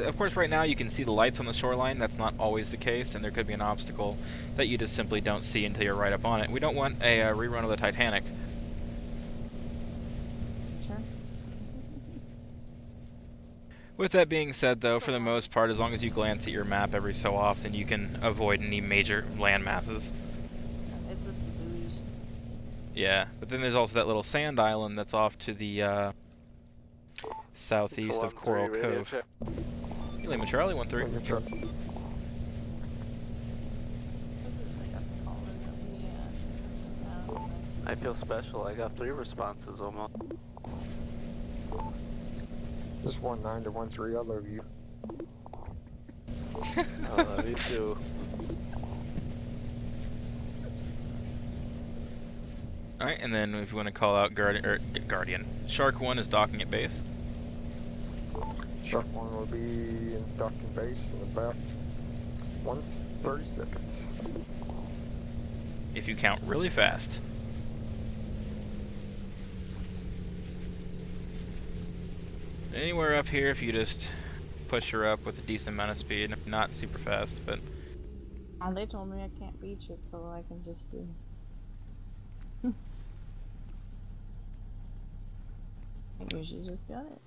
B: of course right now you can see the lights on the shoreline. That's not always the case, and there could be an obstacle that you just simply don't see until you're right up on it. We don't want a rerun of the Titanic.
K: Sure.
B: With that being said, though, for the most part, as long as you glance at your map every so often, you can avoid any major land masses.
K: It's just the buoys.
B: Yeah, but then there's also that little sand island that's off to the southeast of Coral Cove. Hey, Lima Charlie 1-3.
C: I feel special. I got 3 responses almost.
U: Just 1-9 to 1-3. I love you.
C: I love you too.
B: Alright, and then if you want to call out Guardian. Shark 1 is docking at base.
U: Shark 1 will be in docking base in about 30 seconds.
B: If you count really fast. Anywhere up here, if you just push her up with a decent amount of speed, not super fast, but...
K: They told me I can't beach it, so I can just do... I usually just got it.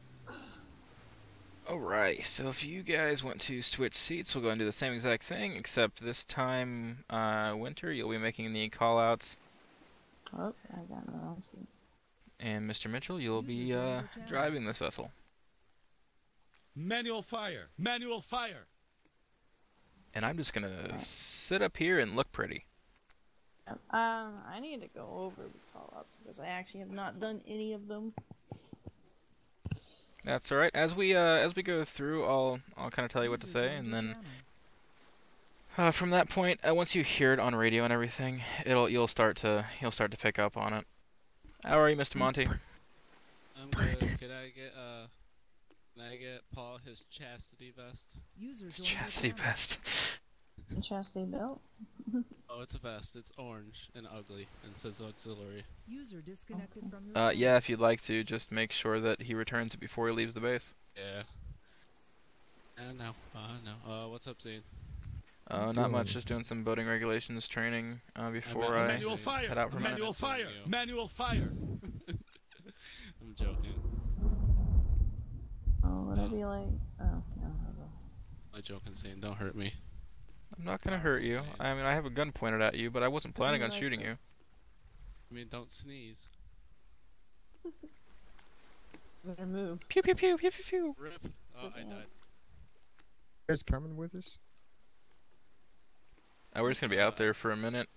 B: Alright, so if you guys want to switch seats, we'll go and do the same exact thing, except this time, Winter, you'll be making the callouts.
K: Oh, I got the wrong seat.
B: And Mr. Mitchell, you'll be driving this vessel.
J: Manual fire! Manual fire!
B: And I'm just gonna sit up here and look pretty.
K: I need to go over the callouts because I actually have not done any of them.
B: That's alright. As we go through, I'll kind of tell you what to say, and then from that point, once you hear it on radio and everything, you'll start to pick up on it. How are you, Mr. Monty?
T: I'm good. Can I get Paul his chastity vest?
B: Chastity vest.
K: Chastity belt?
T: Oh, it's a vest. It's orange and ugly and says auxiliary.
A: User disconnected from your
B: Yeah, if you'd like to, just make sure that he returns it before he leaves the base.
T: Yeah. No. No. What's up, Zane?
B: Not much. Just doing some boating regulations training before I head out for a minute.
J: Manual fire! Manual fire!
T: I'm joking.
K: Oh, would I be like... Oh, no.
T: I'm joking, Zane. Don't hurt me.
B: I'm not gonna hurt you. I mean, I have a gun pointed at you, but I wasn't planning on shooting you.
T: I mean, don't sneeze.
K: Better move.
B: Pew pew pew pew pew pew.
T: Rip. Oh, I died.
M: You guys coming with us?
B: We're just gonna be out there for a minute.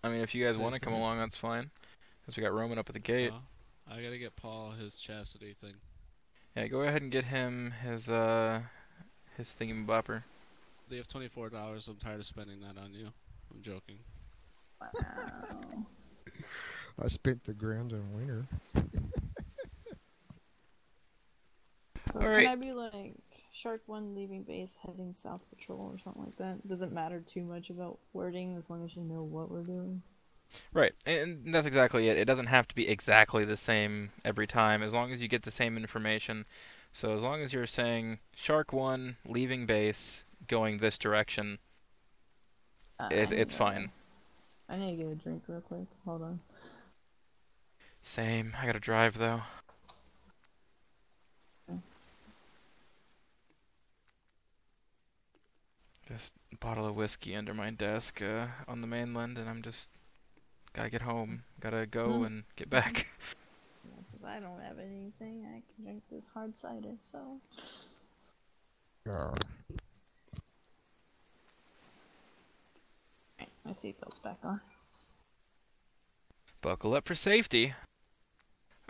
B: I mean, if you guys want to come along, that's fine. Because we got Roman up at the gate.
T: I gotta get Paul his chastity thing.
B: Yeah, go ahead and get him his thingamabopper.
T: They have $24. I'm tired of spending that on you. I'm joking.
K: Wow.
M: I spent the grand in winter.
K: So can I be like Shark 1 leaving base heading south patrol or something like that? Doesn't matter too much about wording as long as you know what we're doing.
B: Right, and that's exactly it. It doesn't have to be exactly the same every time, as long as you get the same information. So as long as you're saying Shark 1 leaving base, going this direction, it's fine.
K: I need to get a drink real quick. Hold on.
B: Same. I gotta drive though.
K: Okay.
B: This bottle of whiskey under my desk on the mainland, and I'm just gotta get home. Gotta go and get back.
K: Since I don't have anything, I can drink this hard cider, so... seatbelt's back on.
B: Buckle up for safety.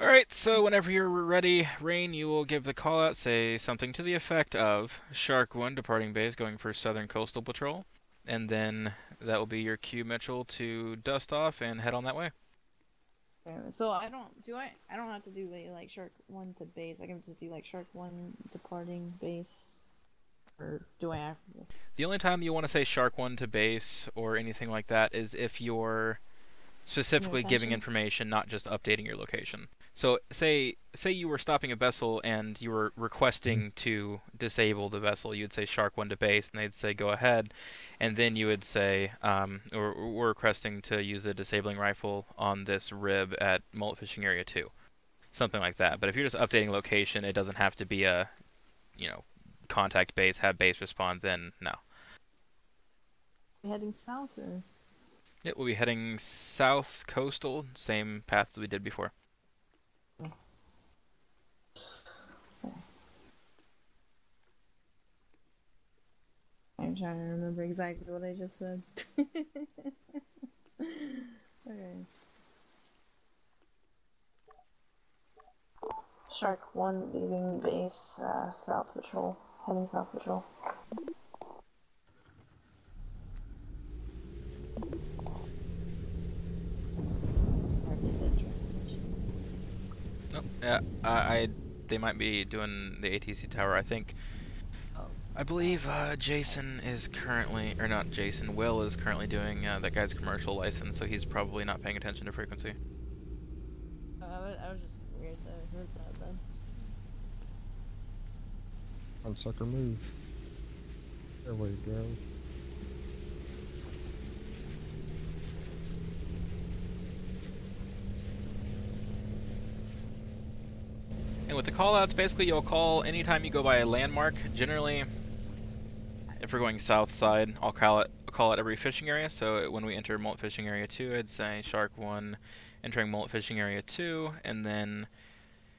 B: Alright, so whenever you're ready, Rain, you will give the call out, say something to the effect of Shark 1 departing base going for Southern Coastal Patrol, and then that will be your cue, Mitchell, to dust off and head on that way.
K: Okay, so I don't have to do like Shark 1 to base. I can just do like Shark 1 departing base, or do I have to?
B: The only time you want to say Shark 1 to base or anything like that is if you're specifically giving information, not just updating your location. So say you were stopping a vessel and you were requesting to disable the vessel, you'd say Shark 1 to base, and they'd say go ahead, and then you would say we're requesting to use the disabling rifle on this rib at Mullet Fishing Area 2. Something like that. But if you're just updating location, it doesn't have to be a, contact base, have base respond, then no.
K: Heading south, or?
B: It will be heading south coastal, same path as we did before.
K: Okay. I'm trying to remember exactly what I just said. Okay. Shark 1 leaving base, south patrol, heading south patrol.
B: Oh, yeah, they might be doing the ATC tower, I think. I believe Jason is currently, or not Jason, Will is currently doing that guy's commercial license, so he's probably not paying attention to frequency.
K: I was just weird that I heard that then.
M: On sucker move. There we go.
B: And with the callouts, basically you'll call anytime you go by a landmark. Generally, if we're going south side, I'll call it every fishing area. So when we enter Mullet Fishing Area 2, I'd say Shark 1 entering Mullet Fishing Area 2, and then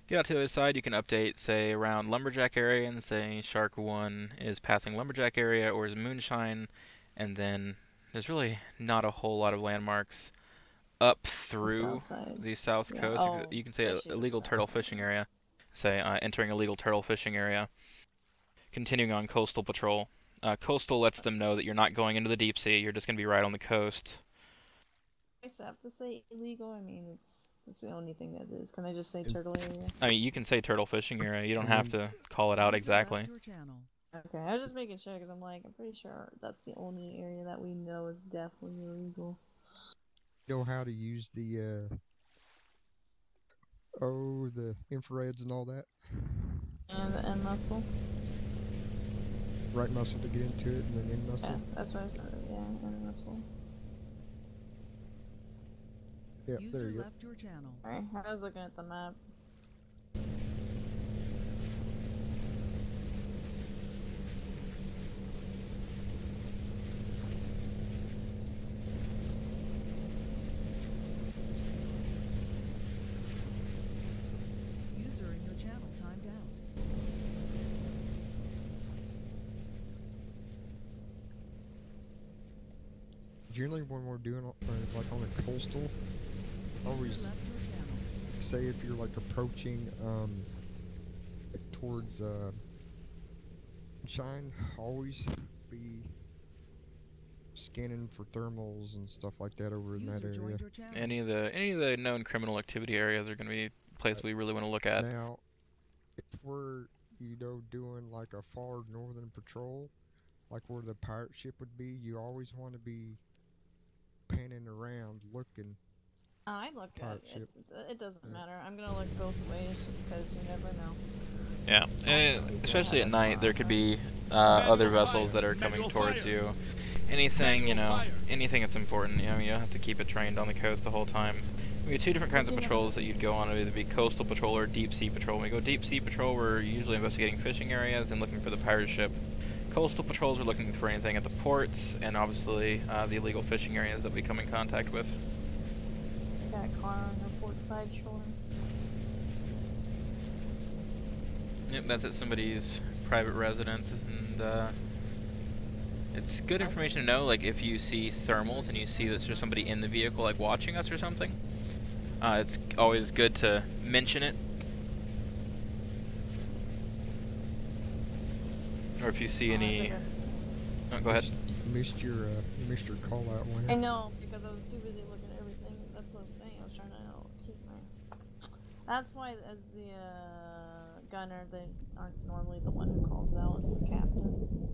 B: get out to the other side. You can update, say, around Lumberjack area and say Shark 1 is passing Lumberjack area or is Moonshine, and then there's really not a whole lot of landmarks up through the south coast.
K: Oh,
B: you can say illegal turtle fishing area. Say entering illegal turtle fishing area. Continuing on coastal patrol. Coastal lets them know that you're not going into the deep sea. You're just going to be right on the coast.
K: I have to say illegal. I mean, it's the only thing that is. Can I just say turtle area?
B: I mean, you can say turtle fishing area. You don't have to call it out exactly.
K: Okay, I was just making sure because I'm pretty sure that's the only area that we know is definitely illegal.
M: You know how to use the the infrareds and all that?
K: And the end muscle.
M: Right muscle to get into it, and then end muscle?
K: Yeah, that's what I said, yeah, end muscle.
M: Yeah, there you go.
A: Left your channel.
K: Alright, I was looking at the map.
A: User in your channel timed out.
M: Generally, when we're doing like on a coastal, always say if you're like approaching like towards Shine, always be scanning for thermals and stuff like that over in that area.
B: Any of the known criminal activity areas are going to be places we really want to look at.
M: Now, if we're doing like a far northern patrol, like where the pirate ship would be, you always want to be panning around looking.
K: I look at it. It doesn't matter. I'm gonna look both ways just because you never know.
B: Yeah, and especially at night, there could be other vessels that are coming towards you. Anything, anything that's important. You don't have to keep it trained on the coast the whole time. We have two different kinds of patrols that you'd go on. It would either be coastal patrol or deep sea patrol. When we go deep sea patrol, we're usually investigating fishing areas and looking for the pirate ship. Coastal patrols are looking for anything at the ports, and obviously the illegal fishing areas that we come in contact with.
K: I got a car on the port side shore.
B: Yep, that's at somebody's private residence, and It's good information to know, like if you see thermals and you see that there's somebody in the vehicle like watching us or something. It's always good to mention it. Or if you see any... Oh, go ahead.
M: Missed your call out one.
K: I know, because I was too busy looking at everything. That's the thing, I was trying to keep my... That's why, as the gunner, they aren't normally the one who calls out, it's the captain.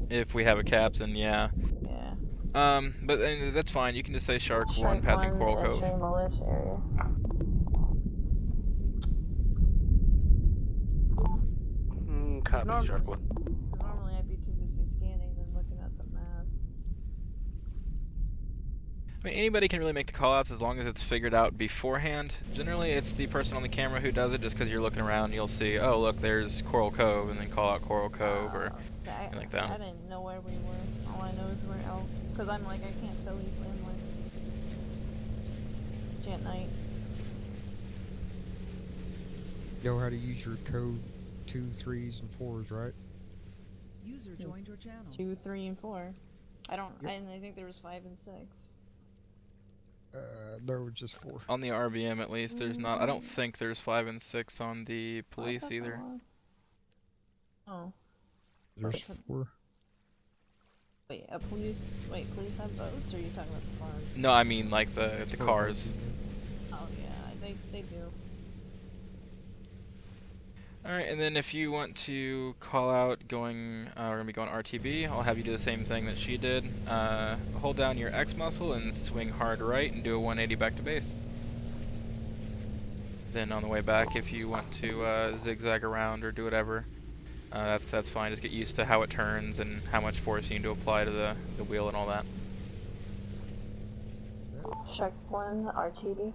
B: If we have a captain, yeah.
K: Yeah.
B: But that's fine, you can just say Shark 1 passing Coral Cove.
K: Area.
C: Copy, Shark 1.
K: Normally I'd be too busy scanning than looking at the map.
B: I mean, anybody can really make the callouts as long as it's figured out beforehand. Generally, it's the person on the camera who does it, just because you're looking around, you'll see, oh look, there's Coral Cove, and then call out Coral Cove, or something like that.
K: I didn't know where we were. All I know is we're out. Because I'm like, I can't tell these landmarks. At night.
M: Know how to use your code 2, 3s, and 4s, right?
A: User joined your channel.
K: 2, 3, and 4. I don't.
M: Yep.
K: I think there was 5 and 6.
M: There was just 4.
B: On the RBM, at least, there's not. I don't think there's 5 and 6 on the police either.
K: Oh.
M: There's 4.
K: Wait, police have boats, or are you talking about the cars?
B: No, I mean like the cars.
K: Oh yeah, they do.
B: Alright, and then if you want to call out going, we're going to be going RTB, I'll have you do the same thing that she did. Hold down your X muscle and swing hard right and do a 180 back to base. Then on the way back, if you want to zigzag around or do whatever, that's fine. Just get used to how it turns and how much force you need to apply to the wheel and all that.
K: Check 1, RTB.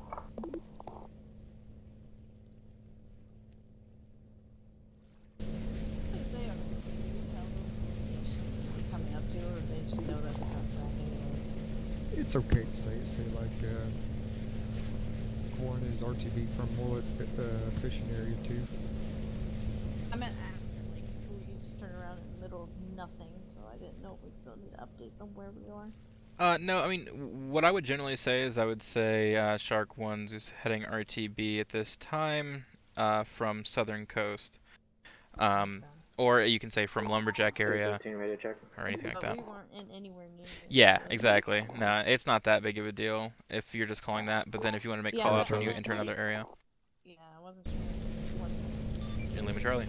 M: It's okay to say it. Say like, one is RTB from Mullet fishing area 2.
K: I meant after, like, we just turn around in the middle of nothing, so I didn't know if we still need to update them where we are.
B: No, I mean, what I would generally say is I would say Shark 1's is heading RTB at this time from Southern Coast. Or you can say from Lumberjack area, or anything like that.
K: We weren't in anywhere near.
B: Yeah, exactly. No, it's not that big of a deal if you're just calling that, but then if you want to make callouts when you enter another area.
K: Yeah, I wasn't sure.
B: In Lima Charlie.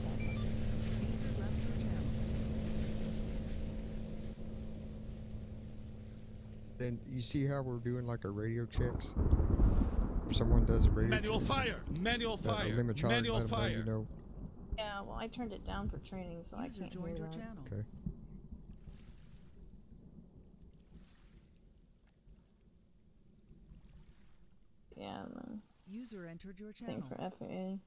M: Then you see how we're doing like our radio checks? If someone does a radio
J: Manual
M: check,
J: fire! Manual fire!
M: Lima Charlie,
J: Manual
M: let them know
J: fire!
M: you know.
K: Yeah, well, I turned it down for training, so I can't hear that.
M: Okay.
K: Yeah, and then
A: User entered your channel.
K: thing for FAA.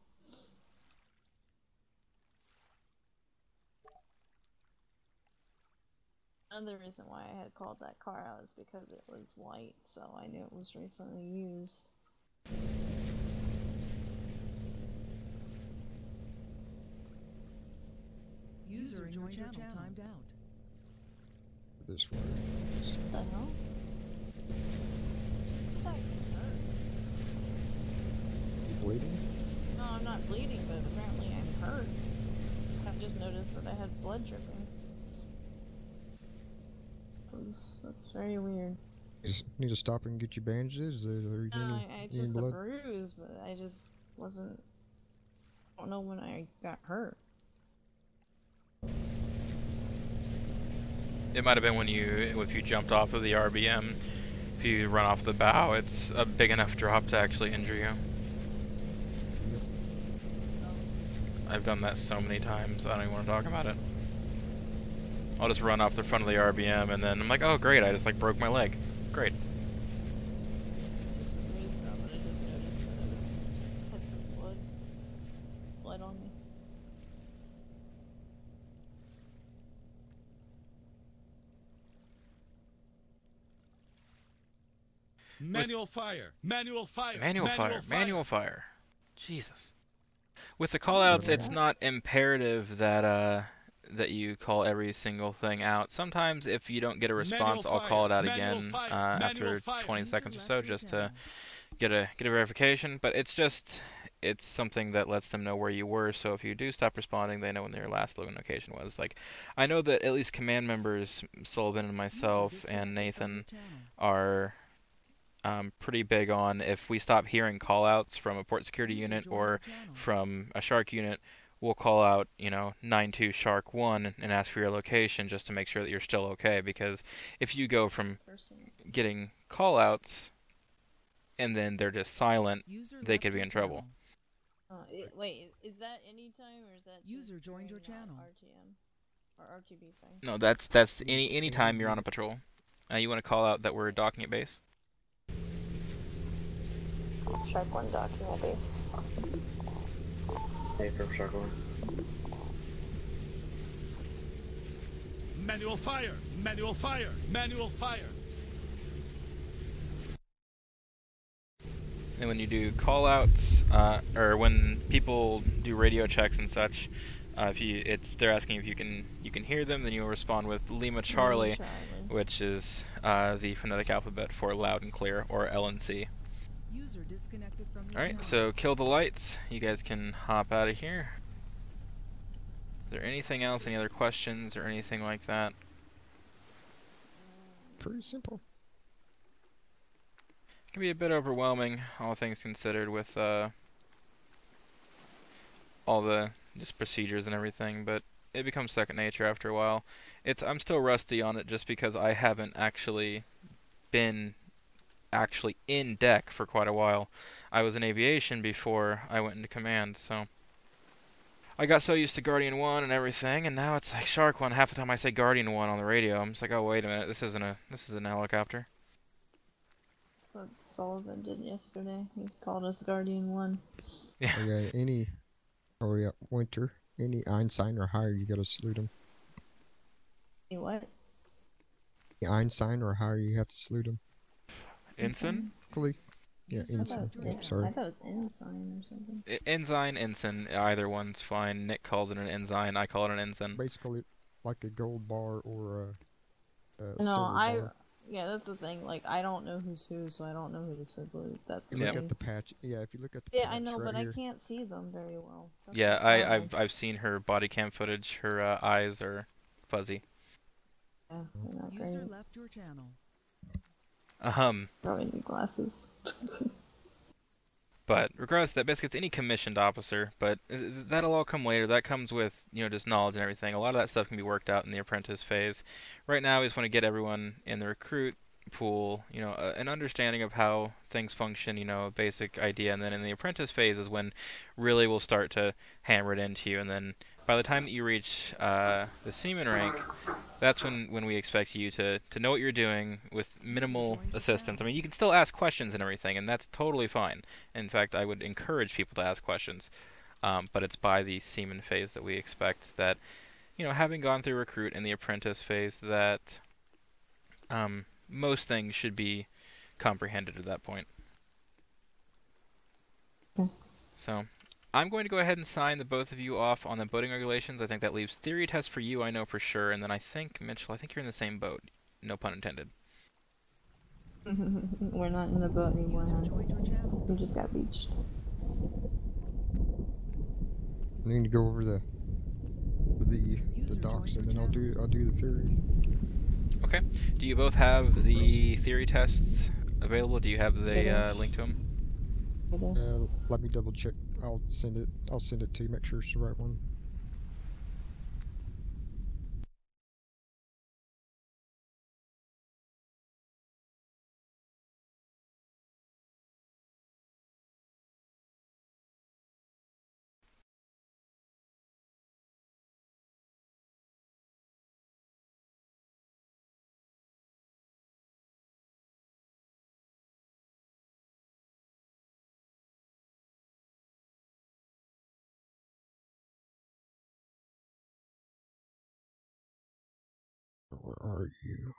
K: Another reason why I had called that car out is because it was white, so I knew it was recently used.
A: User joined your channel timed out.
M: This way.
K: What the hell?
M: You bleeding?
K: No, I'm not bleeding, but apparently I'm hurt. I've just noticed that I had blood dripping. That's very weird.
M: You just need to stop and get you bandages? Or
K: It's just a bruise, but I just wasn't... I don't know when I got hurt.
B: It might have been when if you jumped off of the RBM. If you run off the bow, it's a big enough drop to actually injure you. I've done that so many times, I don't even want to talk about it. I'll just run off the front of the RBM and then I'm like, oh great, I just like broke my leg. Great.
K: It's just a bruise, though, but I just noticed that had some blood on me.
J: Manual fire! Manual fire!
B: Manual fire! Manual fire! Jesus. With the callouts, it's not imperative that that you call every single thing out. Sometimes if you don't get a response, I'll call it out again after 20 seconds or so, just to get a verification. But it's something that lets them know where you were, so if you do stop responding, they know when your last location was. Like, I know that at least command members, Sullivan and myself and Nathan, are pretty big on, if we stop hearing callouts from a port security unit or from a Shark unit, we'll call out, 92 Shark 1 and ask for your location just to make sure that you're still okay, because if you go from getting callouts and then they're just silent, they could be in trouble.
K: Wait, is that anytime or is that
A: user joined your channel?
K: RTM or RTB? Sorry.
B: No, that's any time you're on a patrol. You want to call out that we're docking at base.
K: Shark 1 docking at base.
G: Hey, from Shark 1.
J: Manual fire! Manual fire! Manual fire!
B: And when you do callouts, or when people do radio checks and such, they're asking if you can hear them, then you'll respond with Lima Charlie, which is the phonetic alphabet for loud and clear, or LNC.
A: User disconnected from your
B: Alright, so kill the lights. You guys can hop out of here. Is there anything else, any other questions or anything like that?
M: Pretty simple.
B: It can be a bit overwhelming, all things considered, with all the just procedures and everything, but it becomes second nature after a while. I'm still rusty on it just because I haven't actually been in deck for quite a while. I was in aviation before I went into command, so I got so used to Guardian 1 and everything, and now it's like Shark 1. Half the time I say Guardian 1 on the radio, I'm just like, oh wait a minute, this is an helicopter.
K: That's what Sullivan did yesterday. He called us Guardian 1.
B: Yeah.
M: Winter, any Einstein or higher, you gotta salute him.
K: Any what?
M: The Einstein or higher, you have to salute him.
B: Ensign?
M: Yeah, ensign. Sorry.
K: I thought it was ensign or something.
B: Ensign, ensign, either one's fine. Nick calls it an ensign, I call it an ensign.
M: Basically, like a gold bar or a
K: No,
M: silver bar.
K: Yeah, that's the thing. Like, I don't know who's who, so I don't know who to salute. That's the
M: Look
K: thing.
M: at the patch. Yeah, if you look at the
K: Yeah,
M: patch
K: I know,
M: right
K: but
M: here.
K: I can't see them very well. That's
B: Yeah, I've seen her body cam footage. Her eyes are fuzzy.
K: Yeah, they're not great.
A: User left your channel.
K: Probably need glasses.
B: But regardless of that, basically it's any commissioned officer, but that'll all come later. That comes with, just knowledge and everything. A lot of that stuff can be worked out in the apprentice phase. Right now we just want to get everyone in the recruit pool, an understanding of how things function, a basic idea, and then in the apprentice phase is when really we'll start to hammer it into you, and then by the time that you reach the seaman rank, that's when we expect you to know what you're doing with minimal assistance. I mean, you can still ask questions and everything, and that's totally fine. In fact, I would encourage people to ask questions, but it's by the seaman phase that we expect that, having gone through recruit and the apprentice phase, that most things should be comprehended at that point. So I'm going to go ahead and sign the both of you off on the boating regulations. I think that leaves theory test for you, I know for sure, and then I think, Mitchell, you're in the same boat. No pun intended.
K: We're not in the boat anymore, huh? We just got beached.
M: I need to go over the docks, and then I'll do the theory.
B: Okay. Do you both have the theory tests available? Do you have the link to them?
M: Let me double check. I'll send it to you. Make sure it's the right one. Where are you?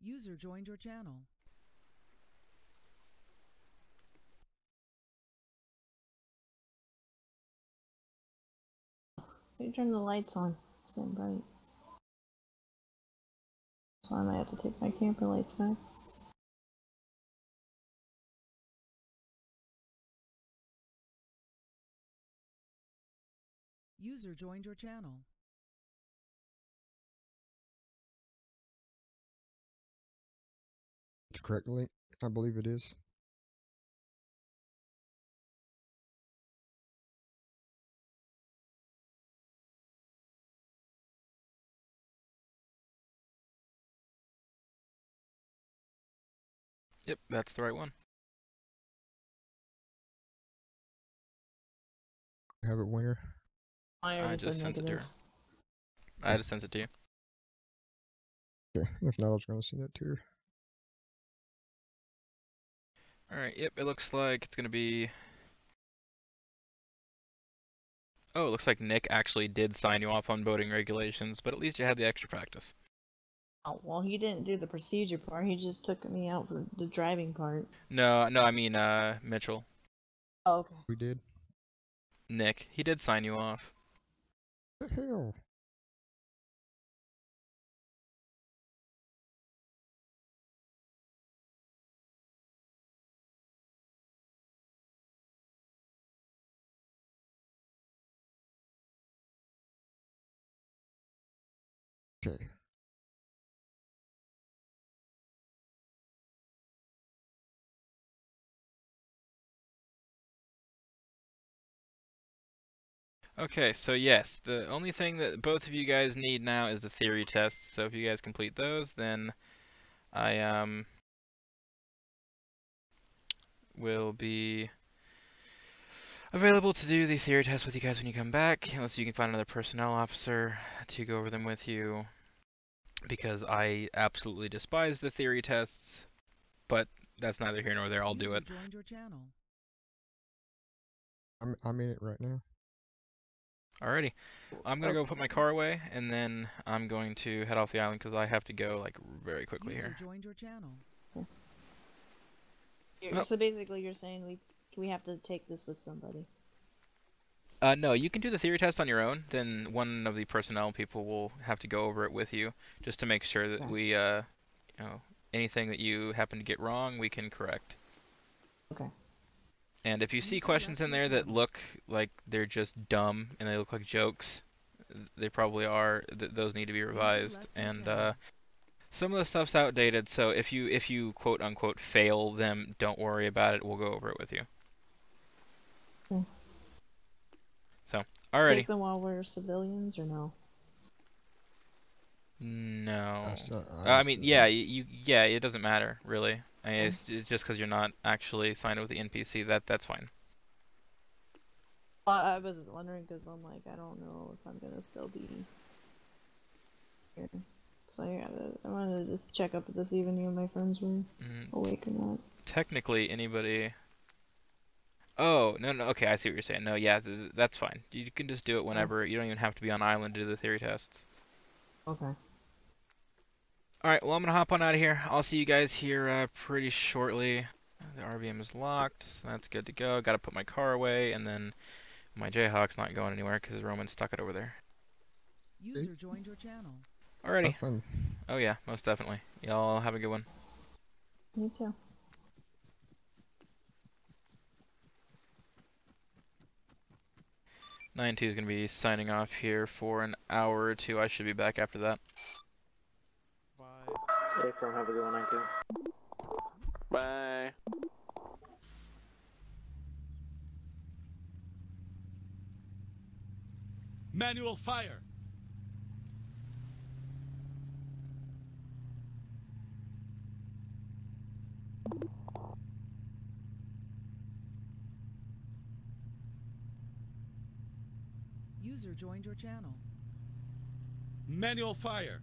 A: User joined your channel.
K: You turn the lights on. It's getting bright. So I might have to take my camper lights back.
A: User joined your channel.
M: It's the correct link. I believe it is.
B: Yep, that's the right one.
M: Have it, Winger.
B: I just sent it to her. I just sent it to you.
M: Okay, if not, I was going to send that to her.
B: Alright, yep, it looks like it's going to be... Oh, it looks like Nick actually did sign you off on boating regulations, but at least you had the extra practice.
K: Oh, well, he didn't do the procedure part. He just took me out for the driving part.
B: No, I mean, Mitchell.
K: Oh, okay.
M: We did?
B: Nick, he did sign you off.
M: What the hell? Okay.
B: Okay, so yes, the only thing that both of you guys need now is the theory tests. So if you guys complete those, then I will be available to do the theory test with you guys when you come back, unless you can find another personnel officer to go over them with you, because I absolutely despise the theory tests, but that's neither here nor there. I'll do it.
A: Joined your channel.
M: I'm in it right now.
B: Alrighty, I'm gonna go put my car away, and then I'm going to head off the island because I have to go like very quickly here.
A: Joined your channel.
K: So basically, you're saying we have to take this with somebody.
B: No, you can do the theory test on your own. Then one of the personnel people will have to go over it with you, just to make sure that we, you know, anything that you happen to get wrong, we can correct.
K: Okay.
B: And if you see questions in there that look like they're just dumb and they look like jokes, they probably are. Those need to be revised. And some of the stuff's outdated, so if you quote unquote fail them, don't worry about it. We'll go over it with you.
K: Okay.
B: So, alrighty.
K: Take them while we're civilians, or no?
B: No. I mean, yeah, yeah, it doesn't matter really. I mean, it's just because you're not actually signed with the NPC. That's fine.
K: I was wondering because I'm like, I don't know if I'm gonna still be here. So I wanted to just check up to see if any of my friends were awake or not.
B: Technically, anybody. Oh, no, okay, I see what you're saying. No, yeah, that's fine. You can just do it whenever. You don't even have to be on island to do the theory tests.
K: Okay.
B: Alright, well, I'm gonna hop on out of here. I'll see you guys here pretty shortly. The RVM is locked, so that's good to go. Gotta put my car away, and then my Jayhawk's not going anywhere because Roman stuck it over there.
A: User joined your channel.
B: Alrighty. Oh yeah, most definitely. Y'all have a good one.
K: Me too.
B: Nine-2 is going to be signing off here for an hour or two. I should be back after that.
U: Bye. Hey, Chrome, have a good one, 9-2.
C: Bye.
J: Manual fire.
A: User joined your channel.
J: Manual fire.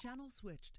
A: Channel switched.